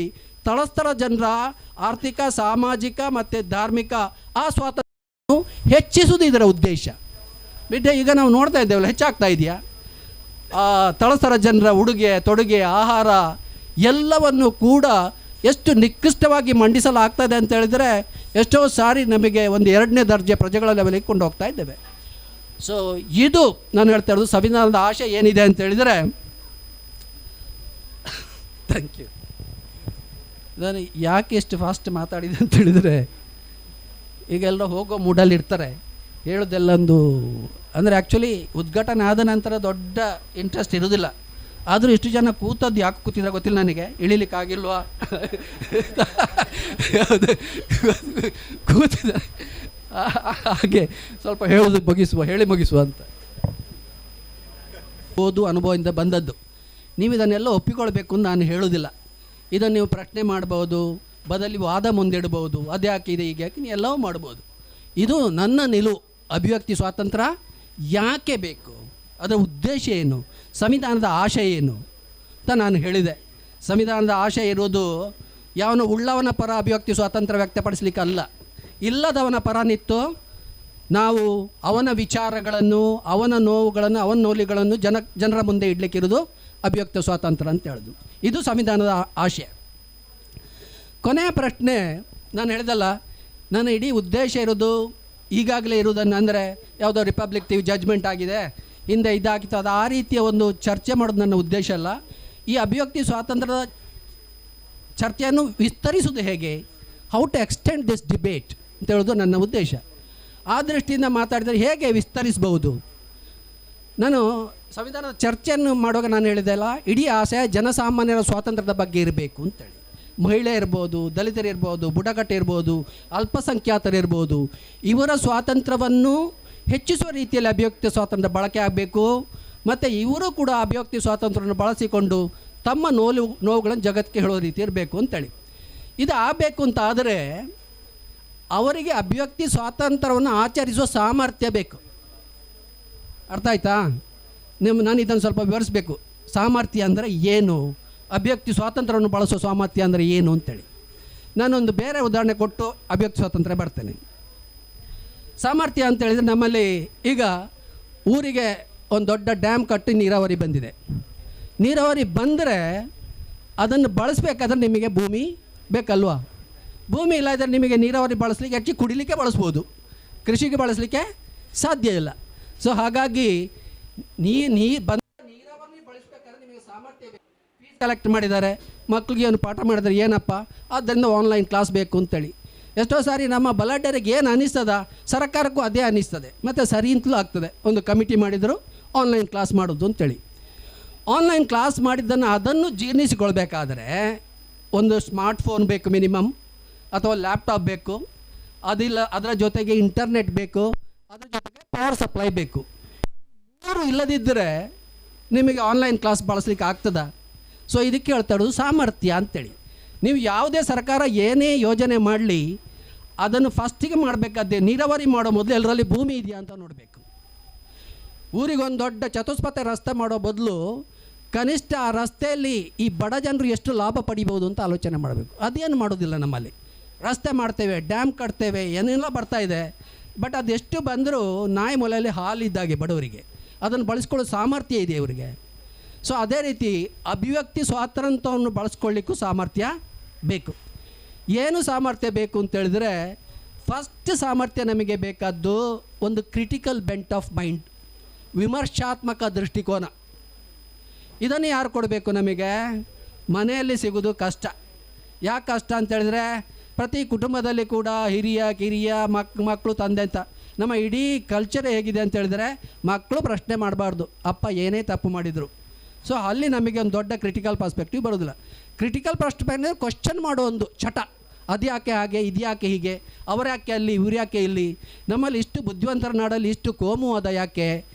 ತಳಸ್ತರ ಜನರ ಆರ್ಥಿಕ, ಸಾಮಾಜಿಕ ಮತ್ತು ಧಾರ್ಮಿಕ ಆ ಸ್ವಾತಂತ್ರ್ಯವನ್ನು ಹೆಚ್ಚಿಸುವುದು ಇದರ ಉದ್ದೇಶ. ಬಿಟ್ಟೆ ಈಗ ನಾವು ನೋಡ್ತಾ ಇದ್ದೇವಲ್ಲ, ಹೆಚ್ಚಾಗ್ತಾ ಇದೆಯಾ? ತಳಸ್ತರ ಜನರ ಉಡುಗೆ ತೊಡುಗೆ, ಆಹಾರ ಎಲ್ಲವನ್ನು ಕೂಡ ಎಷ್ಟು ನಿಕೃಷ್ಟವಾಗಿ ಮಂಡಿಸಲಾಗ್ತದೆ ಅಂತ ಹೇಳಿದರೆ ಎಷ್ಟೋ ಸಾರಿ ನಮಗೆ ಒಂದು 2ನೇ ದರ್ಜೆ ಪ್ರಜೆಗಳ ಲೆವೆಲಿಗೆ ಕೊಂಡು ಹೋಗ್ತಾ ಇದ್ದೇವೆ. ಸೊ ಇದು ನಾನು ಹೇಳ್ತಾ ಇರೋದು ಸಂವಿಧಾನದ ಆಶಯ ಏನಿದೆ ಅಂತ ಹೇಳಿದರೆ, ಥ್ಯಾಂಕ್ ಯು. ನಾನು ಯಾಕೆ ಎಷ್ಟು ಫಾಸ್ಟ್ ಮಾತಾಡಿದೆ ಅಂತ ಹೇಳಿದರೆ, ಈಗ ಎಲ್ಲರೂ ಹೋಗೋ ಮೂಡಲ್ಲಿ ಇರ್ತಾರೆ, ಹೇಳೋದೆಲ್ಲೊಂದು ಅಂದರೆ ಆ್ಯಕ್ಚುಲಿ ಉದ್ಘಾಟನೆ ಆದ ನಂತರ ದೊಡ್ಡ ಇಂಟ್ರೆಸ್ಟ್ ಇರೋದಿಲ್ಲ. ಆದರೂ ಇಷ್ಟು ಜನ ಕೂತದ್ದು ಯಾಕೆ ಕೂತಿದ್ರೆ ಗೊತ್ತಿಲ್ಲ ನನಗೆ, ಇಳಿಲಿಕ್ಕಾಗಿಲ್ವಾ ಕೂತಿದ್ದಾರೆ, ಹಾಗೆ ಸ್ವಲ್ಪ ಹೇಳೋದು ಹೇಳಿ ಮುಗಿಸುವ ಅಂತ. ಓದು ಅನುಭವದಿಂದ ಬಂದದ್ದು, ನೀವು ಇದನ್ನೆಲ್ಲ ಒಪ್ಪಿಕೊಳ್ಬೇಕು ಅಂತ ನಾನು ಹೇಳೋದಿಲ್ಲ. ಇದನ್ನು ನೀವು ಪ್ರಶ್ನೆ ಮಾಡ್ಬೋದು, ಬದಲಿ ವಾದ ಮುಂದಿಡ್ಬೋದು, ಅದ್ಯಾಕೆ ಇದೆ ಈಗ ಯಾಕೆ, ನೀವು ಎಲ್ಲವೂ ಮಾಡ್ಬೋದು. ಇದು ನನ್ನ ನಿಲುವು. ಅಭಿವ್ಯಕ್ತಿ ಸ್ವಾತಂತ್ರ್ಯ ಯಾಕೆ ಬೇಕು, ಅದರ ಉದ್ದೇಶ ಏನು, ಸಂವಿಧಾನದ ಆಶಯ ಏನು ಅಂತ ನಾನು ಹೇಳಿದೆ. ಸಂವಿಧಾನದ ಆಶಯ ಇರೋದು ಯಾವನು ಉಳ್ಳವನ ಪರ ಅಭಿವ್ಯಕ್ತಿ ಸ್ವಾತಂತ್ರ್ಯ ವ್ಯಕ್ತಪಡಿಸಲಿಕ್ಕೆ ಅಲ್ಲ, ಇಲ್ಲದವನ ಪರ ನಿಂತು ನಾವು ಅವನ ವಿಚಾರಗಳನ್ನು, ಅವನ ನೋವುಗಳನ್ನು, ಅವನ ನೋಲಿಗಳನ್ನು ಜನರ ಮುಂದೆ ಇಡಲಿಕ್ಕಿರೋದು ಅಭಿವ್ಯಕ್ತ ಸ್ವಾತಂತ್ರ್ಯ ಅಂತ ಹೇಳೋದು. ಇದು ಸಂವಿಧಾನದ ಆಶಯ. ಕೊನೆಯ ಪ್ರಶ್ನೆ ನಾನು ಹೇಳಿದಲ್ಲ, ನನ್ನ ಇಡೀ ಉದ್ದೇಶ ಇರೋದು ಈಗಾಗಲೇ ಇರುವುದನ್ನು ಅಂದರೆ ಯಾವುದೋ ರಿಪಬ್ಲಿಕ್ ಟಿವಿ ಜಡ್ಜ್ಮೆಂಟ್ ಆಗಿದೆ, ಹಿಂದೆ ಇದಾಗಿತ್ತು, ಅದು ಆ ರೀತಿಯ ಒಂದು ಚರ್ಚೆ ಮಾಡೋದು ನನ್ನ ಉದ್ದೇಶ ಅಲ್ಲ. ಈ ಅಭಿವ್ಯಕ್ತಿ ಸ್ವಾತಂತ್ರ್ಯದ ಚರ್ಚೆಯನ್ನು ವಿಸ್ತರಿಸುವುದು ಹೇಗೆ, how to extend this debate ಅಂತ ಹೇಳೋದು ನನ್ನ ಉದ್ದೇಶ. ಆ ದೃಷ್ಟಿಯಿಂದ ಮಾತಾಡಿದರೆ ಹೇಗೆ ವಿಸ್ತರಿಸಬಹುದು. ನಾನು ಸಂವಿಧಾನದ ಚರ್ಚೆಯನ್ನು ಮಾಡುವಾಗ ನಾನು ಹೇಳಿದೆ ಅಲ್ಲ, ಇಡೀ ಆಶಯ ಜನಸಾಮಾನ್ಯರ ಸ್ವಾತಂತ್ರ್ಯದ ಬಗ್ಗೆ ಇರಬೇಕು ಅಂತೇಳಿ. ಮಹಿಳೆ ಇರ್ಬೋದು, ದಲಿತರಿರ್ಬೋದು, ಬುಡಕಟ್ಟು ಇರ್ಬೋದು, ಅಲ್ಪಸಂಖ್ಯಾತರಿರ್ಬೋದು, ಇವರ ಸ್ವಾತಂತ್ರ್ಯವನ್ನು ಹೆಚ್ಚಿಸುವ ರೀತಿಯಲ್ಲಿ ಅಭಿವ್ಯಕ್ತಿ ಸ್ವಾತಂತ್ರ್ಯ ಬಳಕೆ ಆಗಬೇಕು. ಮತ್ತು ಇವರು ಕೂಡ ಅಭಿವ್ಯಕ್ತಿ ಸ್ವಾತಂತ್ರ್ಯವನ್ನು ಬಳಸಿಕೊಂಡು ತಮ್ಮ ನೋವುಗಳನ್ನು ಜಗತ್ತಿಗೆ ಹೇಳೋ ರೀತಿ ಇರಬೇಕು ಅಂತೇಳಿ. ಇದು ಆಗಬೇಕು ಅಂತ ಆದರೆ ಅವರಿಗೆ ಅಭಿವ್ಯಕ್ತಿ ಸ್ವಾತಂತ್ರ್ಯವನ್ನು ಆಚರಿಸುವ ಸಾಮರ್ಥ್ಯ ಬೇಕು. ಅರ್ಥ ಆಯ್ತಾ? ನಾನು ಇದನ್ನು ಸ್ವಲ್ಪ ವಿವರಿಸಬೇಕು. ಸಾಮರ್ಥ್ಯ ಅಂದರೆ ಏನು, ಅಭಿವ್ಯಕ್ತಿ ಸ್ವಾತಂತ್ರ್ಯವನ್ನು ಬಳಸೋ ಸಾಮರ್ಥ್ಯ ಅಂದರೆ ಏನು ಅಂತೇಳಿ ನಾನೊಂದು ಬೇರೆ ಉದಾಹರಣೆ ಕೊಟ್ಟು ಅಭಿವ್ಯಕ್ತಿ ಸ್ವಾತಂತ್ರ್ಯ ಬರ್ತೇನೆ. ಸಾಮರ್ಥ್ಯ ಅಂತ ಹೇಳಿದರೆ, ನಮ್ಮಲ್ಲಿ ಈಗ ಊರಿಗೆ ಒಂದು ದೊಡ್ಡ ಡ್ಯಾಮ್ ಕಟ್ಟಿ ನೀರಾವರಿ ಬಂದಿದೆ. ನೀರಾವರಿ ಬಂದರೆ ಅದನ್ನು ಬಳಸಬೇಕಾದ್ರೆ ನಿಮಗೆ ಭೂಮಿ ಬೇಕಲ್ವಾ? ಭೂಮಿ ಇಲ್ಲ ಇದ್ದರೆ ನಿಮಗೆ ನೀರಾವರಿ ಬಳಸಲಿಕ್ಕೆ ಹೆಚ್ಚು ಕುಡಿಲಿಕ್ಕೆ ಬಳಸ್ಬೋದು, ಕೃಷಿಗೆ ಬಳಸಲಿಕ್ಕೆ ಸಾಧ್ಯ ಇಲ್ಲ. ಸೊ ಹಾಗಾಗಿ ನೀರಾವರಿ ಬಳಸಬೇಕಾದ್ರೆ ನಿಮಗೆ ಸಾಮರ್ಥ್ಯ ಬೇಕು. ಫೀಸ್ ಕಲೆಕ್ಟ್ ಮಾಡಿದ್ದಾರೆ, ಮಕ್ಕಳಿಗೆ ಒಂದು ಪಾಠ ಮಾಡಿದರೆ ಏನಪ್ಪ, ಆದ್ದರಿಂದ ಆನ್ಲೈನ್ ಕ್ಲಾಸ್ ಬೇಕು ಅಂತೇಳಿ. ಎಷ್ಟೋ ಸಾರಿ ನಮ್ಮ ಬಲಾಢ್ಯರಿಗೆ ಏನು ಅನ್ನಿಸ್ತದ, ಸರ್ಕಾರಕ್ಕೂ ಅದೇ ಅನ್ನಿಸ್ತದೆ, ಮತ್ತು ಸರಿ ಅಂತಲೂ ಆಗ್ತದೆ. ಒಂದು ಕಮಿಟಿ ಮಾಡಿದರು ಆನ್ಲೈನ್ ಕ್ಲಾಸ್ ಮಾಡೋದು ಅಂತೇಳಿ. ಆನ್ಲೈನ್ ಕ್ಲಾಸ್ ಮಾಡಿದ್ದನ್ನು ಅದನ್ನು ಜೀರ್ಣಿಸಿಕೊಳ್ಬೇಕಾದ್ರೆ ಒಂದು ಸ್ಮಾರ್ಟ್ಫೋನ್ ಬೇಕು ಮಿನಿಮಮ್, ಅಥವಾ ಲ್ಯಾಪ್ಟಾಪ್ ಬೇಕು, ಅದಿಲ್ಲ ಅದರ ಜೊತೆಗೆ ಇಂಟರ್ನೆಟ್ ಬೇಕು, ಅದರ ಜೊತೆಗೆ ಪವರ್ ಸಪ್ಲೈ ಬೇಕು. 3 ಇಲ್ಲದಿದ್ದರೆ ನಿಮಗೆ ಆನ್ಲೈನ್ ಕ್ಲಾಸ್ ಬಳಸಲಿಕ್ಕೆ ಆಗ್ತದ? ಸೊ ಇದಕ್ಕೆ ಹೇಳ್ತಾ ಇರೋದು ಸಾಮರ್ಥ್ಯ ಅಂತೇಳಿ. ನೀವು ಯಾವುದೇ ಸರ್ಕಾರ ಏನೇ ಯೋಜನೆ ಮಾಡಲಿ ಅದನ್ನು ಫಸ್ಟಿಗೆ ಮಾಡಬೇಕಾದ್ದೇ ನೀರಾವರಿ ಮಾಡೋ ಮೊದಲು ಎಲ್ಲರಲ್ಲಿ ಭೂಮಿ ಇದೆಯಾ ಅಂತ ನೋಡಬೇಕು. ಊರಿಗೊಂದು ದೊಡ್ಡ ಚತುಷ್ಪಥ ರಸ್ತೆ ಮಾಡೋ ಬದಲು ಕನಿಷ್ಠ ಆ ರಸ್ತೆಯಲ್ಲಿ ಈ ಬಡ ಜನರು ಎಷ್ಟು ಲಾಭ ಪಡಿಬೋದು ಅಂತ ಆಲೋಚನೆ ಮಾಡಬೇಕು. ಅದೇನು ಮಾಡೋದಿಲ್ಲ ನಮ್ಮಲ್ಲಿ. ರಸ್ತೆ ಮಾಡ್ತೇವೆ, ಡ್ಯಾಮ್ ಕಟ್ತೇವೆ, ಏನೆಲ್ಲ ಬರ್ತಾ ಇದೆ, ಬಟ್ ಅದೆಷ್ಟು ಬಂದರೂ ನಾಯಿ ಮೊಲೆಯಲ್ಲಿ ಹಾಲಿದ್ದಾಗೆ ಬಡವರಿಗೆ ಅದನ್ನು ಬಳಸ್ಕೊಳ್ಳೋ ಸಾಮರ್ಥ್ಯ ಇದೆ ಇವರಿಗೆ. ಸೊ ಅದೇ ರೀತಿ ಅಭಿವ್ಯಕ್ತಿ ಸ್ವಾತಂತ್ರ್ಯವನ್ನು ಬಳಸ್ಕೊಳ್ಳಿಕ್ಕೂ ಸಾಮರ್ಥ್ಯ ಬೇಕು. ಏನು ಸಾಮರ್ಥ್ಯ ಬೇಕು ಅಂತೇಳಿದರೆ, ಫಸ್ಟ್ ಸಾಮರ್ಥ್ಯ ನಮಗೆ ಬೇಕಾದ್ದು ಒಂದು ಕ್ರಿಟಿಕಲ್ ಬೆಂಟ್ ಆಫ್ ಮೈಂಡ್, ವಿಮರ್ಶಾತ್ಮಕ ದೃಷ್ಟಿಕೋನ. ಇದನ್ನು ಯಾರು ಕೊಡಬೇಕು ನಮಗೆ? ಮನೆಯಲ್ಲಿ ಸಿಗೋದು ಕಷ್ಟ. ಯಾಕೆ ಕಷ್ಟ ಅಂತೇಳಿದರೆ, ಪ್ರತಿ ಕುಟುಂಬದಲ್ಲಿ ಕೂಡ ಹಿರಿಯ ಕಿರಿಯ ಮಕ್ಕಳು ತಂದೆ ಅಂತ ನಮ್ಮ ಇಡೀ ಕಲ್ಚರೇ ಹೇಗಿದೆ ಅಂತ ಹೇಳಿದರೆ, ಮಕ್ಕಳು ಪ್ರಶ್ನೆ ಮಾಡಬಾರ್ದು ಅಪ್ಪ ಏನೇ ತಪ್ಪು ಮಾಡಿದರು. ಸೊ ಅಲ್ಲಿ ನಮಗೆ ಒಂದು ದೊಡ್ಡ ಕ್ರಿಟಿಕಲ್ ಪರ್ಸ್ಪೆಕ್ಟಿವ್ ಬರೋದಿಲ್ಲ. ಕ್ರಿಟಿಕಲ್ ಪರ್ಸ್ಪೆಕ್ಟಿವ್ ಕ್ವಶನ್ ಮಾಡೋ ಒಂದು ಚಟ, ಅದ್ಯಾಕೆ ಹಾಗೆ, ಇದ್ಯಾಕೆ ಹೀಗೆ, ಅವರ್ಯಾಕೆ ಅಲ್ಲಿ, ಇವ್ರ್ಯಾಕೆ ಇಲ್ಲಿ, ನಮ್ಮಲ್ಲಿ ಇಷ್ಟು ಬುದ್ಧಿವಂತರ ನಾಡಲ್ಲಿ ಇಷ್ಟು ಕೋಮುವಾದ ಯಾಕೆ,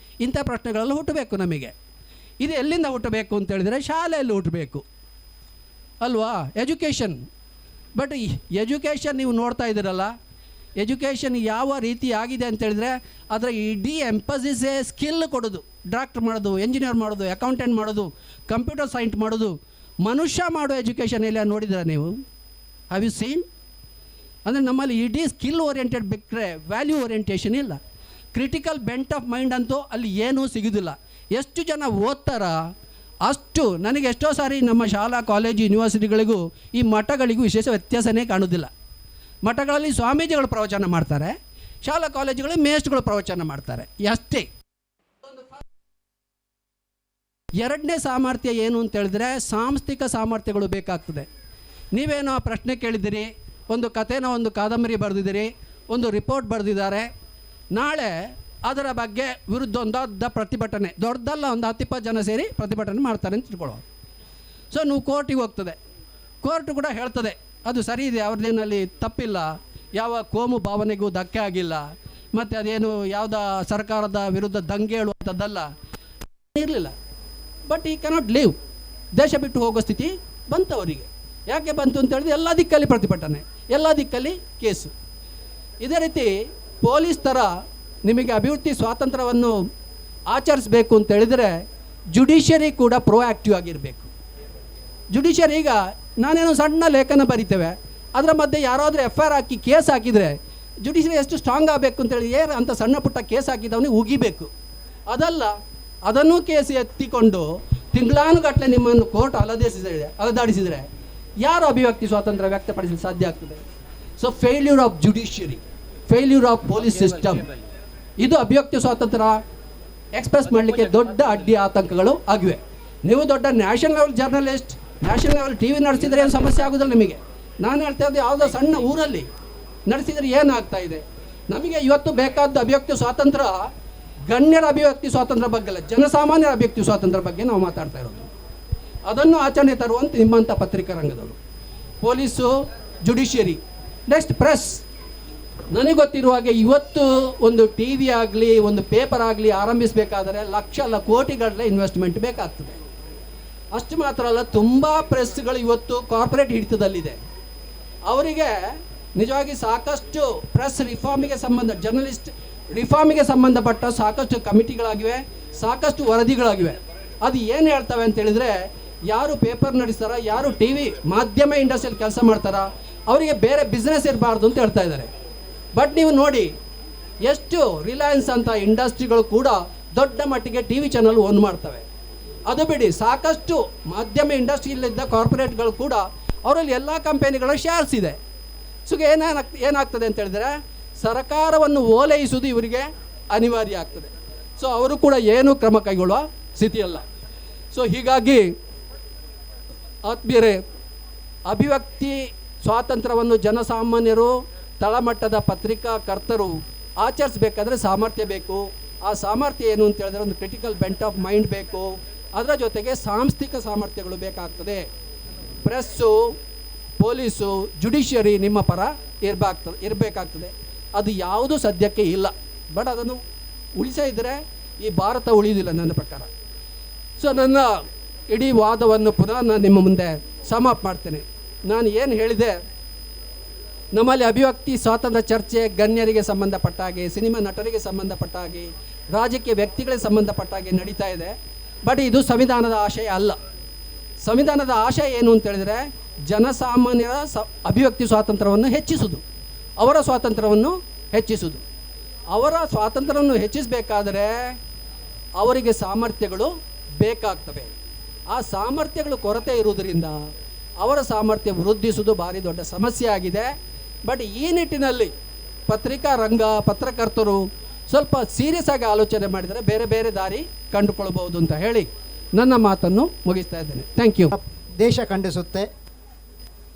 ಇಂಥ ಪ್ರಶ್ನೆಗಳೆಲ್ಲ ಹುಟ್ಟಬೇಕು ನಮಗೆ. ಇದು ಎಲ್ಲಿಂದ ಹುಟ್ಟಬೇಕು ಅಂತೇಳಿದರೆ ಶಾಲೆಯಲ್ಲಿ ಹುಟ್ಟಬೇಕು. ಅಲ್ವಾ? ಎಜುಕೇಷನ್. ಬಟ್ ಎಜುಕೇಷನ್ ನೀವು ನೋಡ್ತಾ ಇದ್ದೀರಲ್ಲ, ಎಜುಕೇಷನ್ ಯಾವ ರೀತಿ ಆಗಿದೆ ಅಂತೇಳಿದ್ರೆ ಅದರ ಇಡೀ ಎಂಪಸಿಸೇ ಸ್ಕಿಲ್ ಕೊಡೋದು. ಡಾಕ್ಟ್ರ್ ಮಾಡೋದು, ಎಂಜಿನಿಯರ್ ಮಾಡೋದು, ಅಕೌಂಟೆಂಟ್ ಮಾಡೋದು, ಕಂಪ್ಯೂಟರ್ ಸೈನ್ಸ್ ಮಾಡೋದು. ಮನುಷ್ಯ ಮಾಡೋ ಎಜುಕೇಷನ್ ಎಲ್ಲ ನೋಡಿದ್ರೆ ನೀವು? Have you seen? ಅಂದರೆ ನಮ್ಮಲ್ಲಿ ಇಡೀ ಸ್ಕಿಲ್ ಓರಿಯೆಂಟೆಡ್ ಬಿಟ್ಟರೆ ವ್ಯಾಲ್ಯೂ ಓರಿಯೆಂಟೇಷನ್ ಇಲ್ಲ. ಕ್ರಿಟಿಕಲ್ ಬೆಂಟ್ ಆಫ್ ಮೈಂಡ್ ಅಂತೂ ಅಲ್ಲಿ ಏನೂ ಸಿಗೋದಿಲ್ಲ. ಎಷ್ಟು ಜನ ಓದ್ತಾರ ಅಷ್ಟು. ನನಗೆ ಎಷ್ಟೋ ಸಾರಿ ನಮ್ಮ ಶಾಲಾ ಕಾಲೇಜು ಯೂನಿವರ್ಸಿಟಿಗಳಿಗೂ ಈ ಮಠಗಳಿಗೂ ವಿಶೇಷ ವ್ಯತ್ಯಾಸನೇ ಕಾಣೋದಿಲ್ಲ. ಮಠಗಳಲ್ಲಿ ಸ್ವಾಮೀಜಿಗಳು ಪ್ರವಚನ ಮಾಡ್ತಾರೆ, ಶಾಲಾ ಕಾಲೇಜುಗಳಲ್ಲಿ ಮೇಷ್ಟ್ಗಳು ಪ್ರವಚನ ಮಾಡ್ತಾರೆ ಅಷ್ಟೇ. ಎರಡನೇ ಸಾಮರ್ಥ್ಯ ಏನು ಅಂತ ಹೇಳಿದ್ರೆ ಸಾಂಸ್ಥಿಕ ಸಾಮರ್ಥ್ಯಗಳು ಬೇಕಾಗ್ತದೆ. ನೀವೇನೋ ಪ್ರಶ್ನೆ ಕೇಳಿದ್ದೀರಿ, ಒಂದು ಕಥೆನ, ಒಂದು ಕಾದಂಬರಿ ಬರೆದಿದ್ದೀರಿ, ಒಂದು ರಿಪೋರ್ಟ್ ಬರೆದಿದ್ದಾರೆ, ನಾಳೆ ಅದರ ಬಗ್ಗೆ ವಿರುದ್ಧ ಒಂದು ದೊಡ್ಡ ಪ್ರತಿಭಟನೆ, ದೊಡ್ಡದಲ್ಲ, ಒಂದು 10-20 ಜನ ಸೇರಿ ಪ್ರತಿಭಟನೆ ಮಾಡ್ತಾರೆ ಅಂತ ತಿಳ್ಕೊಳ್ಳೋ. ಸೊ ನೀವು ಕೋರ್ಟಿಗೆ ಹೋಗ್ತದೆ, ಕೋರ್ಟ್ ಕೂಡ ಹೇಳ್ತದೆ ಅದು ಸರಿ ಇದೆ, ಅವ್ರದ್ದೇನಲ್ಲಿ ತಪ್ಪಿಲ್ಲ, ಯಾವ ಕೋಮು ಭಾವನೆಗೂ ಧಕ್ಕೆ ಆಗಿಲ್ಲ, ಮತ್ತು ಅದೇನು ಯಾವುದ ಸರ್ಕಾರದ ವಿರುದ್ಧ ದಂಗೆ ಹೇಳುವಂಥದ್ದಲ್ಲ, ಇರಲಿಲ್ಲ. ಬಟ್ ಈ ಕೆನಾಟ್ ಲೀವ್. ದೇಶ ಬಿಟ್ಟು ಹೋಗೋ ಸ್ಥಿತಿ ಬಂತು ಅವರಿಗೆ. ಯಾಕೆ ಬಂತು ಅಂತ ಹೇಳಿದ್ರೆ ಎಲ್ಲ ದಿಕ್ಕಲ್ಲಿ ಪ್ರತಿಭಟನೆ, ಎಲ್ಲ ದಿಕ್ಕಲ್ಲಿ ಕೇಸು. ಇದೇ ರೀತಿ ಪೊಲೀಸ್ ಥರ ನಿಮಗೆ ಅಭಿವೃದ್ಧಿ ಸ್ವಾತಂತ್ರ್ಯವನ್ನು ಆಚರಿಸಬೇಕು ಅಂತ ಹೇಳಿದರೆ ಜುಡಿಷಿಯರಿ ಕೂಡ ಪ್ರೋಆ್ಯಕ್ಟಿವ್ ಆಗಿರಬೇಕು. ಜುಡಿಷಿಯರಿ, ಈಗ ನಾನೇನೋ ಸಣ್ಣ ಲೇಖನ ಬರಿತೇವೆ, ಅದರ ಮಧ್ಯೆ ಯಾರಾದರೂ FIR ಹಾಕಿ ಕೇಸ್ ಹಾಕಿದರೆ ಜುಡಿಷಿಯರಿ ಎಷ್ಟು ಸ್ಟ್ರಾಂಗ್ ಆಗಬೇಕು ಅಂತೇಳಿ ಏನು ಅಂತ ಸಣ್ಣ ಪುಟ್ಟ ಕೇಸ್ ಹಾಕಿದವನಿಗೆ ಉಗಿಬೇಕು. ಅದಲ್ಲ, ಅದನ್ನು ಕೇಸ್ ಎತ್ತಿಕೊಂಡು ತಿಂಗಳಾನುಗಟ್ಟಲೆ ನಿಮ್ಮನ್ನು ಕೋರ್ಟ್ ಅಲದಾಡಿಸಿದರೆ ಯಾರು ಅಭಿವ್ಯಕ್ತಿ ಸ್ವಾತಂತ್ರ್ಯ ವ್ಯಕ್ತಪಡಿಸಲು ಸಾಧ್ಯ ಆಗ್ತದೆ? So failure of judiciary, failure of police system, ಇದು ಅಭಿವ್ಯಕ್ತಿ ಸ್ವಾತಂತ್ರ್ಯ ಎಕ್ಸ್ಪ್ರೆಸ್ ಮಾಡಲಿಕ್ಕೆ ದೊಡ್ಡ ಅಡ್ಡಿ ಆತಂಕಗಳು ಆಗಿವೆ. ನೀವು ದೊಡ್ಡ national level journalist, national level TV ನಡೆಸಿದರೆ ಏನು ಸಮಸ್ಯೆ ಆಗೋದಿಲ್ಲ ನಿಮಗೆ. ನಾನು ಹೇಳ್ತಾ ಇದ್ದೆ ಯಾವುದೋ ಸಣ್ಣ ಊರಲ್ಲಿ ನಡೆಸಿದರೆ ಏನಾಗ್ತಾ ಇದೆ. ನಮಗೆ ಇವತ್ತು ಬೇಕಾದ ಅಭಿವ್ಯಕ್ತಿ ಸ್ವಾತಂತ್ರ್ಯ ಗಣ್ಯರ ಅಭಿವ್ಯಕ್ತಿ ಸ್ವಾತಂತ್ರ್ಯ ಬಗ್ಗೆ ಅಲ್ಲ, ಜನಸಾಮಾನ್ಯರ ಅಭಿವ್ಯಕ್ತಿ ಸ್ವಾತಂತ್ರ್ಯ ಬಗ್ಗೆ ನಾವು ಮಾತಾಡ್ತಾ ಇರೋದು. ಅದನ್ನು ಆಚರಣೆ ತರುವಂತೆ ನಿಮ್ಮಂಥ ಪತ್ರಿಕಾ ರಂಗದವರು, ಪೊಲೀಸು, ಜುಡಿಷಿಯರಿ, ನೆಕ್ಸ್ಟ್ ಪ್ರೆಸ್. ನನಗೆ ಗೊತ್ತಿರುವ ಹಾಗೆ ಇವತ್ತು ಒಂದು TV ಆಗಲಿ, ಒಂದು ಪೇಪರ್ ಆಗಲಿ ಆರಂಭಿಸಬೇಕಾದರೆ ಲಕ್ಷ ಅಲ್ಲ ಕೋಟಿಗಟ್ಟಲೆ ಇನ್ವೆಸ್ಟ್ಮೆಂಟ್ ಬೇಕಾಗ್ತದೆ. ಅಷ್ಟು ಮಾತ್ರ ಅಲ್ಲ, ತುಂಬ ಪ್ರೆಸ್ಗಳು ಇವತ್ತು ಕಾರ್ಪೊರೇಟ್ ಹಿಡಿತದಲ್ಲಿದೆ. ಅವರಿಗೆ ನಿಜವಾಗಿ ಸಾಕಷ್ಟು ಪ್ರೆಸ್ ರಿಫಾರ್ಮಿಗೆ ಜರ್ನಲಿಸ್ಟ್ ರಿಫಾರ್ಮಿಗೆ ಸಂಬಂಧಪಟ್ಟ ಸಾಕಷ್ಟು ಕಮಿಟಿಗಳಾಗಿವೆ, ಸಾಕಷ್ಟು ವರದಿಗಳಾಗಿವೆ. ಅದು ಏನು ಹೇಳ್ತವೆ ಅಂತ ಹೇಳಿದರೆ, ಯಾರು ಪೇಪರ್ ನಡೆಸ್ತಾರ, ಯಾರು TV ಮಾಧ್ಯಮ ಇಂಡಸ್ಟ್ರಿಯಲ್ಲಿ ಕೆಲಸ ಮಾಡ್ತಾರ, ಅವರಿಗೆ ಬೇರೆ ಬಿಸ್ನೆಸ್ ಇರಬಾರ್ದು ಅಂತ ಹೇಳ್ತಾ ಇದ್ದಾರೆ. ಬಟ್ ನೀವು ನೋಡಿ, ಎಷ್ಟು ರಿಲಯನ್ಸ್ ಅಂತ ಇಂಡಸ್ಟ್ರಿಗಳು ಕೂಡ ದೊಡ್ಡ ಮಟ್ಟಿಗೆ TV ಚಾನಲ್ ಓನ್ ಮಾಡ್ತವೆ. ಅದು ಬಿಡಿ, ಸಾಕಷ್ಟು ಮಾಧ್ಯಮ ಇಂಡಸ್ಟ್ರಿಯಲ್ಲಿದ್ದ ಕಾರ್ಪೊರೇಟ್ಗಳು ಕೂಡ ಅವರಲ್ಲಿ ಎಲ್ಲ ಕಂಪನಿಗಳ ಶೇರ್ಸ್ ಇದೆ. ಸೊ ಏನಾಗ್ತದೆ ಅಂತ ಹೇಳಿದ್ರೆ ಸರ್ಕಾರವನ್ನು ಓಲೈಸುವುದು ಇವರಿಗೆ ಅನಿವಾರ್ಯ ಆಗ್ತದೆ. ಸೊ ಅವರು ಕೂಡ ಏನು ಕ್ರಮ ಕೈಗೊಳ್ಳುವ ಸ್ಥಿತಿಯಲ್ಲ. ಸೊ ಹೀಗಾಗಿ ಆತ್ಮೀಯರೇ, ಅಭಿವ್ಯಕ್ತಿ ಸ್ವಾತಂತ್ರ್ಯವನ್ನು ಜನಸಾಮಾನ್ಯರು, ತಳಮಟ್ಟದ ಪತ್ರಿಕಾಕರ್ತರು ಆಚರಿಸಬೇಕಾದ್ರೆ ಸಾಮರ್ಥ್ಯ ಬೇಕು. ಆ ಸಾಮರ್ಥ್ಯ ಏನು ಅಂತ ಹೇಳಿದ್ರೆ ಒಂದು ಕ್ರಿಟಿಕಲ್ ಬೆಂಟ್ ಆಫ್ ಮೈಂಡ್ ಬೇಕು. ಅದರ ಜೊತೆಗೆ ಸಾಂಸ್ಥಿಕ ಸಾಮರ್ಥ್ಯಗಳು ಬೇಕಾಗ್ತದೆ. ಪ್ರೆಸ್ಸು, ಪೊಲೀಸು, ಜುಡಿಷಿಯರಿ ನಿಮ್ಮ ಪರ ಇರಬೇಕಾಗ್ತದೆ. ಅದು ಯಾವುದೂ ಸದ್ಯಕ್ಕೆ ಇಲ್ಲ. ಬಟ್ ಅದನ್ನು ಉಳಿಸಿದರೆ ಈ ಭಾರತ ಉಳಿಯೋದಿಲ್ಲ ನನ್ನ ಪ್ರಕಾರ. ಸೊ ನನ್ನ ಇಡೀ ವಾದವನ್ನು ಪುನಃ ನಾನು ನಿಮ್ಮ ಮುಂದೆ ಸಮಾಪ್ ಮಾಡ್ತೇನೆ. ನಾನು ಏನು ಹೇಳಿದೆ, ನಮ್ಮಲ್ಲಿ ಅಭಿವ್ಯಕ್ತಿ ಸ್ವಾತಂತ್ರ್ಯ ಚರ್ಚೆ ಗಣ್ಯರಿಗೆ ಸಂಬಂಧಪಟ್ಟ ಹಾಗೆ, ಸಿನಿಮಾ ನಟರಿಗೆ ಸಂಬಂಧಪಟ್ಟ ಹಾಗೆ, ರಾಜಕೀಯ ವ್ಯಕ್ತಿಗಳಿಗೆ ಸಂಬಂಧಪಟ್ಟ ಹಾಗೆ ನಡೀತಾ ಇದೆ. ಬಟ್ ಇದು ಸಂವಿಧಾನದ ಆಶಯ ಅಲ್ಲ. ಸಂವಿಧಾನದ ಆಶಯ ಏನು ಅಂತ ಹೇಳಿದರೆ ಜನಸಾಮಾನ್ಯರ ಅಭಿವ್ಯಕ್ತಿ ಸ್ವಾತಂತ್ರ್ಯವನ್ನು ಹೆಚ್ಚಿಸುವುದು, ಅವರ ಸ್ವಾತಂತ್ರ್ಯವನ್ನು ಹೆಚ್ಚಿಸುವುದು. ಅವರ ಸ್ವಾತಂತ್ರ್ಯವನ್ನು ಹೆಚ್ಚಿಸಬೇಕಾದರೆ ಅವರಿಗೆ ಸಾಮರ್ಥ್ಯಗಳು ಬೇಕಾಗ್ತವೆ. ಆ ಸಾಮರ್ಥ್ಯಗಳು ಕೊರತೆ ಇರುವುದರಿಂದ ಅವರ ಸಾಮರ್ಥ್ಯ ವೃದ್ಧಿಸುವುದು ಭಾರಿ ದೊಡ್ಡ ಸಮಸ್ಯೆ ಆಗಿದೆ. ಬಟ್ ಈ ನಿಟ್ಟಿನಲ್ಲಿ ಪತ್ರಿಕಾ ರಂಗ, ಪತ್ರಕರ್ತರು ಸ್ವಲ್ಪ ಸೀರಿಯಸ್ ಆಗಿ ಆಲೋಚನೆ ಮಾಡಿದರೆ ಬೇರೆ ಬೇರೆ ದಾರಿ ಕಂಡುಕೊಳ್ಬಹುದು ಅಂತ ಹೇಳಿ ನನ್ನ ಮಾತನ್ನು ಮುಗಿಸ್ತಾ ಇದ್ದೇನೆ. Thank you. ದೇಶ ಖಂಡಿಸುತ್ತೆ,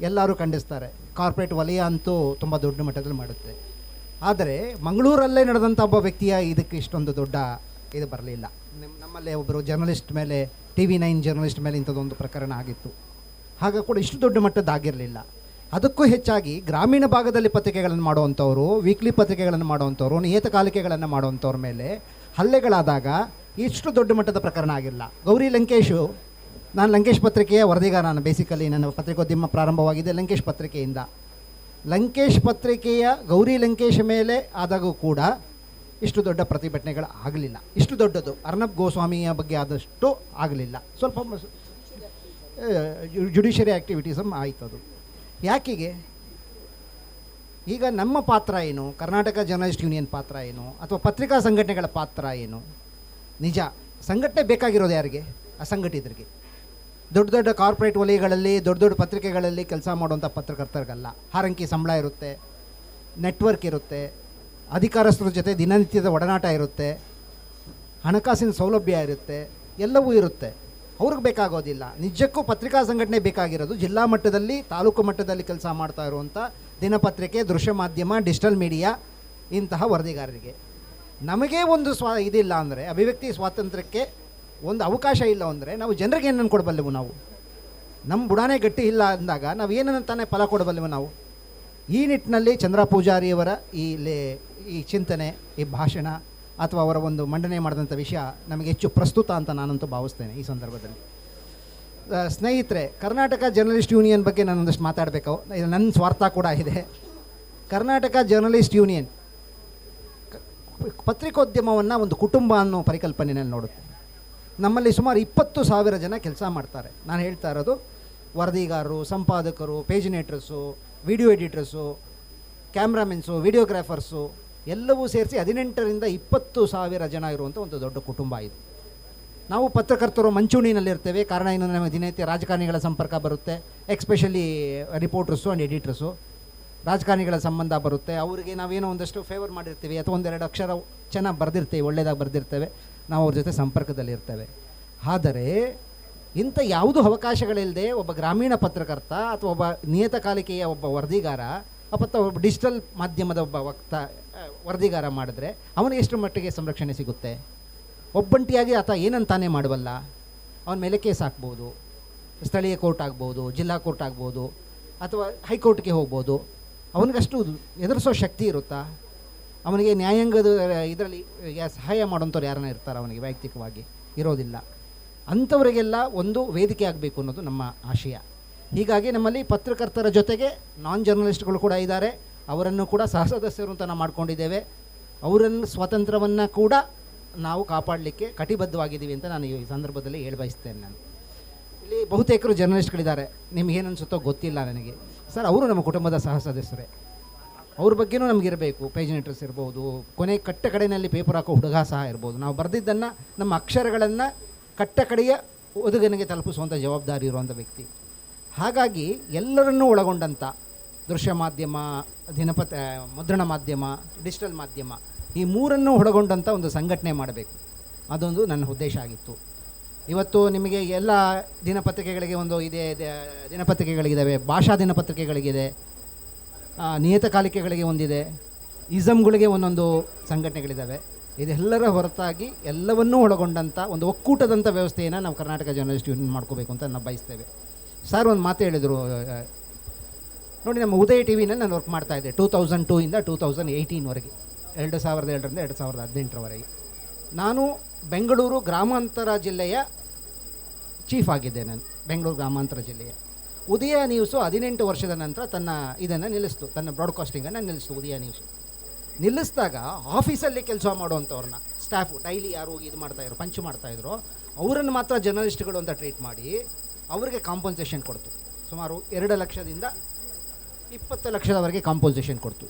ಎಲ್ಲರೂ ಖಂಡಿಸ್ತಾರೆ. ಕಾರ್ಪೊರೇಟ್ ವಲಯ ಅಂತೂ ತುಂಬ ದೊಡ್ಡ ಮಟ್ಟದಲ್ಲಿ ಮಾಡುತ್ತೆ. ಆದರೆ ಮಂಗಳೂರಲ್ಲೇ ನಡೆದಂಥ ಒಬ್ಬ ವ್ಯಕ್ತಿಯ ಇದಕ್ಕೆ ಇಷ್ಟೊಂದು ದೊಡ್ಡ ಇದು ಬರಲಿಲ್ಲ. ನಮ್ಮಲ್ಲೇ ಒಬ್ಬರು ಜರ್ನಲಿಸ್ಟ್ ಮೇಲೆ, TV9 ಜರ್ನಲಿಸ್ಟ್ ಮೇಲೆ ಇಂಥದ್ದೊಂದು ಪ್ರಕರಣ ಆಗಿತ್ತು. ಆಗ ಕೂಡ ಇಷ್ಟು ದೊಡ್ಡ ಮಟ್ಟದ್ದಾಗಿರಲಿಲ್ಲ. ಅದಕ್ಕೂ ಹೆಚ್ಚಾಗಿ ಗ್ರಾಮೀಣ ಭಾಗದಲ್ಲಿ ಪತ್ರಿಕೆಗಳನ್ನು ಮಾಡುವಂಥವ್ರು, ವೀಕ್ಲಿ ಪತ್ರಿಕೆಗಳನ್ನು ಮಾಡುವಂಥವ್ರು, ನಿಯತಕಾಲಿಕೆಗಳನ್ನು ಮಾಡುವಂಥವ್ರ ಮೇಲೆ ಹಲ್ಲೆಗಳಾದಾಗ ಇಷ್ಟು ದೊಡ್ಡ ಮಟ್ಟದ ಪ್ರಕರಣ ಆಗಿಲ್ಲ. ಗೌರಿ ಲಂಕೇಶು ನಾನು ಲಂಕೇಶ್ ಪತ್ರಿಕೆಯ ವರದಿಗಾರ. ನಾನು ಬೇಸಿಕಲಿ ನನ್ನ ಪತ್ರಿಕೋದ್ಯಮ ಪ್ರಾರಂಭವಾಗಿದೆ ಲಂಕೇಶ್ ಪತ್ರಿಕೆಯಿಂದ. ಲಂಕೇಶ್ ಪತ್ರಿಕೆಯ ಗೌರಿ ಲಂಕೇಶ್ ಮೇಲೆ ಆದಾಗೂ ಕೂಡ ಇಷ್ಟು ದೊಡ್ಡ ಪ್ರತಿಭಟನೆಗಳು ಆಗಲಿಲ್ಲ. ಇಷ್ಟು ದೊಡ್ಡದು ಅರ್ನಬ್ ಗೋಸ್ವಾಮಿಯ ಬಗ್ಗೆ ಆದಷ್ಟು ಆಗಲಿಲ್ಲ. ಸ್ವಲ್ಪ ಜುಡಿಷರಿ ಆ್ಯಕ್ಟಿವಿಟೀಸಮ್ ಆಯ್ತದು. ಯಾಕಿಗೆ? ಈಗ ನಮ್ಮ ಪಾತ್ರ ಏನು, ಕರ್ನಾಟಕ ಜರ್ನಲಿಸ್ಟ್ ಯೂನಿಯನ್ ಪಾತ್ರ ಏನು, ಅಥವಾ ಪತ್ರಿಕಾ ಸಂಘಟನೆಗಳ ಪಾತ್ರ ಏನು? ನಿಜ, ಸಂಘಟನೆ ಬೇಕಾಗಿರೋದು ಯಾರಿಗೆ? ಅಸಂಘಟಿತರಿಗೆ. ದೊಡ್ಡ ದೊಡ್ಡ ಕಾರ್ಪೊರೇಟ್ ವಲಯಗಳಲ್ಲಿ, ದೊಡ್ಡ ದೊಡ್ಡ ಪತ್ರಿಕೆಗಳಲ್ಲಿ ಕೆಲಸ ಮಾಡುವಂಥ ಪತ್ರಕರ್ತರಿಗಲ್ಲ. ಹಾರಂಕಿ ಸಂಬಳ ಇರುತ್ತೆ, ನೆಟ್ವರ್ಕ್ ಇರುತ್ತೆ, ಅಧಿಕಾರಸ್ಥರ ಜೊತೆ ದಿನನಿತ್ಯದ ಒಡನಾಟ ಇರುತ್ತೆ, ಹಣಕಾಸಿನ ಸೌಲಭ್ಯ ಇರುತ್ತೆ, ಎಲ್ಲವೂ ಇರುತ್ತೆ. ಅವ್ರಿಗೆ ಬೇಕಾಗೋದಿಲ್ಲ. ನಿಜಕ್ಕೂ ಪತ್ರಿಕಾ ಸಂಘಟನೆ ಬೇಕಾಗಿರೋದು ಜಿಲ್ಲಾ ಮಟ್ಟದಲ್ಲಿ, ತಾಲೂಕು ಮಟ್ಟದಲ್ಲಿ ಕೆಲಸ ಮಾಡ್ತಾ ಇರುವಂಥ ದಿನಪತ್ರಿಕೆ, ದೃಶ್ಯ ಮಾಧ್ಯಮ, ಡಿಜಿಟಲ್ ಮೀಡಿಯಾ ಇಂತಹ ವರದಿಗಾರರಿಗೆ. ನಮಗೇ ಒಂದು ಇದಿಲ್ಲ ಅಂದರೆ, ಅಭಿವ್ಯಕ್ತಿ ಸ್ವಾತಂತ್ರ್ಯಕ್ಕೆ ಒಂದು ಅವಕಾಶ ಇಲ್ಲ ಅಂದರೆ ನಾವು ಜನರಿಗೆ ಏನನ್ನು ಕೊಡಬಲ್ಲೆವು? ನಾವು ನಮ್ಮ ಬುಡಾನೇ ಗಟ್ಟಿ ಇಲ್ಲ ಅಂದಾಗ ನಾವು ಏನನ್ನು ತಾನೇ ಫಲ ಕೊಡಬಲ್ಲೆವು ನಾವು? ಈ ನಿಟ್ಟಿನಲ್ಲಿ ಚಂದ್ರ ಪೂಜಾರಿಯವರ ಈ ಚಿಂತನೆ, ಈ ಭಾಷಣ ಅಥವಾ ಅವರ ಒಂದು ಮಂಡನೆ ಮಾಡಿದಂಥ ವಿಷಯ ನಮಗೆ ಹೆಚ್ಚು ಪ್ರಸ್ತುತ ಅಂತ ನಾನಂತೂ ಭಾವಿಸ್ತೇನೆ ಈ ಸಂದರ್ಭದಲ್ಲಿ. ಸ್ನೇಹಿತರೆ, ಕರ್ನಾಟಕ ಜರ್ನಲಿಸ್ಟ್ ಯೂನಿಯನ್ ಬಗ್ಗೆ ನಾನೊಂದಷ್ಟು ಮಾತಾಡಬೇಕು. ಇದು ನನ್ನ ಸ್ವಾರ್ಥ ಕೂಡ ಇದೆ. ಕರ್ನಾಟಕ ಜರ್ನಲಿಸ್ಟ್ ಯೂನಿಯನ್ ಪತ್ರಿಕೋದ್ಯಮವನ್ನು ಒಂದು ಕುಟುಂಬ ಅನ್ನೋ ಪರಿಕಲ್ಪನೆಯಲ್ಲಿ ನೋಡುತ್ತೆ. ನಮ್ಮಲ್ಲಿ ಸುಮಾರು 20,000 ಜನ ಕೆಲಸ ಮಾಡ್ತಾರೆ. ನಾನು ಹೇಳ್ತಾ ಇರೋದು ವರದಿಗಾರರು, ಸಂಪಾದಕರು, ಪೇಜಿನೇಟರ್ಸು, ವಿಡಿಯೋ ಎಡಿಟರ್ಸು, ಕ್ಯಾಮ್ರಾಮೆನ್ಸು, ವಿಡಿಯೋಗ್ರಾಫರ್ಸು ಎಲ್ಲವೂ ಸೇರಿಸಿ 18ರಿಂದ 20,000 ಜನ ಇರುವಂಥ ಒಂದು ದೊಡ್ಡ ಕುಟುಂಬ ಇದು. ನಾವು ಪತ್ರಕರ್ತರು ಮಂಚೂಣಿನಲ್ಲಿರ್ತೇವೆ. ಕಾರಣ ಏನು? ನಮಗೆ ದಿನನಿತ್ಯ ರಾಜಕಾರಣಿಗಳ ಸಂಪರ್ಕ ಬರುತ್ತೆ, ಎಕ್ಸ್ಪೆಷಲಿ ರಿಪೋರ್ಟರ್ಸು ಆ್ಯಂಡ್ ಎಡಿಟರ್ಸು. ರಾಜಕಾರಣಿಗಳ ಸಂಬಂಧ ಬರುತ್ತೆ. ಅವರಿಗೆ ನಾವೇನೋ ಒಂದಷ್ಟು ಫೇವರ್ ಮಾಡಿರ್ತೀವಿ ಅಥವಾ ಒಂದೆರಡು ಅಕ್ಷರ ಚೆನ್ನಾಗಿ ಬರೆದಿರ್ತೀವಿ, ಒಳ್ಳೆಯದಾಗಿ ಬರೆದಿರ್ತೇವೆ, ನಾವು ಅವ್ರ ಜೊತೆ ಸಂಪರ್ಕದಲ್ಲಿರ್ತೇವೆ. ಆದರೆ ಇಂಥ ಯಾವುದೂ ಅವಕಾಶಗಳಿಲ್ಲದೆ ಒಬ್ಬ ಗ್ರಾಮೀಣ ಪತ್ರಕರ್ತ ಅಥವಾ ಒಬ್ಬ ನಿಯತಕಾಲಿಕೆಯ ಒಬ್ಬ ವರದಿಗಾರ ಅಥವಾ ಒಬ್ಬ ಡಿಜಿಟಲ್ ಮಾಧ್ಯಮದ ಒಬ್ಬ ವರದಿಗಾರ ಮಾಡಿದ್ರೆ ಅವನಿಗೆ ಎಷ್ಟು ಮಟ್ಟಿಗೆ ಸಂರಕ್ಷಣೆ ಸಿಗುತ್ತೆ? ಒಬ್ಬಂಟಿಯಾಗಿ ಆತ ಏನಂತಾನೆ ಮಾಡಬಲ್ಲ. ಅವನ ಮೇಲೆ ಕೇಸ್ ಹಾಕ್ಬೋದು, ಸ್ಥಳೀಯ ಕೋರ್ಟ್ ಆಗ್ಬೋದು, ಜಿಲ್ಲಾ ಕೋರ್ಟ್ ಆಗ್ಬೋದು, ಅಥವಾ ಹೈಕೋರ್ಟ್ಗೆ ಹೋಗ್ಬೋದು. ಅವನಿಗಷ್ಟು ಎದುರಿಸೋ ಶಕ್ತಿ ಇರುತ್ತಾ? ಅವನಿಗೆ ನ್ಯಾಯಾಂಗದ ಇದರಲ್ಲಿ ಸಹಾಯ ಮಾಡೋಂಥವ್ರು ಯಾರನ್ನ ಇರ್ತಾರೆ ಅವನಿಗೆ ವೈಯಕ್ತಿಕವಾಗಿ? ಇರೋದಿಲ್ಲ. ಅಂಥವರಿಗೆಲ್ಲ ಒಂದು ವೇದಿಕೆ ಆಗಬೇಕು ಅನ್ನೋದು ನಮ್ಮ ಆಶಯ. ಹೀಗಾಗಿ ನಮ್ಮಲ್ಲಿ ಪತ್ರಕರ್ತರ ಜೊತೆಗೆ ನಾನ್ ಜರ್ನಲಿಸ್ಟ್ಗಳು ಕೂಡ ಇದ್ದಾರೆ. ಅವರನ್ನು ಕೂಡ ಸಹಸದಸ್ಯರು ಅಂತ ನಾವು ಮಾಡ್ಕೊಂಡಿದ್ದೇವೆ. ಅವರನ್ನು ಸ್ವಾತಂತ್ರ್ಯವನ್ನು ಕೂಡ ನಾವು ಕಾಪಾಡಲಿಕ್ಕೆ ಕಟಿಬದ್ಧವಾಗಿದ್ದೀವಿ ಅಂತ ನಾನು ಈ ಸಂದರ್ಭದಲ್ಲಿ ಬಯಸ್ತೇನೆ. ನಾನು ಇಲ್ಲಿ ಬಹುತೇಕರು ಜರ್ನಲಿಸ್ಟ್ಗಳಿದ್ದಾರೆ. ನಿಮಗೇನು ಅನಿಸುತ್ತೋ ಗೊತ್ತಿಲ್ಲ ನನಗೆ. ಸರ್, ಅವರು ನಮ್ಮ ಕುಟುಂಬದ ಸಹ ಸದಸ್ಯರೇ. ಅವ್ರ ಬಗ್ಗೆನೂ ನಮಗಿರಬೇಕು. ಪೇಜಿನೇಟರ್ಸ್ ಇರ್ಬೋದು, ಕೊನೆ ಕಟ್ಟ ಕಡೆಯಲ್ಲಿ ಪೇಪರ್ ಹಾಕೋ ಹುಡುಗ ಸಹ ಇರ್ಬೋದು. ನಾವು ಬರೆದಿದ್ದನ್ನು, ನಮ್ಮ ಅಕ್ಷರಗಳನ್ನು ಕಟ್ಟ ಕಡೆಯ ಓದುಗನಿಗೆ ತಲುಪಿಸುವಂಥ ಜವಾಬ್ದಾರಿ ಇರುವಂಥ ವ್ಯಕ್ತಿ. ಹಾಗಾಗಿ ಎಲ್ಲರನ್ನೂ ಒಳಗೊಂಡಂಥ ದೃಶ್ಯ ಮಾಧ್ಯಮ, ಮುದ್ರಣ ಮಾಧ್ಯಮ, ಡಿಜಿಟಲ್ ಮಾಧ್ಯಮ, ಈ ಮೂರನ್ನೂ ಒಳಗೊಂಡಂಥ ಒಂದು ಸಂಘಟನೆ ಮಾಡಬೇಕು. ಅದೊಂದು ನನ್ನ ಉದ್ದೇಶ ಆಗಿತ್ತು. ಇವತ್ತು ನಿಮಗೆ ಎಲ್ಲ ದಿನಪತ್ರಿಕೆಗಳಿಗೆ ಒಂದು ದಿನಪತ್ರಿಕೆಗಳಿದ್ದಾವೆ, ಭಾಷಾ ದಿನಪತ್ರಿಕೆಗಳಿಗಿದೆ, ನಿಯತಕಾಲಿಕೆಗಳಿಗೆ ಒಂದಿದೆ, ಇಸಮ್ಗಳಿಗೆ ಒಂದೊಂದು ಸಂಘಟನೆಗಳಿದ್ದಾವೆ. ಇದೆಲ್ಲರ ಹೊರತಾಗಿ ಎಲ್ಲವನ್ನೂ ಒಳಗೊಂಡಂಥ ಒಂದು ಒಕ್ಕೂಟದಂಥ ವ್ಯವಸ್ಥೆಯನ್ನು ನಾವು ಕರ್ನಾಟಕ ಜರ್ನಲಿಸ್ಟ್ ಯೂನಿಯನ್ ಮಾಡ್ಕೋಬೇಕು ಅಂತ ನಾವು ಬಯಸ್ತೇವೆ. ಸರ್ ಒಂದು ಮಾತು ಹೇಳಿದರು ನೋಡಿ, ನಮ್ಮ ಉದಯ ಟಿ ವಿನಲ್ಲಿ ನಾನು ವರ್ಕ್ ಮಾಡ್ತಾಯಿದ್ದೆ 2002 ಇಂದ 2018ವರೆಗೆ, 2007ರಿಂದ 2018ರವರೆಗೆ. ನಾನು ಬೆಂಗಳೂರು ಗ್ರಾಮಾಂತರ ಜಿಲ್ಲೆಯ ಚೀಫ್ ಆಗಿದ್ದೆ. ನಾನು ಬೆಂಗಳೂರು ಗ್ರಾಮಾಂತರ ಜಿಲ್ಲೆಯ. ಉದಯ ನ್ಯೂಸು 18 ವರ್ಷದ ನಂತರ ತನ್ನ ಇದನ್ನು ನಿಲ್ಲಿಸ್ತು, ತನ್ನ ಬ್ರಾಡ್ಕಾಸ್ಟಿಂಗನ್ನು ನಿಲ್ಲಿಸ್ತು. ಉದಯ ನ್ಯೂಸು ನಿಲ್ಲಿಸಿದಾಗ ಆಫೀಸಲ್ಲಿ ಕೆಲಸ ಮಾಡುವಂಥವ್ರನ್ನ, ಸ್ಟಾಫು ಡೈಲಿ ಯಾರು ಇದು ಮಾಡ್ತಾಯಿದ್ರು, ಪಂಚ್ ಮಾಡ್ತಾಯಿದ್ರು, ಅವರನ್ನು ಮಾತ್ರ ಜರ್ನಲಿಸ್ಟ್ಗಳು ಅಂತ ಟ್ರೀಟ್ ಮಾಡಿ ಅವರಿಗೆ ಕಾಂಪನ್ಸೇಷನ್ ಕೊಡ್ತು. ಸುಮಾರು 2 ಲಕ್ಷದಿಂದ 20 ಲಕ್ಷದವರೆಗೆ ಕಾಂಪನ್ಸೇಷನ್ ಕೊಡ್ತು.